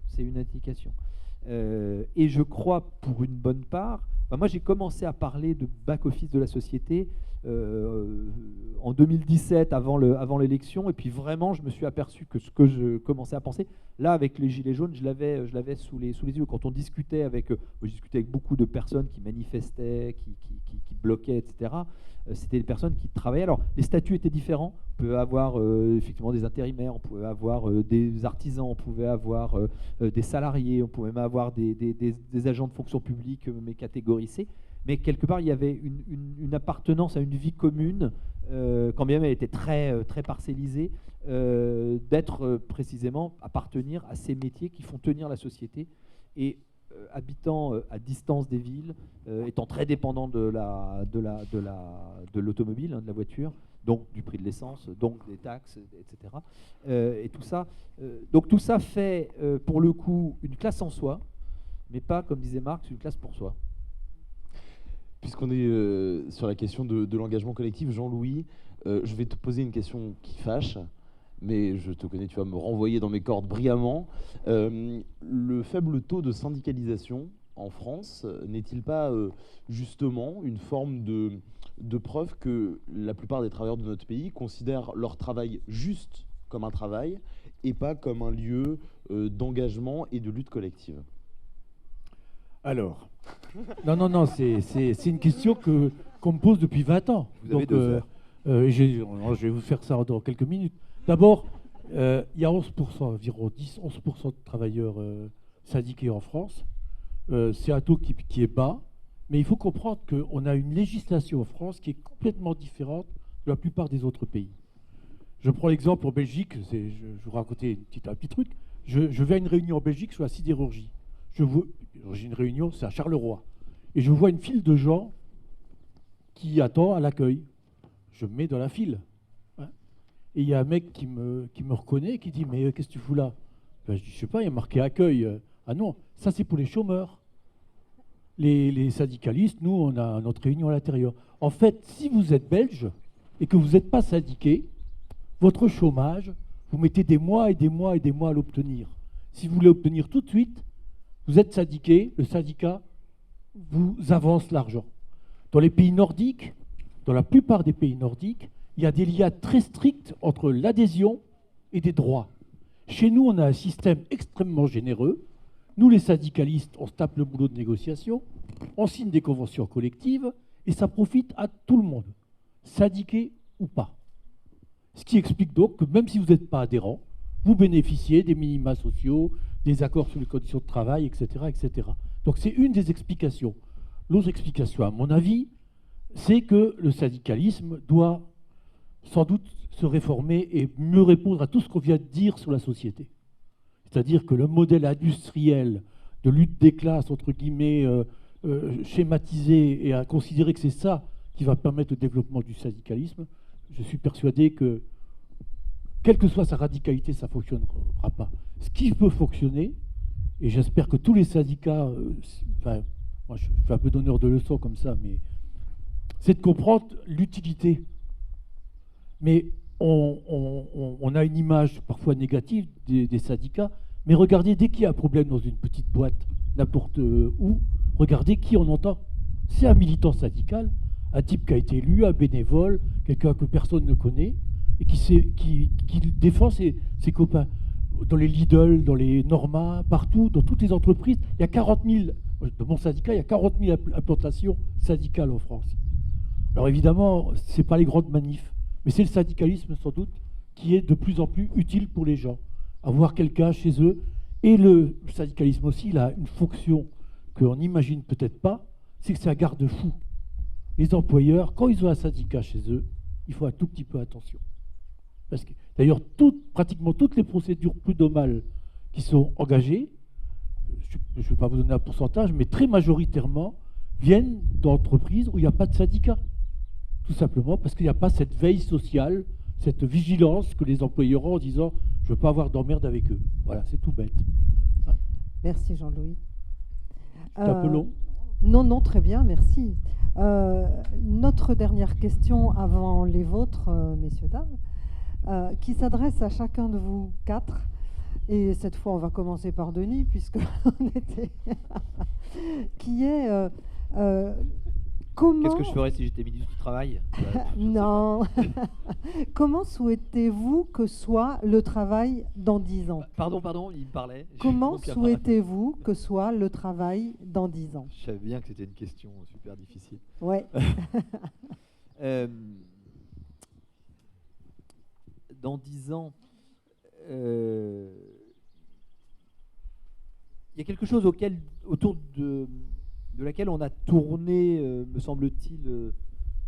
Et je crois, pour une bonne part, moi j'ai commencé à parler de back-office de la société en 2017, avant l'élection, et puis vraiment, je me suis aperçu que ce que je commençais à penser, là, avec les Gilets jaunes, je l'avais sous les yeux. Quand on discutait avec beaucoup de personnes qui manifestaient, qui bloquaient, etc., c'était des personnes qui travaillaient. Alors, les statuts étaient différents. On pouvait avoir effectivement des intérimaires, on pouvait avoir des artisans, on pouvait avoir des salariés, on pouvait même avoir des agents de fonction publique, mais catégorie C. Mais quelque part, il y avait une appartenance à une vie commune, quand bien même elle était très, très parcellisée, d'être précisément, appartenir à ces métiers qui font tenir la société. Et habitant à distance des villes, étant très dépendant de l'automobile, de la voiture, donc du prix de l'essence, donc des taxes, etc. Et tout ça, donc tout ça fait pour le coup une classe en soi, mais pas, comme disait Marx, une classe pour soi. Puisqu'on est sur la question de l'engagement collectif, Jean-Louis, je vais te poser une question qui fâche, mais je te connais, tu vas me renvoyer dans mes cordes brillamment. Le faible taux de syndicalisation en France n'est-il pas justement une forme de preuve que la plupart des travailleurs de notre pays considèrent leur travail juste comme un travail et pas comme un lieu d'engagement et de lutte collective ? Alors, non, c'est une question qu'on me pose depuis 20 ans. Vous avez 2 heures. Je vais vous faire ça dans quelques minutes. D'abord, il y a 11%, environ 10-11% de travailleurs syndiqués en France. C'est un taux qui est bas, mais il faut comprendre qu'on a une législation en France qui est complètement différente de la plupart des autres pays. Je prends l'exemple en Belgique, je vous raconter un petit truc. Je vais à une réunion en Belgique sur la sidérurgie. J'ai une réunion, c'est à Charleroi. et je vois une file de gens qui attend à l'accueil. Je me mets dans la file. Hein. Et il y a un mec qui me reconnaît, qui dit « Mais qu'est-ce que tu fous là ?» Ben, je dis « Je sais pas, il y a marqué accueil. » Ah non, ça c'est pour les chômeurs. Les syndicalistes, nous, on a notre réunion à l'intérieur. En fait, si vous êtes belge et que vous n'êtes pas syndiqué, votre chômage, vous mettez des mois et des mois et des mois à l'obtenir. Si vous voulez obtenir tout de suite, vous êtes syndiqué, le syndicat vous avance l'argent. Dans les pays nordiques, dans la plupart des pays nordiques, il y a des liens très stricts entre l'adhésion et des droits. Chez nous, on a un système extrêmement généreux. Nous, les syndicalistes, on se tape le boulot de négociation, on signe des conventions collectives et ça profite à tout le monde, syndiqué ou pas. Ce qui explique donc que même si vous n'êtes pas adhérent, vous bénéficiez des minima sociaux, des accords sur les conditions de travail, etc. etc. Donc c'est une des explications. L'autre explication, à mon avis, c'est que le syndicalisme doit sans doute se réformer et mieux répondre à tout ce qu'on vient de dire sur la société. C'est-à-dire que le modèle industriel de lutte des classes, entre guillemets, schématisé et à considérer que c'est ça qui va permettre le développement du syndicalisme, je suis persuadé que, quelle que soit sa radicalité, ça ne fonctionnera pas. Ce qui peut fonctionner, et j'espère que tous les syndicats, moi je fais un peu d'honneur de leçon comme ça, mais c'est de comprendre l'utilité. Mais on a une image parfois négative des syndicats, mais regardez, dès qu'il y a un problème dans une petite boîte, n'importe où, regardez qui on entend. C'est un militant syndical, un type qui a été élu, un bénévole, quelqu'un que personne ne connaît, et qui défend ses copains. Dans les Lidl, dans les Norma, partout, dans toutes les entreprises, il y a 40 000, dans mon syndicat, il y a 40 000 implantations syndicales en France. Alors évidemment, ce n'est pas les grandes manifs, mais c'est le syndicalisme sans doute qui est de plus en plus utile pour les gens. Avoir quelqu'un chez eux, et le syndicalisme aussi, il a une fonction qu'on n'imagine peut-être pas, c'est que c'est un garde-fou. Les employeurs, quand ils ont un syndicat chez eux, il faut un tout petit peu attention. Parce que, d'ailleurs, pratiquement toutes les procédures prud'homales qui sont engagées, je ne vais pas vous donner un pourcentage, mais très majoritairement, viennent d'entreprises où il n'y a pas de syndicat. Tout simplement parce qu'il n'y a pas cette veille sociale, cette vigilance que les employeurs ont en disant « je ne veux pas avoir d'emmerde avec eux ». Voilà, c'est tout bête. Merci Jean-Louis. C'est un peu long. Non, très bien, merci. Notre dernière question avant les vôtres, messieurs, dames, qui s'adresse à chacun de vous quatre. Et cette fois, on va commencer par Denis, puisqu'on était... qui est... comment... Qu'est-ce que je ferais si j'étais ministre du Travail? Non. Comment souhaitez-vous que soit le travail dans 10 ans? Pardon, il me parlait. Comment souhaitez-vous que soit le travail dans 10 ans? Je savais bien que c'était une question super difficile. Ouais. Dans 10 ans, il y a quelque chose autour de laquelle on a tourné, me semble-t-il,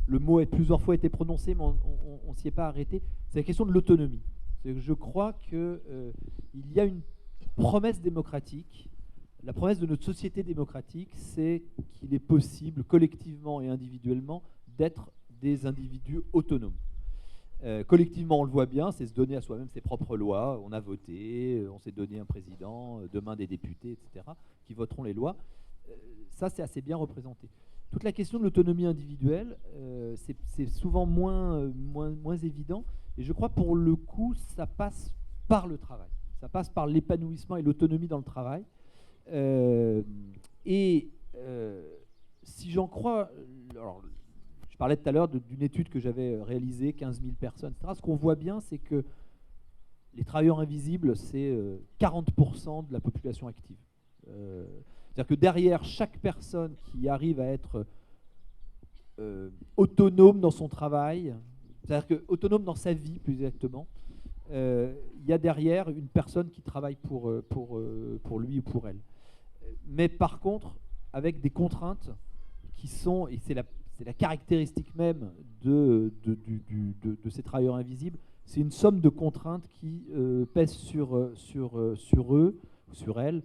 le mot a plusieurs fois été prononcé, mais on ne s'y est pas arrêté. C'est la question de l'autonomie. Je crois qu'il y a une promesse démocratique. La promesse de notre société démocratique, c'est qu'il est possible, collectivement et individuellement, d'être des individus autonomes. Collectivement, on le voit bien, c'est se donner à soi-même ses propres lois. On a voté, on s'est donné un président, demain des députés, etc., qui voteront les lois. Ça, c'est assez bien représenté. Toute la question de l'autonomie individuelle, c'est souvent moins évident. Et je crois, pour le coup, ça passe par le travail. Ça passe par l'épanouissement et l'autonomie dans le travail. Si j'en crois... Alors, je parlais tout à l'heure d'une étude que j'avais réalisée, 15 000 personnes, etc. Ce qu'on voit bien, c'est que les travailleurs invisibles, c'est 40% de la population active. C'est-à-dire que derrière chaque personne qui arrive à être autonome dans son travail, c'est-à-dire que autonome dans sa vie plus exactement, il y a derrière une personne qui travaille pour lui ou pour elle. Mais par contre, avec des contraintes qui sont, et c'est la caractéristique même de ces travailleurs invisibles, c'est une somme de contraintes qui pèsent sur eux, sur elles,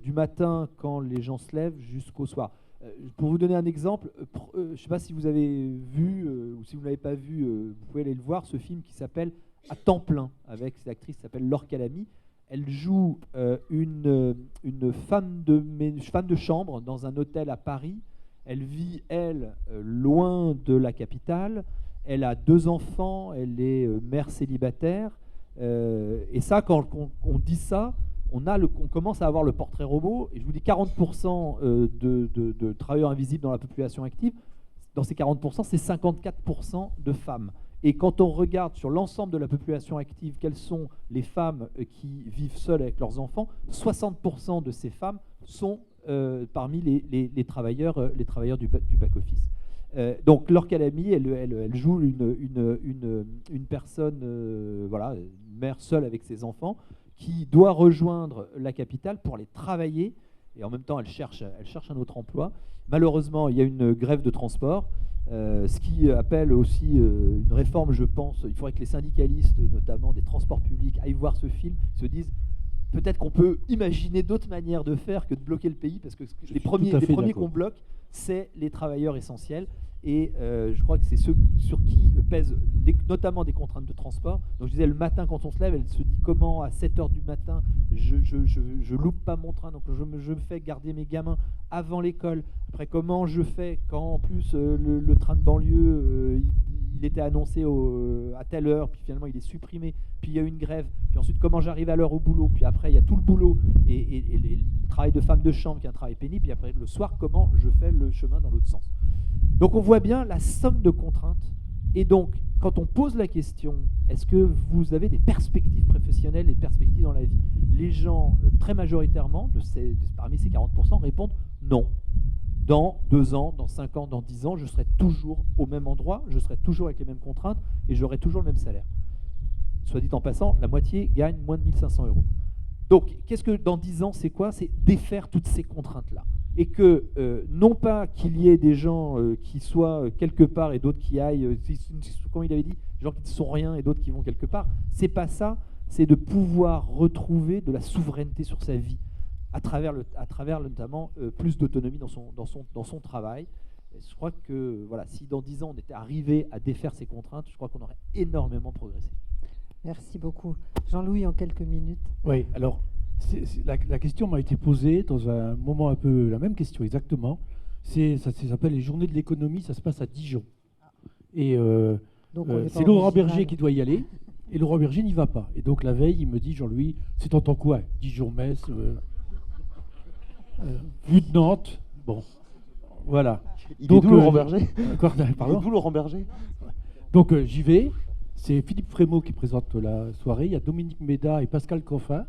du matin quand les gens se lèvent jusqu'au soir. Pour vous donner un exemple, je ne sais pas si vous avez vu ou si vous ne l'avez pas vu, vous pouvez aller le voir, ce film qui s'appelle À temps plein, avec cette actrice qui s'appelle Laure Calamy. Elle joue une femme de chambre dans un hôtel à Paris. Elle vit, loin de la capitale. Elle a 2 enfants, elle est mère célibataire. Et ça, quand on dit ça, on commence à avoir le portrait robot. Et je vous dis 40% de travailleurs invisibles dans la population active. Dans ces 40%, c'est 54% de femmes. Et quand on regarde sur l'ensemble de la population active, quelles sont les femmes qui vivent seules avec leurs enfants, 60% de ces femmes sont parmi les travailleurs du back-office. Donc Laure Calamy, elle joue une personne, une mère seule avec ses enfants, qui doit rejoindre la capitale pour aller travailler, et en même temps elle cherche un autre emploi. Malheureusement, il y a une grève de transport, ce qui appelle aussi une réforme, je pense. Il faudrait que les syndicalistes, notamment des transports publics, aillent voir ce film, se disent peut-être qu'on peut imaginer d'autres manières de faire que de bloquer le pays, parce que les premiers qu'on bloque, c'est les travailleurs essentiels. Et je crois que c'est ceux sur qui pèsent notamment des contraintes de transport. Donc je disais, le matin quand on se lève, elle se dit comment à 7h du matin je loupe pas mon train, donc je me fais garder mes gamins avant l'école. Après, comment je fais quand en plus le train de banlieue il était annoncé à telle heure, puis finalement il est supprimé, puis il y a eu une grève, puis ensuite comment j'arrive à l'heure au boulot, puis après il y a tout le boulot et le travail de femme de chambre qui est un travail pénible, puis après le soir comment je fais le chemin dans l'autre sens. Donc on voit bien la somme de contraintes. Et donc, quand on pose la question, est-ce que vous avez des perspectives professionnelles, des perspectives dans la vie? Les gens, très majoritairement, parmi ces 40%, répondent non. Dans 2 ans, dans 5 ans, dans 10 ans, je serai toujours au même endroit, je serai toujours avec les mêmes contraintes et j'aurai toujours le même salaire. Soit dit en passant, la moitié gagne moins de 1 500 €. Donc, qu'est-ce que dans 10 ans, c'est quoi? C'est défaire toutes ces contraintes-là. Et que, non pas qu'il y ait des gens qui soient quelque part et d'autres qui aillent, comme il avait dit, des gens qui ne sont rien et d'autres qui vont quelque part, c'est pas ça, c'est de pouvoir retrouver de la souveraineté sur sa vie, à travers notamment plus d'autonomie dans son travail. Et je crois que voilà, si dans 10 ans on était arrivé à défaire ces contraintes, je crois qu'on aurait énormément progressé. Merci beaucoup. Jean-Louis, en quelques minutes. Oui, alors, la question m'a été posée dans un moment un peu la même question exactement. Ça s'appelle les journées de l'économie, ça se passe à Dijon. Et c'est Laurent Berger qui doit y aller, et Laurent Berger n'y va pas. Et donc la veille, il me dit, Jean-Louis, c'est en tant quoi? Dijon-Metz, vue de Nantes, bon, voilà. Il est d'où Laurent Berger? Pardon? D'où Laurent Berger? Donc j'y vais. C'est Philippe Frémaux qui présente la soirée. Il y a Dominique Méda et Pascal Canfin.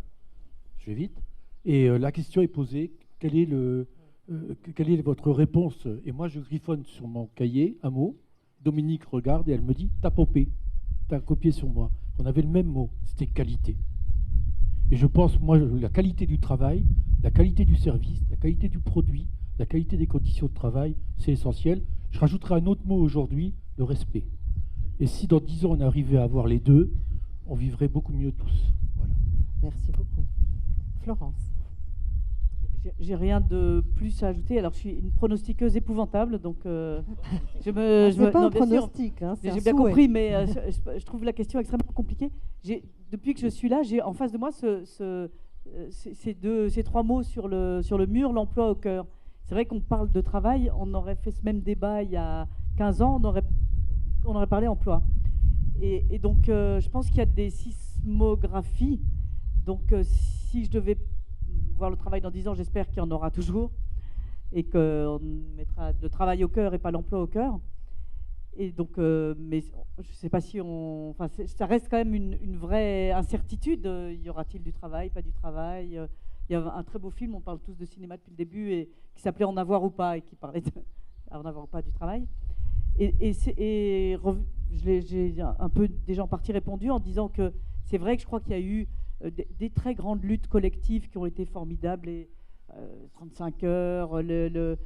Je vais vite. Et la question est posée, quelle est votre réponse? Et moi, je griffonne sur mon cahier un mot. Dominique regarde et elle me dit, t'as popé, t'as copié sur moi. On avait le même mot, c'était qualité. Et je pense, moi, la qualité du travail, la qualité du service, la qualité du produit, la qualité des conditions de travail, c'est essentiel. Je rajouterai un autre mot aujourd'hui, le respect. Et si dans 10 ans, on arrivait à avoir les deux, on vivrait beaucoup mieux tous. Voilà. Merci beaucoup. Florence. J'ai rien de plus à ajouter. Alors, je suis une pronostiqueuse épouvantable, donc C'est pas un pronostic, hein, c'est un j'ai bien souhait. compris, mais je trouve la question extrêmement compliquée. Depuis que je suis là, j'ai en face de moi ces 3 mots sur le mur, l'emploi au cœur. C'est vrai qu'on parle de travail, on aurait fait ce même débat il y a 15 ans, on aurait parlé emploi. Et donc, je pense qu'il y a des sismographies. Donc, si je devais voir le travail dans 10 ans, j'espère qu'il y en aura toujours. Et qu'on mettra le travail au cœur et pas l'emploi au cœur. Et donc, mais je ne sais pas si ça reste quand même une vraie incertitude. Y aura-t-il du travail, pas du travail? Il y a un très beau film, on parle tous de cinéma depuis le début, et qui s'appelait En avoir ou pas, et qui parlait En avoir ou pas du travail. J'ai un peu déjà en partie répondu en disant que c'est vrai que je crois qu'il y a eu des très grandes luttes collectives qui ont été formidables, et 35 heures, les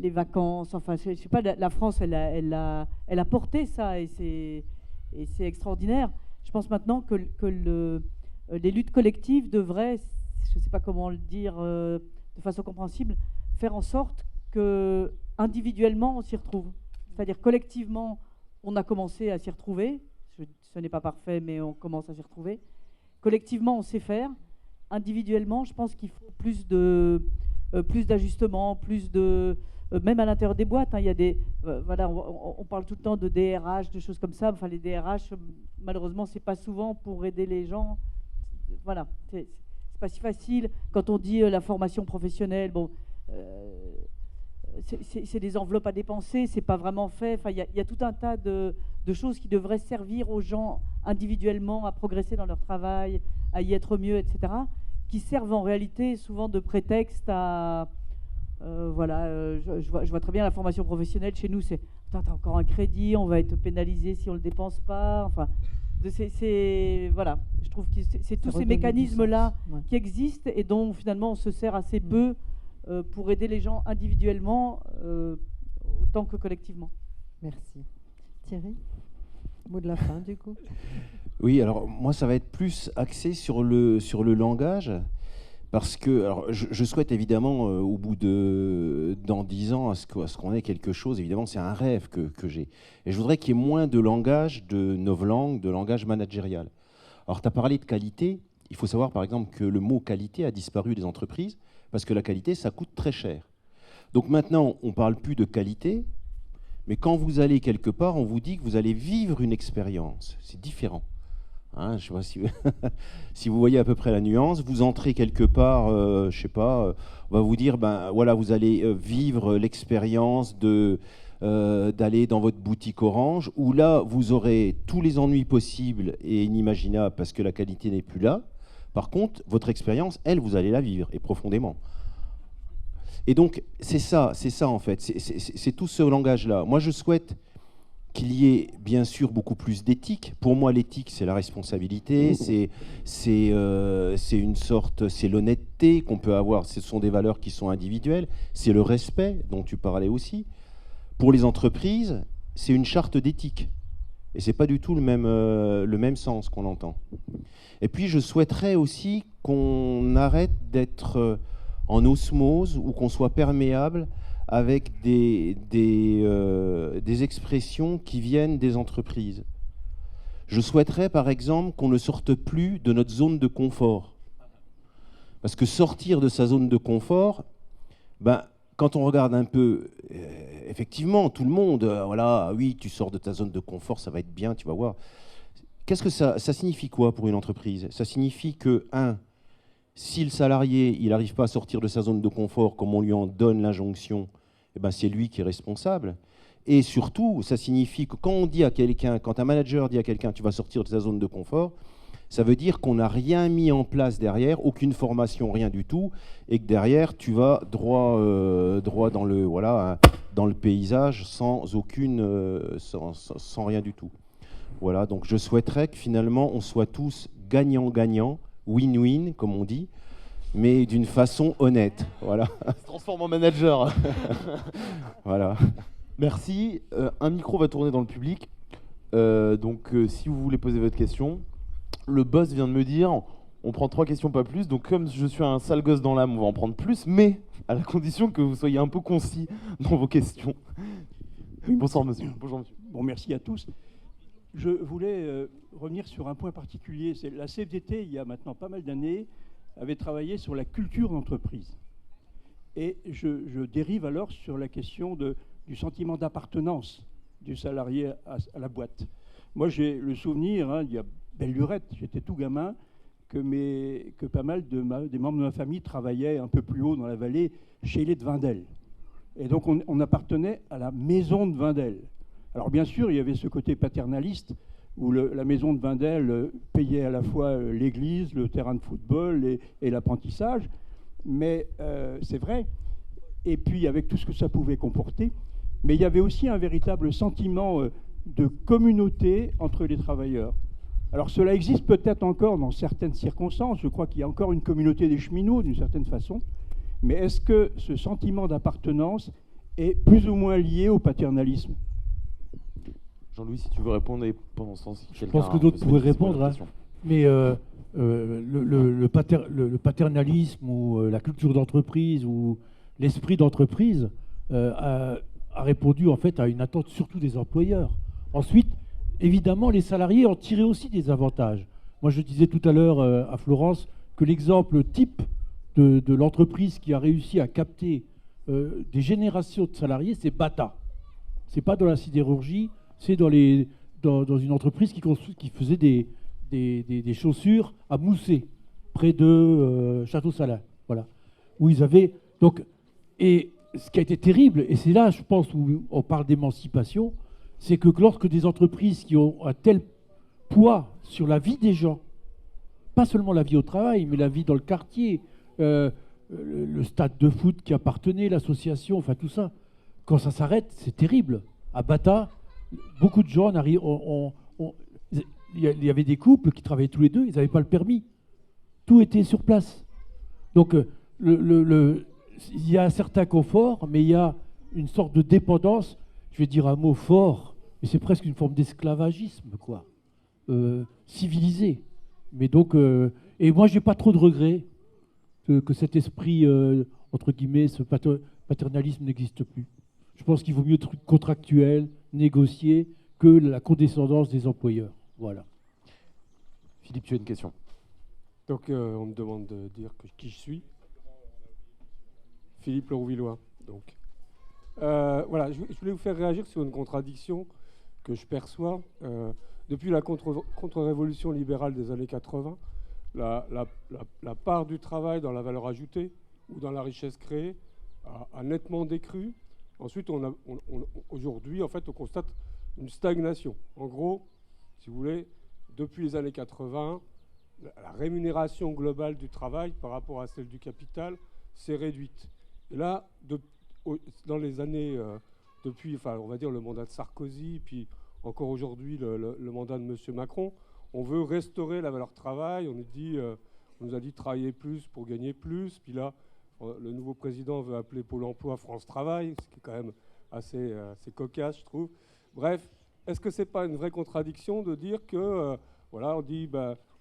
vacances, enfin je sais pas, la France elle a porté ça, et c'est extraordinaire. Je pense maintenant que les luttes collectives devraient, je ne sais pas comment le dire de façon compréhensible, faire en sorte que individuellement, on s'y retrouve. C'est-à-dire collectivement, on a commencé à s'y retrouver. Ce n'est pas parfait, mais on commence à s'y retrouver. Collectivement, on sait faire. Individuellement, je pense qu'il faut plus d'ajustements, même à l'intérieur des boîtes, hein, il y a des, voilà, on parle tout le temps de DRH, de choses comme ça. Enfin, les DRH, malheureusement, c'est pas souvent pour aider les gens. Voilà, c'est pas si facile. Quand on dit la formation professionnelle, bon, c'est des enveloppes à dépenser, c'est pas vraiment fait. Enfin, il y a tout un tas de choses qui devraient servir aux gens individuellement à progresser dans leur travail, à y être mieux, etc., qui servent en réalité souvent de prétexte à... voilà, je vois très bien la formation professionnelle chez nous, c'est t'as encore un crédit, on va être pénalisé si on le dépense pas. Enfin, voilà, je trouve que c'est tous ces mécanismes-là qui existent et dont finalement on se sert assez peu pour aider les gens individuellement autant que collectivement. Merci. Thierry, mot de la fin du coup. Oui, alors moi ça va être plus axé sur le langage. Parce que alors, je souhaite évidemment, au bout dans 10 ans, à ce qu'on ait quelque chose, évidemment, c'est un rêve que j'ai. Et je voudrais qu'il y ait moins de langage, de novlangue, de langage managérial. Alors, tu as parlé de qualité. Il faut savoir, par exemple, que le mot qualité a disparu des entreprises parce que la qualité, ça coûte très cher. Donc maintenant, on ne parle plus de qualité, mais quand vous allez quelque part, on vous dit que vous allez vivre une expérience. C'est différent. Hein, je sais pas si vous voyez à peu près la nuance. Vous entrez quelque part, je sais pas, on va vous dire, ben voilà, vous allez vivre l'expérience d'aller dans votre boutique Orange, où là, vous aurez tous les ennuis possibles et inimaginables parce que la qualité n'est plus là. Par contre, votre expérience, elle, vous allez la vivre, et profondément. Et donc, c'est ça en fait, c'est tout ce langage-là. Moi, je souhaite qu'il y ait bien sûr beaucoup plus d'éthique. Pour moi, l'éthique, c'est la responsabilité, c'est une sorte, c'est l'honnêteté qu'on peut avoir. Ce sont des valeurs qui sont individuelles. C'est le respect dont tu parlais aussi. Pour les entreprises, c'est une charte d'éthique. Et c'est pas du tout le même sens qu'on entend. Et puis, je souhaiterais aussi qu'on arrête d'être en osmose ou qu'on soit perméable avec des expressions qui viennent des entreprises. Je souhaiterais, par exemple, qu'on ne sorte plus de notre zone de confort. Parce que sortir de sa zone de confort, ben, quand on regarde un peu, effectivement, tout le monde, voilà, oui, tu sors de ta zone de confort, ça va être bien, tu vas voir. Qu'est-ce que ça signifie quoi pour une entreprise? Ça signifie que, si le salarié il n'arrive pas à sortir de sa zone de confort comme on lui en donne l'injonction, eh ben c'est lui qui est responsable. Et surtout, ça signifie que quand on dit à quelqu'un, quand un manager dit à quelqu'un tu vas sortir de sa zone de confort, ça veut dire qu'on n'a rien mis en place derrière, aucune formation, rien du tout, et que derrière tu vas droit dans le paysage sans rien du tout. Voilà, donc je souhaiterais que finalement on soit tous gagnants-gagnants, win-win, comme on dit, mais d'une façon honnête. Voilà. Se transforme en manager. Voilà. Merci. Un micro va tourner dans le public. Donc, si vous voulez poser votre question, le boss vient de me dire, on prend 3 questions, pas plus. Donc, comme je suis un sale gosse dans l'âme, on va en prendre plus, mais à la condition que vous soyez un peu concis dans vos questions. Bonsoir, monsieur. Bonjour, monsieur. Bon, merci à tous. Je voulais revenir sur un point particulier. C'est la CFDT, il y a maintenant pas mal d'années, avait travaillé sur la culture d'entreprise. Et je dérive alors sur la question du sentiment d'appartenance du salarié à la boîte. Moi, j'ai le souvenir, il y a belle lurette, j'étais tout gamin, que pas mal des membres de ma famille travaillaient un peu plus haut dans la vallée, chez les de Wendel. Et donc, on appartenait à la maison de Wendel. Alors bien sûr, il y avait ce côté paternaliste où la maison de Wendel payait à la fois l'église, le terrain de football et l'apprentissage, mais c'est vrai. Et puis avec tout ce que ça pouvait comporter, mais il y avait aussi un véritable sentiment de communauté entre les travailleurs. Alors cela existe peut-être encore dans certaines circonstances, je crois qu'il y a encore une communauté des cheminots d'une certaine façon, mais est-ce que ce sentiment d'appartenance est plus ou moins lié au paternalisme ? Jean-Louis, si tu veux répondre, et pendant ce temps, si je pense que d'autres pourraient répondre, mais le paternalisme ou la culture d'entreprise ou l'esprit d'entreprise, a répondu en fait à une attente surtout des employeurs. Ensuite, évidemment, les salariés ont tiré aussi des avantages. Moi, je disais tout à l'heure à Florence que l'exemple type de l'entreprise qui a réussi à capter des générations de salariés, c'est Bata. C'est pas dans la sidérurgie, c'est dans une entreprise qui faisait des chaussures à Mousset, près de Château-Salin. Voilà. Où ils avaient. Donc, et ce qui a été terrible, et c'est là, je pense, où on parle d'émancipation, c'est que lorsque des entreprises qui ont un tel poids sur la vie des gens, pas seulement la vie au travail, mais la vie dans le quartier, le stade de foot qui appartenait, l'association, enfin tout ça, quand ça s'arrête, c'est terrible. À Bata, beaucoup de gens il y avait des couples qui travaillaient tous les deux, ils n'avaient pas le permis. Tout était sur place. Donc, il y a un certain confort, mais il y a une sorte de dépendance, je vais dire un mot fort, mais c'est presque une forme d'esclavagisme, quoi, civilisé. Mais donc, et moi, j'ai pas trop de regrets que cet esprit, entre guillemets, ce paternalisme n'existe plus. Je pense qu'il vaut mieux être contractuel, négocier, que la condescendance des employeurs. Voilà. Philippe, tu as une question. Donc, on me demande de dire qui je suis. Philippe Lerouvillois. Donc, voilà, je voulais vous faire réagir sur une contradiction que je perçois. Depuis la contre-révolution libérale des années 80, la part du travail dans la valeur ajoutée ou dans la richesse créée a nettement décru. Ensuite, aujourd'hui, en fait, on constate une stagnation. En gros, si vous voulez, depuis les années 80, la rémunération globale du travail par rapport à celle du capital s'est réduite. Et là, dans les années, depuis, enfin, on va dire le mandat de Sarkozy, puis encore aujourd'hui le mandat de M. Macron, on veut restaurer la valeur travail. On nous a dit travailler plus pour gagner plus. Puis là, le nouveau président veut appeler Pôle emploi France Travail, ce qui est quand même assez cocasse, je trouve. Bref, est-ce que c'est pas une vraie contradiction de dire que, voilà, on dit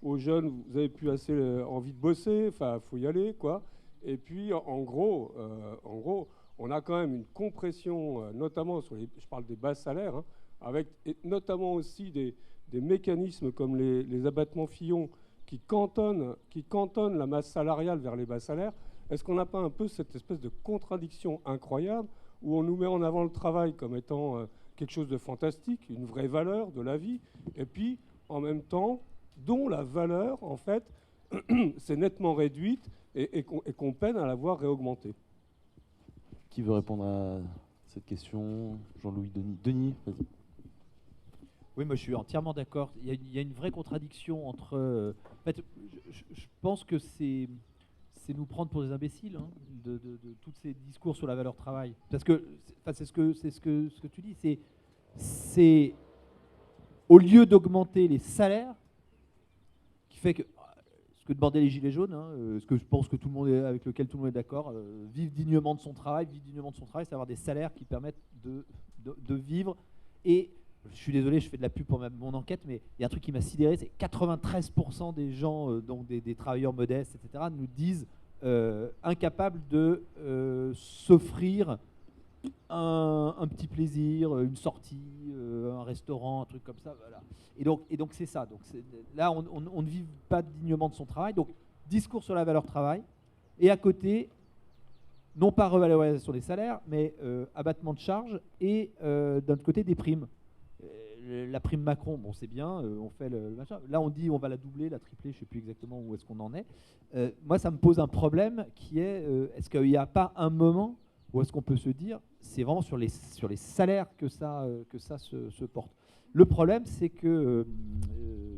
aux jeunes, vous avez plus assez envie de bosser, enfin, faut y aller, quoi. Et puis, en gros, on a quand même une compression, notamment je parle des bas salaires, hein, avec notamment aussi des mécanismes comme les abattements Fillon qui cantonnent la masse salariale vers les bas salaires. Est-ce qu'on n'a pas un peu cette espèce de contradiction incroyable où on nous met en avant le travail comme étant quelque chose de fantastique, une vraie valeur de la vie, et puis en même temps, dont la valeur, en fait, s'est nettement réduite et qu'on peine à la voir réaugmenter. Qui veut répondre à cette question? Jean-Louis, Denis. Denis, vas-y. Oui, moi je suis entièrement d'accord. Il y a une vraie contradiction entre... en fait, je pense que c'est nous prendre pour des imbéciles, hein, de tous ces discours sur la valeur travail. Parce que c'est ce que tu dis. C'est au lieu d'augmenter les salaires, qui fait que ce que demandaient les Gilets jaunes, hein, ce que je pense que avec lequel tout le monde est d'accord, vivre dignement de son travail, c'est avoir des salaires qui permettent de vivre. Et je suis désolé, je fais de la pub pour mon enquête, mais il y a un truc qui m'a sidéré, c'est 93% des gens, donc des travailleurs modestes, etc., nous disent incapables de s'offrir un petit plaisir, une sortie, un restaurant, un truc comme ça. Voilà. Et donc c'est ça. Donc là, on ne vit pas dignement de son travail. Donc discours sur la valeur travail. Et à côté, non pas revalorisation des salaires, mais abattement de charges et d'un autre côté des primes. La prime Macron, bon c'est bien, on fait le machin. Là on dit on va la doubler, la tripler, je ne sais plus exactement où est-ce qu'on en est. Moi ça me pose un problème qui est, est-ce qu'il n'y a pas un moment où est-ce qu'on peut se dire, c'est vraiment sur les salaires que ça se porte. Le problème c'est que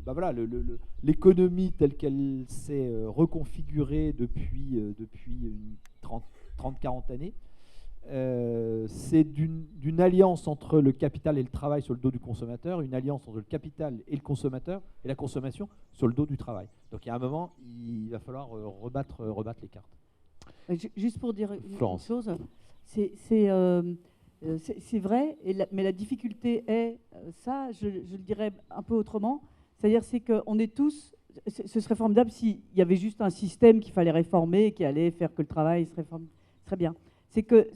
voilà, l'économie telle qu'elle s'est reconfigurée depuis une 30-40 années, c'est d'une alliance entre le capital et le travail sur le dos du consommateur, une alliance entre le capital et le consommateur et la consommation sur le dos du travail. Donc il y a un moment, il va falloir rebattre les cartes. Juste pour dire une chose, c'est vrai, mais la difficulté est, ça je le dirais un peu autrement, c'est-à-dire c'est qu'on est tous, ce serait formidable s'il y avait juste un système qu'il fallait réformer, qui allait faire que le travail serait bien. c'est que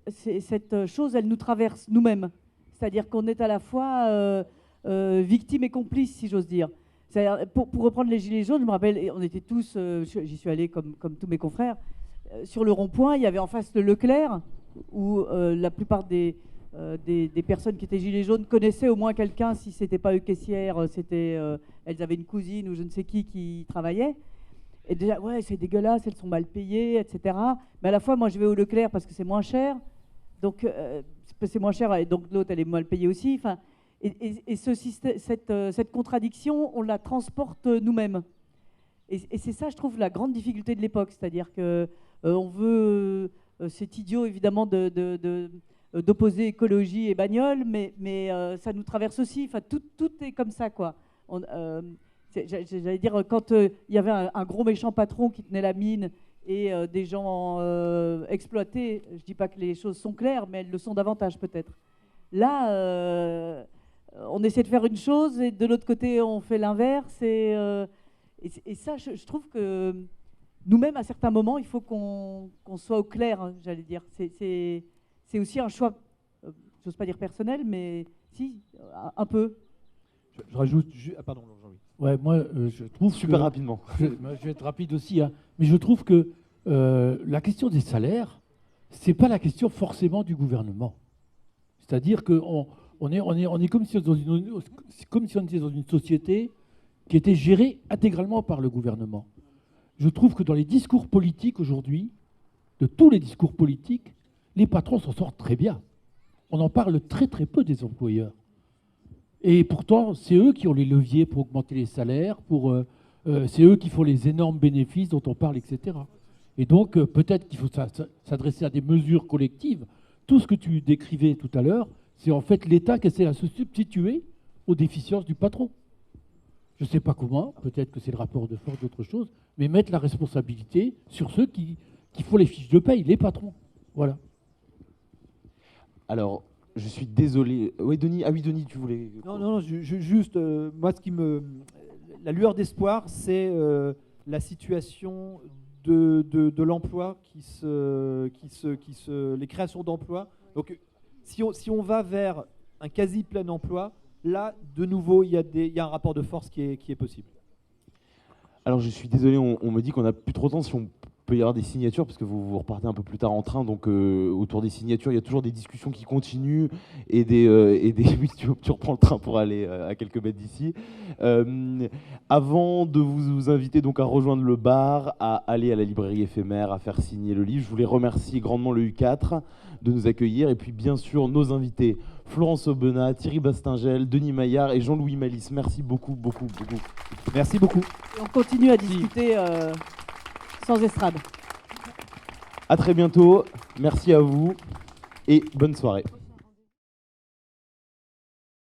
cette chose, elle nous traverse nous-mêmes. C'est-à-dire qu'on est à la fois victime et complice, si j'ose dire. Pour reprendre les Gilets jaunes, je me rappelle, on était tous, j'y suis allé comme tous mes confrères, sur le rond-point, il y avait en face le Leclerc, où la plupart des personnes qui étaient Gilets jaunes connaissaient au moins quelqu'un, si ce n'était pas eux caissières, elles avaient une cousine ou je ne sais qui travaillait. Et déjà, ouais, c'est dégueulasse, elles sont mal payées, etc. Mais à la fois, moi, je vais au Leclerc parce que c'est moins cher. Donc, c'est moins cher, et donc l'autre, elle est mal payée aussi. Enfin, et cette contradiction, on la transporte nous-mêmes. Et c'est ça, je trouve, la grande difficulté de l'époque. C'est-à-dire qu'on veut... c'est idiot, évidemment, d'opposer écologie et bagnole, mais ça nous traverse aussi. Enfin, tout est comme ça, quoi. J'allais dire, quand il y avait un gros méchant patron qui tenait la mine et des gens exploités, je ne dis pas que les choses sont claires, mais elles le sont davantage peut-être. Là, on essaie de faire une chose et de l'autre côté, on fait l'inverse. Et ça, je trouve que nous-mêmes, à certains moments, il faut qu'on soit au clair, hein, j'allais dire. C'est aussi un choix, j'ose pas dire personnel, mais si, un peu. Je rajoute... pardon, Jean-Louis. Ouais, moi, je trouve Super rapidement. Je vais être rapide aussi, hein, mais je trouve que la question des salaires, c'est pas la question forcément du gouvernement. C'est-à-dire qu'on est comme si on était dans une société qui était gérée intégralement par le gouvernement. Je trouve que dans les discours politiques aujourd'hui, de tous les discours politiques, les patrons s'en sortent très bien. On en parle très très peu des employeurs. Et pourtant, c'est eux qui ont les leviers pour augmenter les salaires, c'est eux qui font les énormes bénéfices dont on parle, etc. Et donc, peut-être qu'il faut s'adresser à des mesures collectives. Tout ce que tu décrivais tout à l'heure, c'est en fait l'État qui essaie de se substituer aux déficiences du patron. Je ne sais pas comment, peut-être que c'est le rapport de force d'autre chose, mais mettre la responsabilité sur ceux qui font les fiches de paye, les patrons. Voilà. Alors, je suis désolé. Oui, Denis. Ah oui, Denis, tu voulais... Non, juste, moi, la lueur d'espoir, c'est la situation de l'emploi, les créations d'emplois. Donc, si on va vers un quasi plein emploi, là, de nouveau, il y a un rapport de force qui est possible. Alors, je suis désolé, on me dit qu'on n'a plus trop de temps. Si on peut y avoir des signatures, parce que vous repartez un peu plus tard en train, donc autour des signatures, il y a toujours des discussions qui continuent et oui, tu reprends le train pour aller à quelques mètres d'ici. Avant de vous inviter donc à rejoindre le bar, à aller à la librairie éphémère, à faire signer le livre, je voulais remercier grandement le U4 de nous accueillir, et puis bien sûr nos invités, Florence Aubenas, Thierry Bastingel, Denis Maillard et Jean-Louis Malice. Merci beaucoup, beaucoup, beaucoup. Merci beaucoup. Et on continue à discuter sans estrade. À très bientôt, merci à vous et bonne soirée.